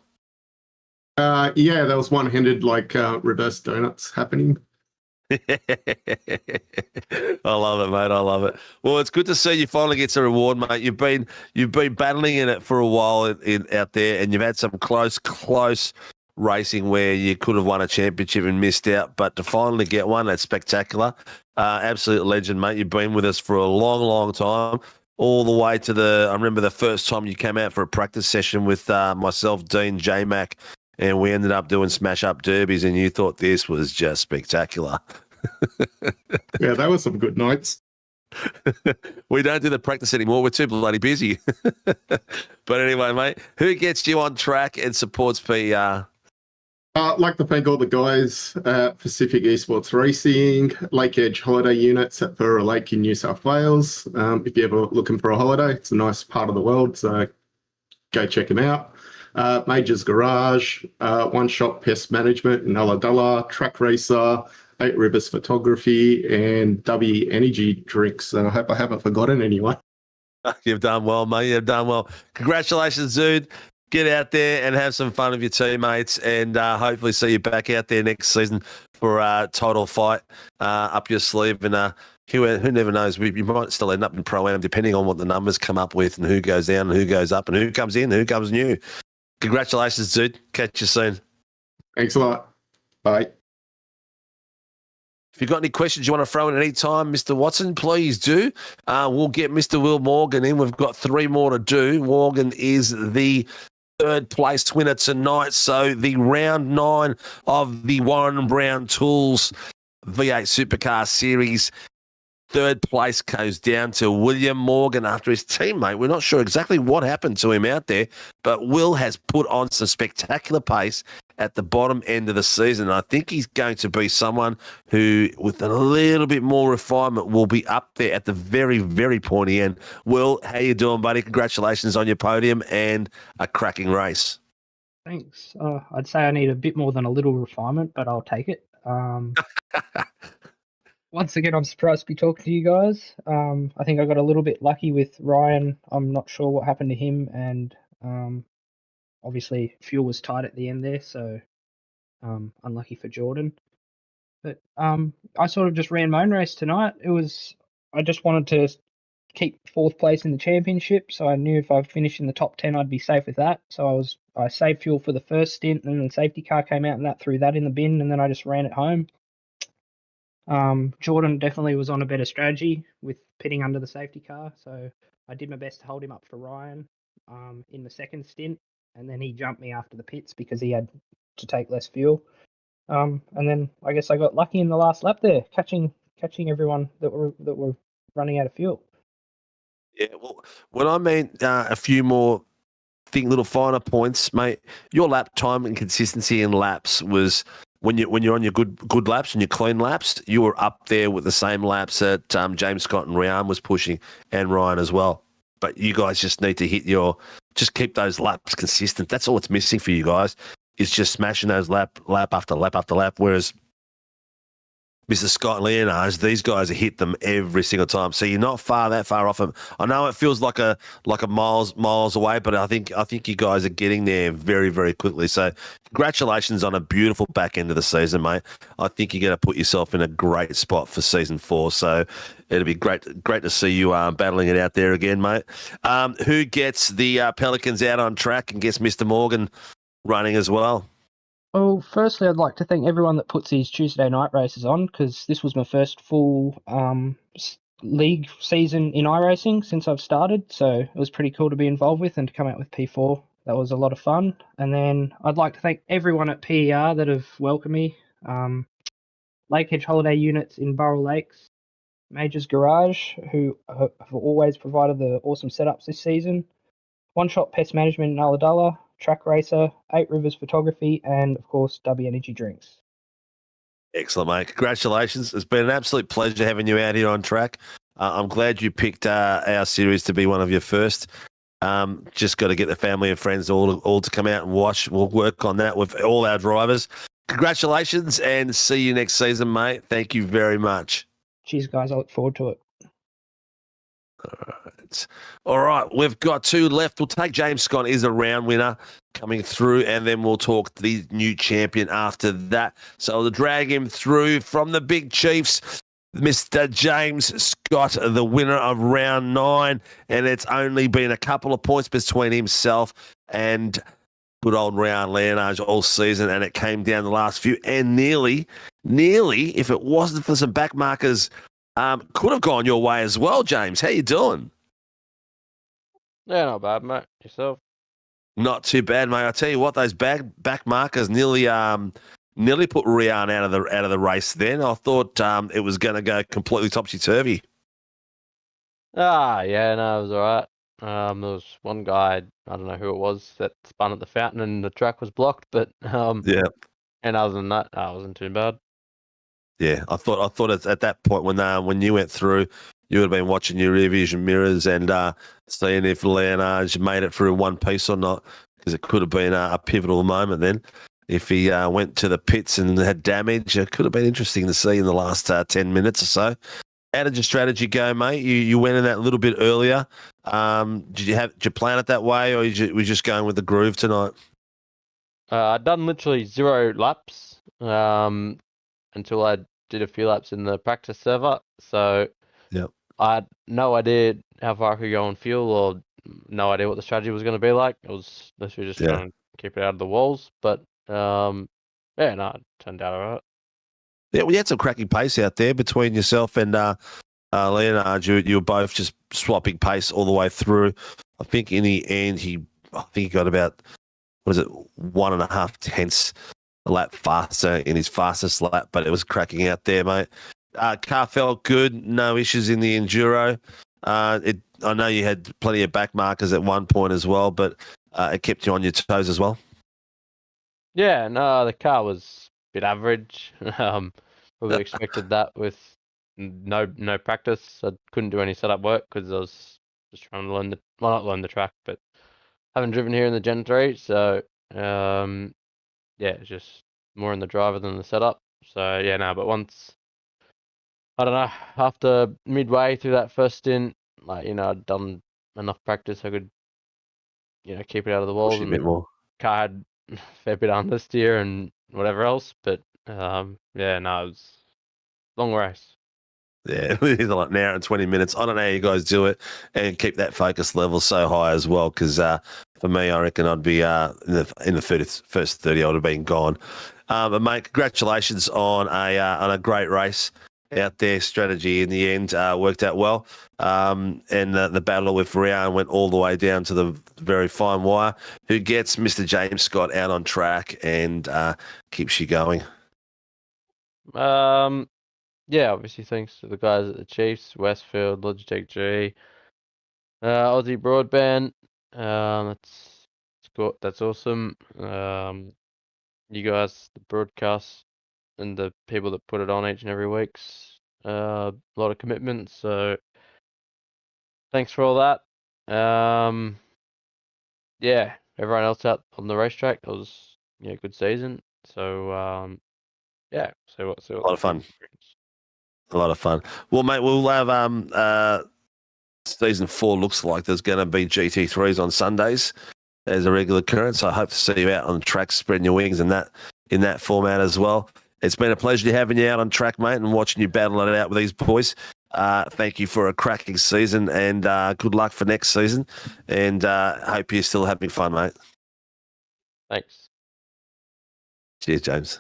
Yeah, there was one-handed reverse donuts happening. I love it, mate. I love it. Well, it's good to see you finally get a reward, mate. You've been battling in it for a while out there, and you've had some close racing where you could have won a championship and missed out, but to finally get one, that's spectacular. Absolute legend, mate. You've been with us for a long time, all the way to I remember the first time you came out for a practice session with myself, Dean, J-Mac, and we ended up doing smash-up derbies, and you thought this was just spectacular. Yeah, that was some good nights. We don't do the practice anymore. We're too bloody busy. But anyway, mate, who gets you on track and supports PR? I'd like to thank all the guys at Pacific Esports Racing, Lake Edge Holiday Units at Burra Lake in New South Wales. If you're ever looking for a holiday, it's a nice part of the world, so go check them out. Major's Garage, One Shot Pest Management in Ulladulla, Track Racer, 8 Rivers Photography, and W Energy Drinks. I hope I haven't forgotten anyone. You've done well, mate. You've done well. Congratulations, dude. Get out there and have some fun with your teammates, and hopefully see you back out there next season for a title fight up your sleeve. And who never knows? You might still end up in Pro-Am depending on what the numbers come up with and who goes down and who goes up and who comes in, who comes new. Congratulations, dude. Catch you soon. Thanks a lot. Bye. If you've got any questions you want to throw in at any time, Mr. Watson, please do. We'll get Mr. Will Morgan in. We've got 3 more to do. Morgan is the 3rd place winner tonight. So the round 9 of the Warren Brown Tools V8 Supercar Series. 3rd place goes down to William Morgan after his teammate. We're not sure exactly what happened to him out there, but Will has put on some spectacular pace at the bottom end of the season. I think he's going to be someone who, with a little bit more refinement, will be up there at the very, very pointy end. Will, how you doing, buddy? Congratulations on your podium and a cracking race. Thanks. I'd say I need a bit more than a little refinement, but I'll take it. Once again, I'm surprised to be talking to you guys. I think I got a little bit lucky with Ryan. I'm not sure what happened to him, and obviously fuel was tight at the end there, so unlucky for Jordan. But I sort of just ran my own race tonight. I just wanted to keep 4th place in the championship, so I knew if I finished in the top 10, I'd be safe with that. So I saved fuel for the first stint, and then the safety car came out, and that threw that in the bin, and then I just ran it home. Jordan definitely was on a better strategy with pitting under the safety car, so I did my best to hold him up for Ryan in the second stint, and then he jumped me after the pits because he had to take less fuel. And then I guess I got lucky in the last lap there, catching everyone that were running out of fuel. Yeah, well, when I mean a few more little finer points, mate, your lap time and consistency in laps was when you're on your good laps and your clean laps, you were up there with the same laps that James Scott and Ryan was pushing, and Ryan as well. But you guys just need to just keep those laps consistent. That's all it's missing for you guys, is just smashing those lap after lap after lap. Whereas Mr. Scott and Leonards, these guys have hit them every single time. So you're not that far off them. I know it feels like a miles away, but I think you guys are getting there very, very quickly. So congratulations on a beautiful back end of the season, mate. I think you're going to put yourself in a great spot for season 4. So it'll be great to see you battling it out there again, mate. Who gets the Pelicans out on track and gets Mr. Morgan running as well? Well, firstly, I'd like to thank everyone that puts these Tuesday night races on, because this was my first full league season in iRacing since I've started, so it was pretty cool to be involved with and to come out with P4. That was a lot of fun. And then I'd like to thank everyone at PER that have welcomed me. Lake Edge Holiday Units in Burra Lakes, Major's Garage, who have always provided the awesome setups this season, One Shot Pest Management in Ulladulla, Track Racer, 8 Rivers Photography, and of course W Energy Drinks. Excellent, mate. Congratulations. It's been an absolute pleasure having you out here on track. I'm glad you picked our series to be one of your first. Just got to get the family and friends all to come out and watch. We'll work on that with all our drivers. congratulations and see you next season, mate. Thank you very much. Cheers, guys. I look forward to it. All right, we've got 2 left. We'll take James Scott is a round winner coming through, and then we'll talk the new champion after that. So we'll drag him through from the Big Chiefs, Mr. James Scott, the winner of round 9, and it's only been a couple of points between himself and good old Round Leonage all season, and it came down the last few, and nearly, if it wasn't for some back markers, could have gone your way as well, James. How you doing? Yeah, not bad, mate. Yourself? Not too bad, mate. I tell you what, those back markers nearly put Rian out of the race. Then I thought it was going to go completely topsy turvy. Yeah, no, it was all right. There was one guy, I don't know who it was, that spun at the fountain and the track was blocked. But yeah. And other than that, it wasn't too bad. Yeah, I thought at that point when you went through, you would have been watching your rear vision mirrors and seeing if Leonage made it through one piece or not, because it could have been a pivotal moment then. If he went to the pits and had damage, it could have been interesting to see in the last 10 minutes or so. How did your strategy go, mate? You went in that a little bit earlier. Did you plan it that way, or were you just going with the groove tonight? I'd done literally 0 laps until I did a few laps in the practice server. So yep. I had no idea how far I could go on fuel, or no idea what the strategy was going to be like. It was literally just trying to keep it out of the walls. But it turned out all right. Yeah, well, you had some cracking pace out there between yourself and Leonard. You were both just swapping pace all the way through. I think in the end, he got about 1.5 tenths a lap faster in his fastest lap, but it was cracking out there, mate. Car felt good, no issues in the enduro. I know you had plenty of back markers at one point as well, but it kept you on your toes as well. Yeah, no, the car was a bit average. Probably expected that with no practice. I couldn't do any setup work because I was just trying to not learn the track, but haven't driven here in the Gen 3, so it's just more in the driver than the setup. So yeah, no, but once, I don't know, after midway through that first stint, I'd done enough practice, I could, keep it out of the walls. A bit more. Car had a fair bit of understeer and whatever else, but it was a long race. Yeah, it is like an hour and 20 minutes. I don't know how you guys do it and keep that focus level so high as well, because for me, I reckon I'd be in the first 30, I would have been gone. But mate, congratulations on a great race out there. Strategy in the end worked out well, and the battle with Rian went all the way down to the very fine wire. Who gets Mr. James Scott out on track and keeps you going? Yeah, obviously thanks to the guys at the Chiefs, Westfield, Logitech G, Aussie Broadband. That's awesome. You guys, the broadcast, and the people that put it on each and every week's a lot of commitment. So thanks for all that. Everyone else out on the racetrack, it was a good season. So a lot of fun. A lot of fun. Well, mate, we'll have season 4 looks like there's going to be GT3s on Sundays as a regular occurrence. I hope to see you out on the track spreading your wings in that format as well. It's been a pleasure having you out on track, mate, and watching you battle it out with these boys. Thank you for a cracking season, and good luck for next season. And hope you're still having fun, mate. Thanks. Cheers, James.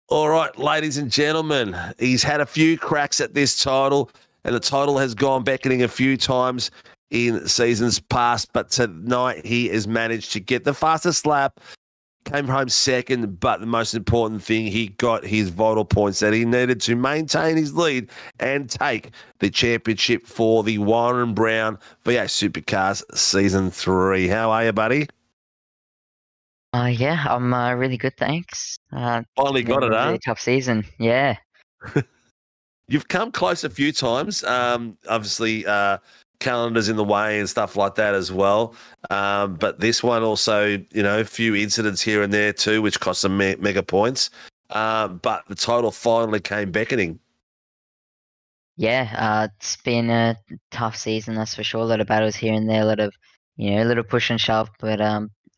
All right, ladies and gentlemen, he's had a few cracks at this title, and the title has gone beckoning a few times in seasons past, but tonight he has managed to get the fastest lap, came home second, but the most important thing, he got his vital points that he needed to maintain his lead and take the championship for the Warren Brown V8 Supercars Season 3. How are you, buddy? Yeah, I'm really good, thanks. Finally got it, really tough season, yeah. You've come close a few times. Obviously, calendars in the way and stuff like that as well. But this one also, a few incidents here and there too, which cost some mega points. But the title finally came beckoning. Yeah, it's been a tough season, that's for sure. A lot of battles here and there, a lot of, a little push and shove, but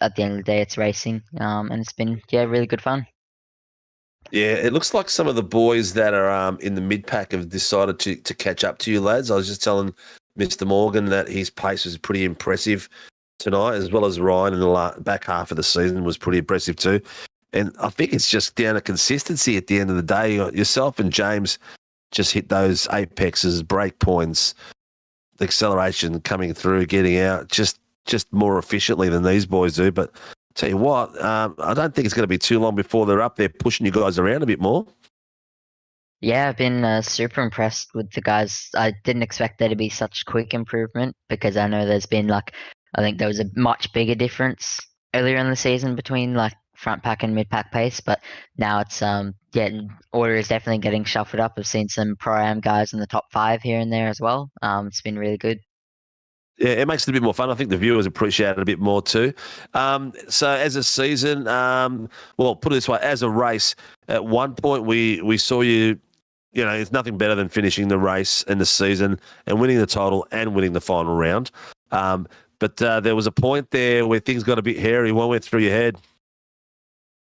at the end of the day, it's racing, and it's been really good fun. Yeah, it looks like some of the boys that are in the mid pack have decided to catch up to you, lads. I was just telling Mr. Morgan that his pace was pretty impressive tonight, as well as Ryan in the back half of the season was pretty impressive too. And I think it's just down to consistency at the end of the day. Yourself and James just hit those apexes, break points, the acceleration coming through, getting out just more efficiently than these boys do. But tell you what, I don't think it's going to be too long before they're up there pushing you guys around a bit more. Yeah, I've been super impressed with the guys. I didn't expect there to be such quick improvement because I know there's been I think there was a much bigger difference earlier in the season between front pack and mid pack pace, but now it's order is definitely getting shuffled up. I've seen some pro-am guys in the top 5 here and there as well. It's been really good. Yeah, it makes it a bit more fun. I think the viewers appreciate it a bit more too. So as a season, well, put it this way, as a race, at one point we saw you, it's nothing better than finishing the race in the season and winning the title and winning the final round. But there was a point there where things got a bit hairy. What went through your head?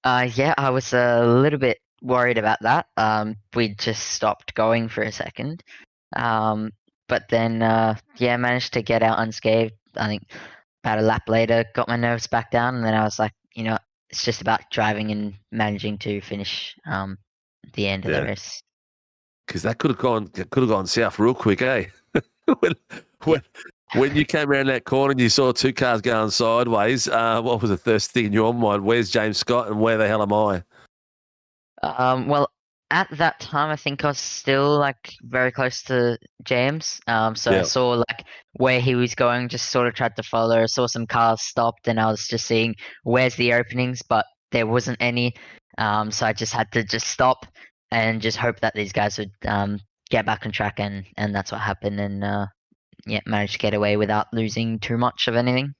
Yeah, I was a little bit worried about that. We just stopped going for a second. But then, managed to get out unscathed. I think about a lap later, got my nerves back down, and then I was like, it's just about driving and managing to finish the end of the race. Because that could have gone south real quick, eh? when you came around that corner and you saw 2 cars going sideways, what was the first thing in your mind? Where's James Scott and where the hell am I? Well, at that time, I think I was still very close to James. So I saw where he was going, just sort of tried to follow. I saw some cars stopped, and I was just seeing where's the openings, but there wasn't any. So I just had to just stop and just hope that these guys would get back on track, and that's what happened. And managed to get away without losing too much of anything.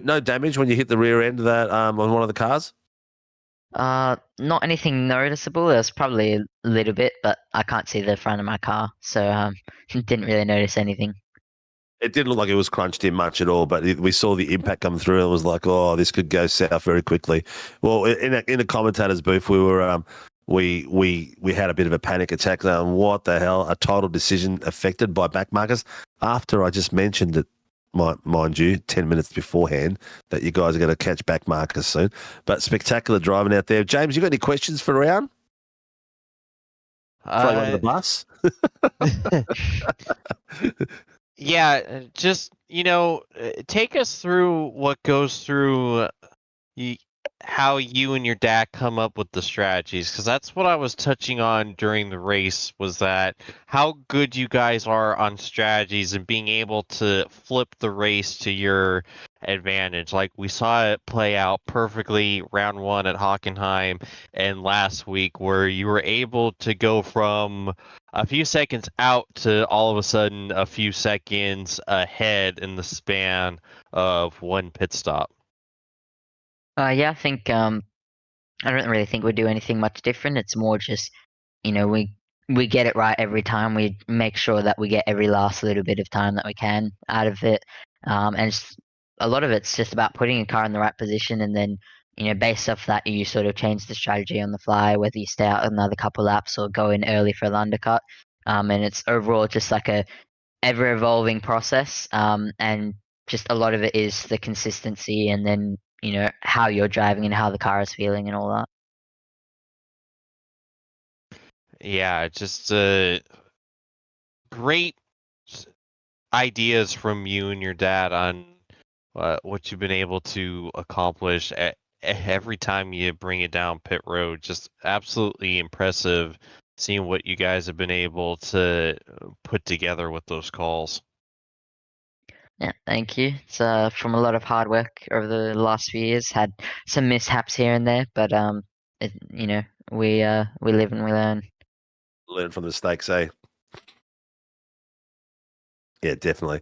No damage when you hit the rear end of that on one of the cars? Not anything noticeable. There was probably a little bit, but I can't see the front of my car, so didn't really notice anything. It didn't look like it was crunched in much at all, but we saw the impact come through and it was like, oh, this could go south very quickly. Well, in a commentator's booth, we were we had a bit of a panic attack. What the hell? A total decision affected by back markers after I just mentioned it. Mind you, 10 minutes beforehand, that you guys are going to catch back markers soon. But spectacular driving out there. James, you got any questions for round? Throw you under the bus? Yeah, just, take us through what goes through how you and your dad come up with the strategies, because that's what I was touching on during the race, was that how good you guys are on strategies and being able to flip the race to your advantage. Like we saw it play out perfectly round 1 at Hockenheim and last week, where you were able to go from a few seconds out to all of a sudden a few seconds ahead in the span of one pit stop. I think I don't really think we do anything much different. It's more just, we get it right every time. We make sure that we get every last little bit of time that we can out of it. And a lot of it's just about putting a car in the right position, and then, based off that, you sort of change the strategy on the fly, whether you stay out another couple laps or go in early for an undercut. And it's overall just like a ever evolving process. And just a lot of it is the consistency, and then how you're driving and how the car is feeling and all that. Yeah, just great ideas from you and your dad on what you've been able to accomplish every time you bring it down pit road. Just absolutely impressive seeing what you guys have been able to put together with those calls. Yeah, thank you. It's from a lot of hard work over the last few years. Had some mishaps here and there, but we live and we learn. Learn from the mistakes, eh? Yeah, definitely.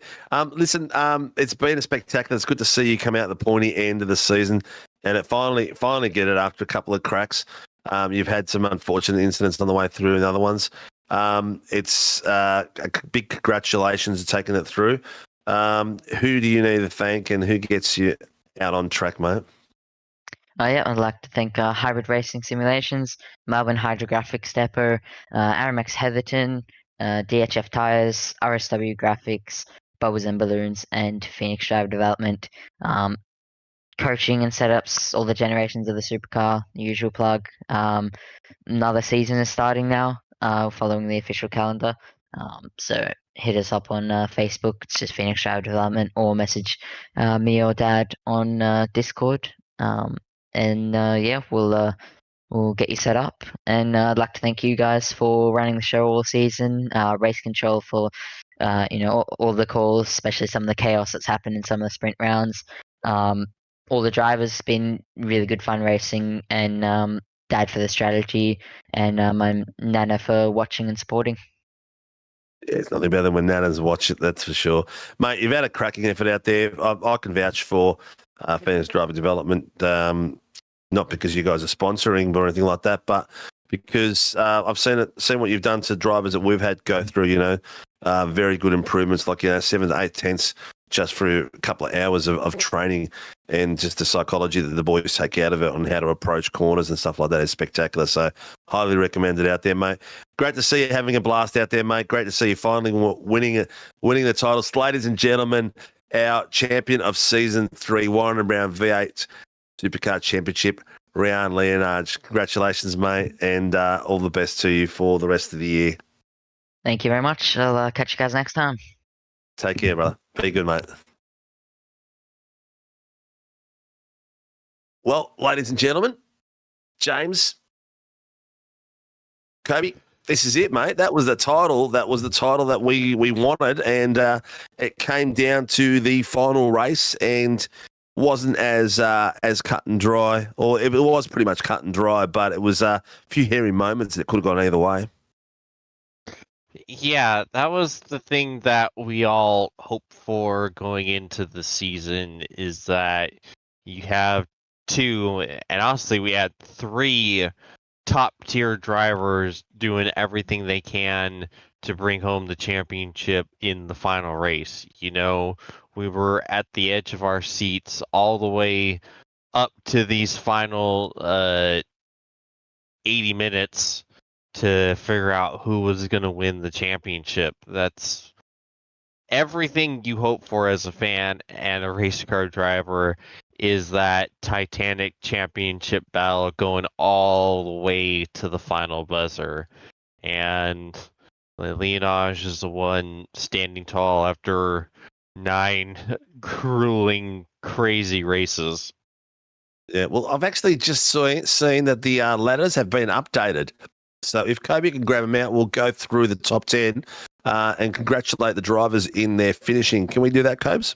Listen, it's been a spectacular. It's good to see you come out the pointy end of the season, and it finally get it after a couple of cracks. You've had some unfortunate incidents on the way through and other ones. It's a big congratulations for taking it through. Who do you need to thank, and who gets you out on track, mate? Yeah, I'd like to thank Hybrid Racing Simulations, Melbourne Hydrographics Depot, Aramex Heatherton, DHF Tires, RSW Graphics, Bubbles and Balloons, and Phoenix Driver Development. Coaching and setups, all the generations of the supercar, usual plug. Another season is starting now, following the official calendar. So hit us up on Facebook. It's just Phoenix Driver Development, or message me or Dad on Discord. Yeah, we'll get you set up. And I'd like to thank you guys for running the show all season. Race Control for all the calls, especially some of the chaos that's happened in some of the sprint rounds. All the drivers been really good fun racing, and Dad for the strategy, and my Nana for watching and supporting. Yeah, it's nothing better than when Nanas watch it, that's for sure. Mate, you've had a cracking effort out there. I can vouch for Phoenix Driver Development, not because you guys are sponsoring or anything like that, but because I've seen what you've done to drivers that we've had go through, very good improvements, like 7 to 8 tenths just for a couple of hours of training, and just the psychology that the boys take out of it on how to approach corners and stuff like that is spectacular. So highly recommend it out there, mate. Great to see you having a blast out there, mate. Great to see you finally winning the titles. Ladies and gentlemen, our champion of season 3, Warren and Brown V8 Supercar Championship, Ryan Leonard. Congratulations, mate, and all the best to you for the rest of the year. Thank you very much. I'll catch you guys next time. Take care, brother. Be good, mate. Well, ladies and gentlemen, James, Kobe, this is it, mate. That was the title. That was the title that we wanted, and it came down to the final race, and wasn't as cut and dry, or it was pretty much cut and dry, but it was a few hairy moments that could have gone either way. Yeah, that was the thing that we all hope for going into the season, is that you have 2, and honestly, we had 3 top-tier drivers doing everything they can to bring home the championship in the final race. We were at the edge of our seats all the way up to these final 80 minutes to figure out who was going to win the championship. That's everything you hope for as a fan and a race car driver, is that titanic championship battle going all the way to the final buzzer. And Leonage is the one standing tall after 9 grueling, crazy races. Yeah, well, I've actually just seen that the ladders have been updated. So if Kobe can grab them out, we'll go through the top 10 and congratulate the drivers in their finishing. Can we do that, Cobes?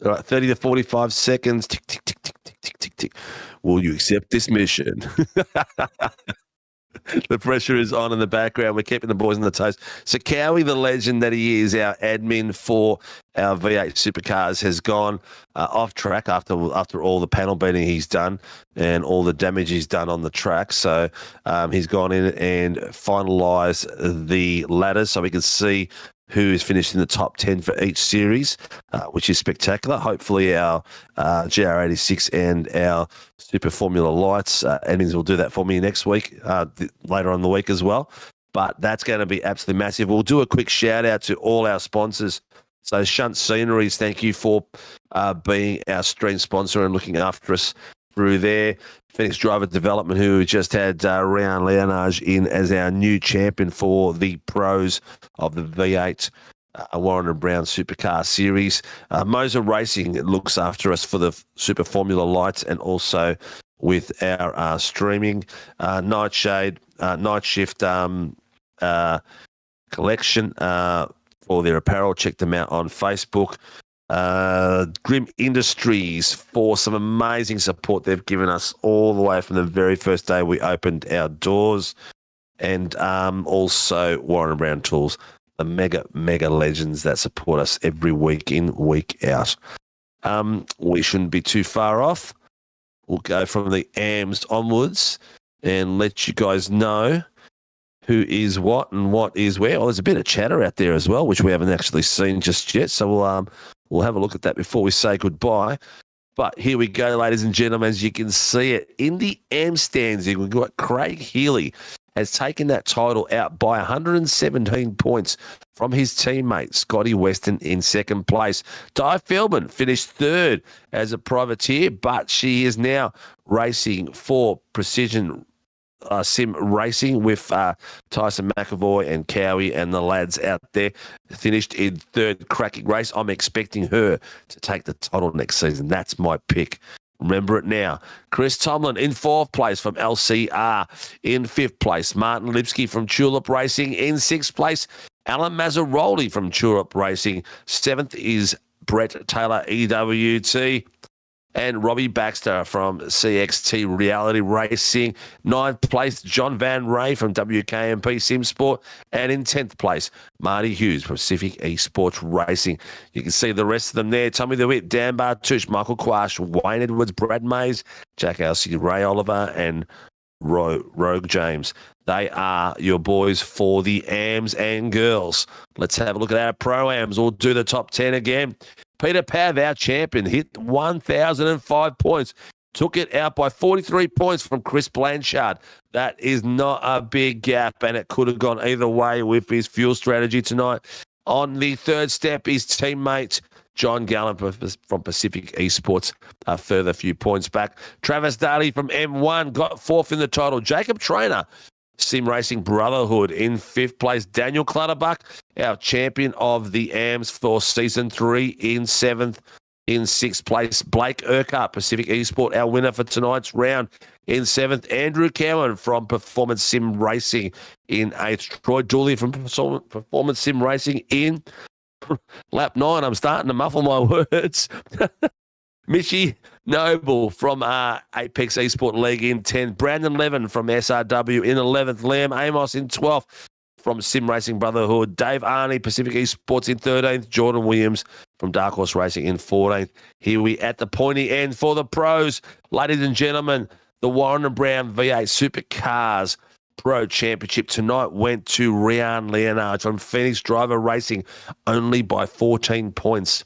All right, 30 to 45 seconds. Tick, tick, tick, tick, tick, tick, tick, tick. Will you accept this mission? The pressure is on in the background. We're keeping the boys on the toes. So Cowie, the legend that he is, our admin for our V8 Supercars, has gone off track after all the panel beating he's done and all the damage he's done on the track. So he's gone in and finalised the ladders so we can see who is finished in the top 10 for each series, which is spectacular. Hopefully our GR86 and our Super Formula Lights admins will do that for me next week, later on in the week as well. But that's going to be absolutely massive. We'll do a quick shout out to all our sponsors. So Shunt Sceneries, thank you for being our stream sponsor and looking after us through there. Phoenix Driver Development, who just had Ryan Leonage in as our new champion for the pros of the V8 Warren and Brown Supercar Series. mozaracing looks after us for the Super Formula Lights and also with our streaming. Nightshade, Night Shift Collection for their apparel. Check them out on Facebook. Grim Industries for some amazing support they've given us all the way from the very first day we opened our doors. and also Warren Brown Tools, the mega legends that support us every week in, week out. We shouldn't be too far off. We'll go from the AMs onwards and let you guys know who is what and what is where. Oh, there's a bit of chatter out there as well, which we haven't actually seen just yet. So we'll have a look at that before we say goodbye. But here we go, ladies and gentlemen. As you can see it in the AM stands, we've got Craig Healy has taken that title out by 117 points from his teammate, Scotty Weston, in second place. Di Feldman finished third as a privateer, but she is now racing for Precision Sim Racing with Tyson McAvoy and Cowie and the lads out there. Finished in third, cracking race. I'm expecting her to take the title next season. That's my pick. Remember it now. Chris Tomlin in fourth place from LCR. In fifth place, Martin Lipsky from Tulip Racing. In sixth place, Alan Mazzaroli from Tulip Racing. Seventh is Brett Taylor, EWT. And Robbie Baxter from CXT Reality Racing. Ninth place, John Van Ray from WKMP Simsport. And in 10th place, Marty Hughes from Pacific Esports Racing. You can see the rest of them there. Tommy DeWitt, Dan Bartush, Michael Quash, Wayne Edwards, Brad Mays, Jack Elsey, Ray Oliver, and Rogue James. They are your boys for the AMs and girls. Let's have a look at our Pro-Ams. We'll do the top 10 again. Peter Pav, our champion, hit 1,005 points. Took it out by 43 points from Chris Blanchard. That is not a big gap, and it could have gone either way with his fuel strategy tonight. On the third step, his teammate, John Gallen from Pacific Esports, a further few points back. Travis Daly from M1 got fourth in the title. Jacob Trainer, Sim Racing Brotherhood, in fifth place. Daniel Clutterbuck, our champion of the AMs for Season 3, in seventh. In sixth place, Blake Urquhart, Pacific Esport, our winner for tonight's round. In seventh, Andrew Cowan from Performance Sim Racing. In eighth, Troy Dooley from Performance Sim Racing. In lap 9, I'm starting to muffle my words. Michi Noble from Apex Esport League in 10th. Brandon Levin from SRW in 11th. Liam Amos in 12th from Sim Racing Brotherhood. Dave Arney, Pacific Esports in 13th. Jordan Williams from Dark Horse Racing in 14th. Here we at the pointy end for the pros. Ladies and gentlemen, the Warren and Brown V8 Supercars Pro Championship tonight went to Rian Leonard from Phoenix Driver Racing only by 14 points.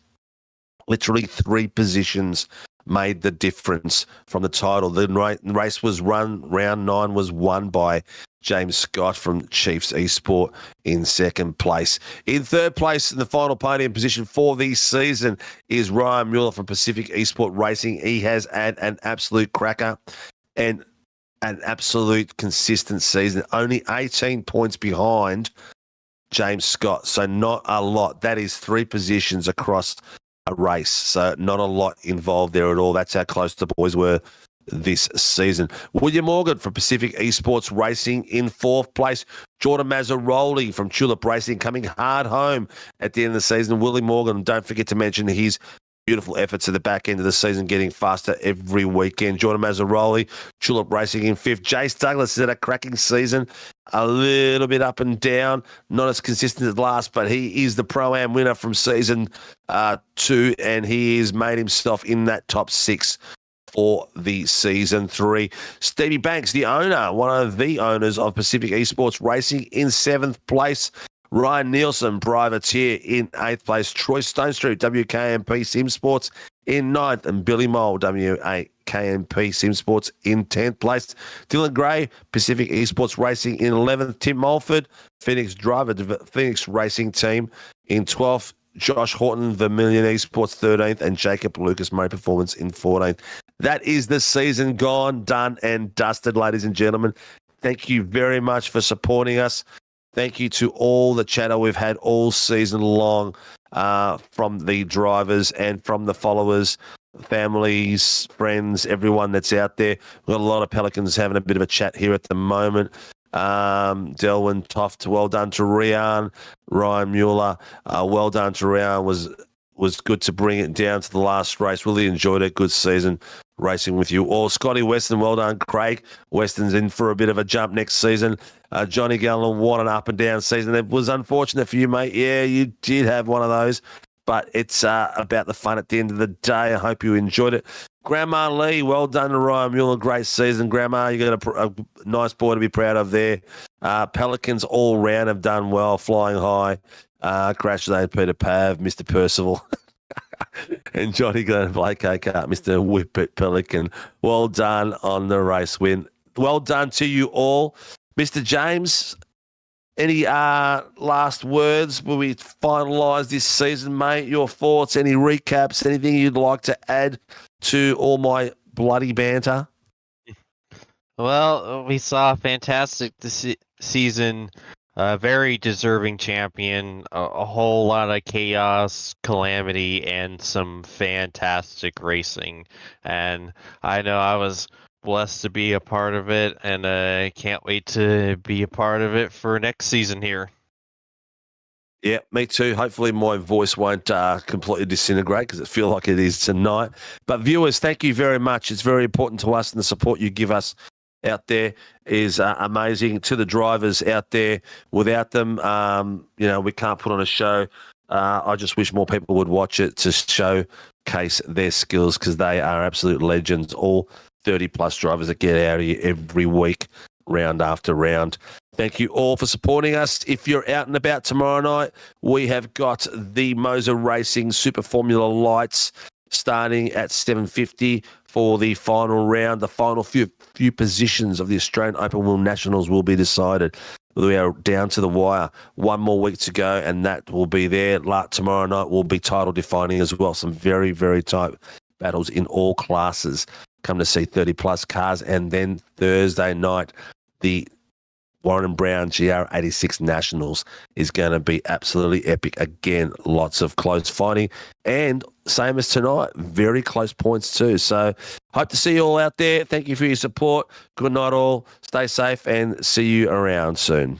Literally 3 positions made the difference from the title. The race was run, round 9 was won by James Scott from Chiefs Esport in second place. In third place, in the final podium position for the season, is Ryan Mueller from Pacific Esport Racing. He has had an absolute cracker and an absolute consistent season, only 18 points behind James Scott. So not a lot. That is 3 positions across a race, so not a lot involved there at all. That's how close the boys were this season. William Morgan from Pacific Esports Racing in fourth place. Jordan Mazzaroli from Tulip Racing coming hard home at the end of the season. Willie Morgan, don't forget to mention his beautiful efforts at the back end of the season, getting faster every weekend. Jordan Mazzaroli, Tulip Racing in fifth. Jace Douglas has had a cracking season, a little bit up and down, not as consistent as last, but he is the Pro-Am winner from season 2, and he has made himself in that top 6 for the season 3. Stevie Banks, the owner, one of the owners of Pacific Esports Racing, in 7th place. Ryan Nielsen, privateer, in 8th place. Troy Stonestreet, WKMP Simsports, in 9th. And Billy Mole, WKMP Simsports, in 10th place. Dylan Gray, Pacific Esports Racing, in 11th. Tim Mulford, Phoenix Racing Team, in 12th. Josh Horton, Vermilion Esports, 13th. And Jacob Lucas, Murray Performance, in 14th. That is the season gone, done, and dusted, ladies and gentlemen. Thank you very much for supporting us. Thank you to all the chatter we've had all season long from the drivers and from the followers, families, friends, everyone that's out there. We've got a lot of Pelicans having a bit of a chat here at the moment. Delwyn Toft, well done to Rian. Ryan Mueller, well done to Rian. Was good to bring it down to the last race. Really enjoyed it. Good season. racing with you all. Scotty Weston, well done, Craig. Weston's in for a bit of a jump next season. Johnny Gallen, what an up and down season. It was unfortunate for you, mate. Yeah, you did have one of those, but it's about the fun at the end of the day. I hope you enjoyed it. Grandma Lee, well done to Ryan Mueller. Great season. Grandma, you got a nice boy to be proud of there. Pelicans all round have done well, flying high. Congratulations, Peter Pav, Mr. Percival. And Johnny Glenn Blake, Mr. Whippet Pelican. Well done on the race win. Well done to you all. Mr. James, any last words when we finalise this season, mate? Your thoughts, any recaps, anything you'd like to add to all my bloody banter? Well, we saw a fantastic season, a very deserving champion, a whole lot of chaos, calamity, and some fantastic racing. And I know I was blessed to be a part of it, and I can't wait to be a part of it for next season here. Yeah, me too. Hopefully my voice won't completely disintegrate because it feels like it is tonight. But viewers, thank you very much. It's very important to us, and the support you give us out there is amazing. To the drivers out there, without them, we can't put on a show. I just wish more people would watch it to showcase their skills because they are absolute legends. All 30-plus drivers that get out of here every week, round after round. Thank you all for supporting us. If you're out and about tomorrow night, we have got the mozaracing Super Formula Lights starting at 7:50 for the final round. The final few positions of the Australian Open Wheel Nationals will be decided. We are down to the wire. One more week to go, and that will be there. Tomorrow night will be title defining as well. Some very, very tight battles in all classes. Come to see 30-plus cars. And then Thursday night, the Warren Brown GR86 Nationals is going to be absolutely epic. Again, lots of close fighting. And same as tonight, very close points too. So hope to see you all out there. Thank you for your support. Good night all. Stay safe and see you around soon.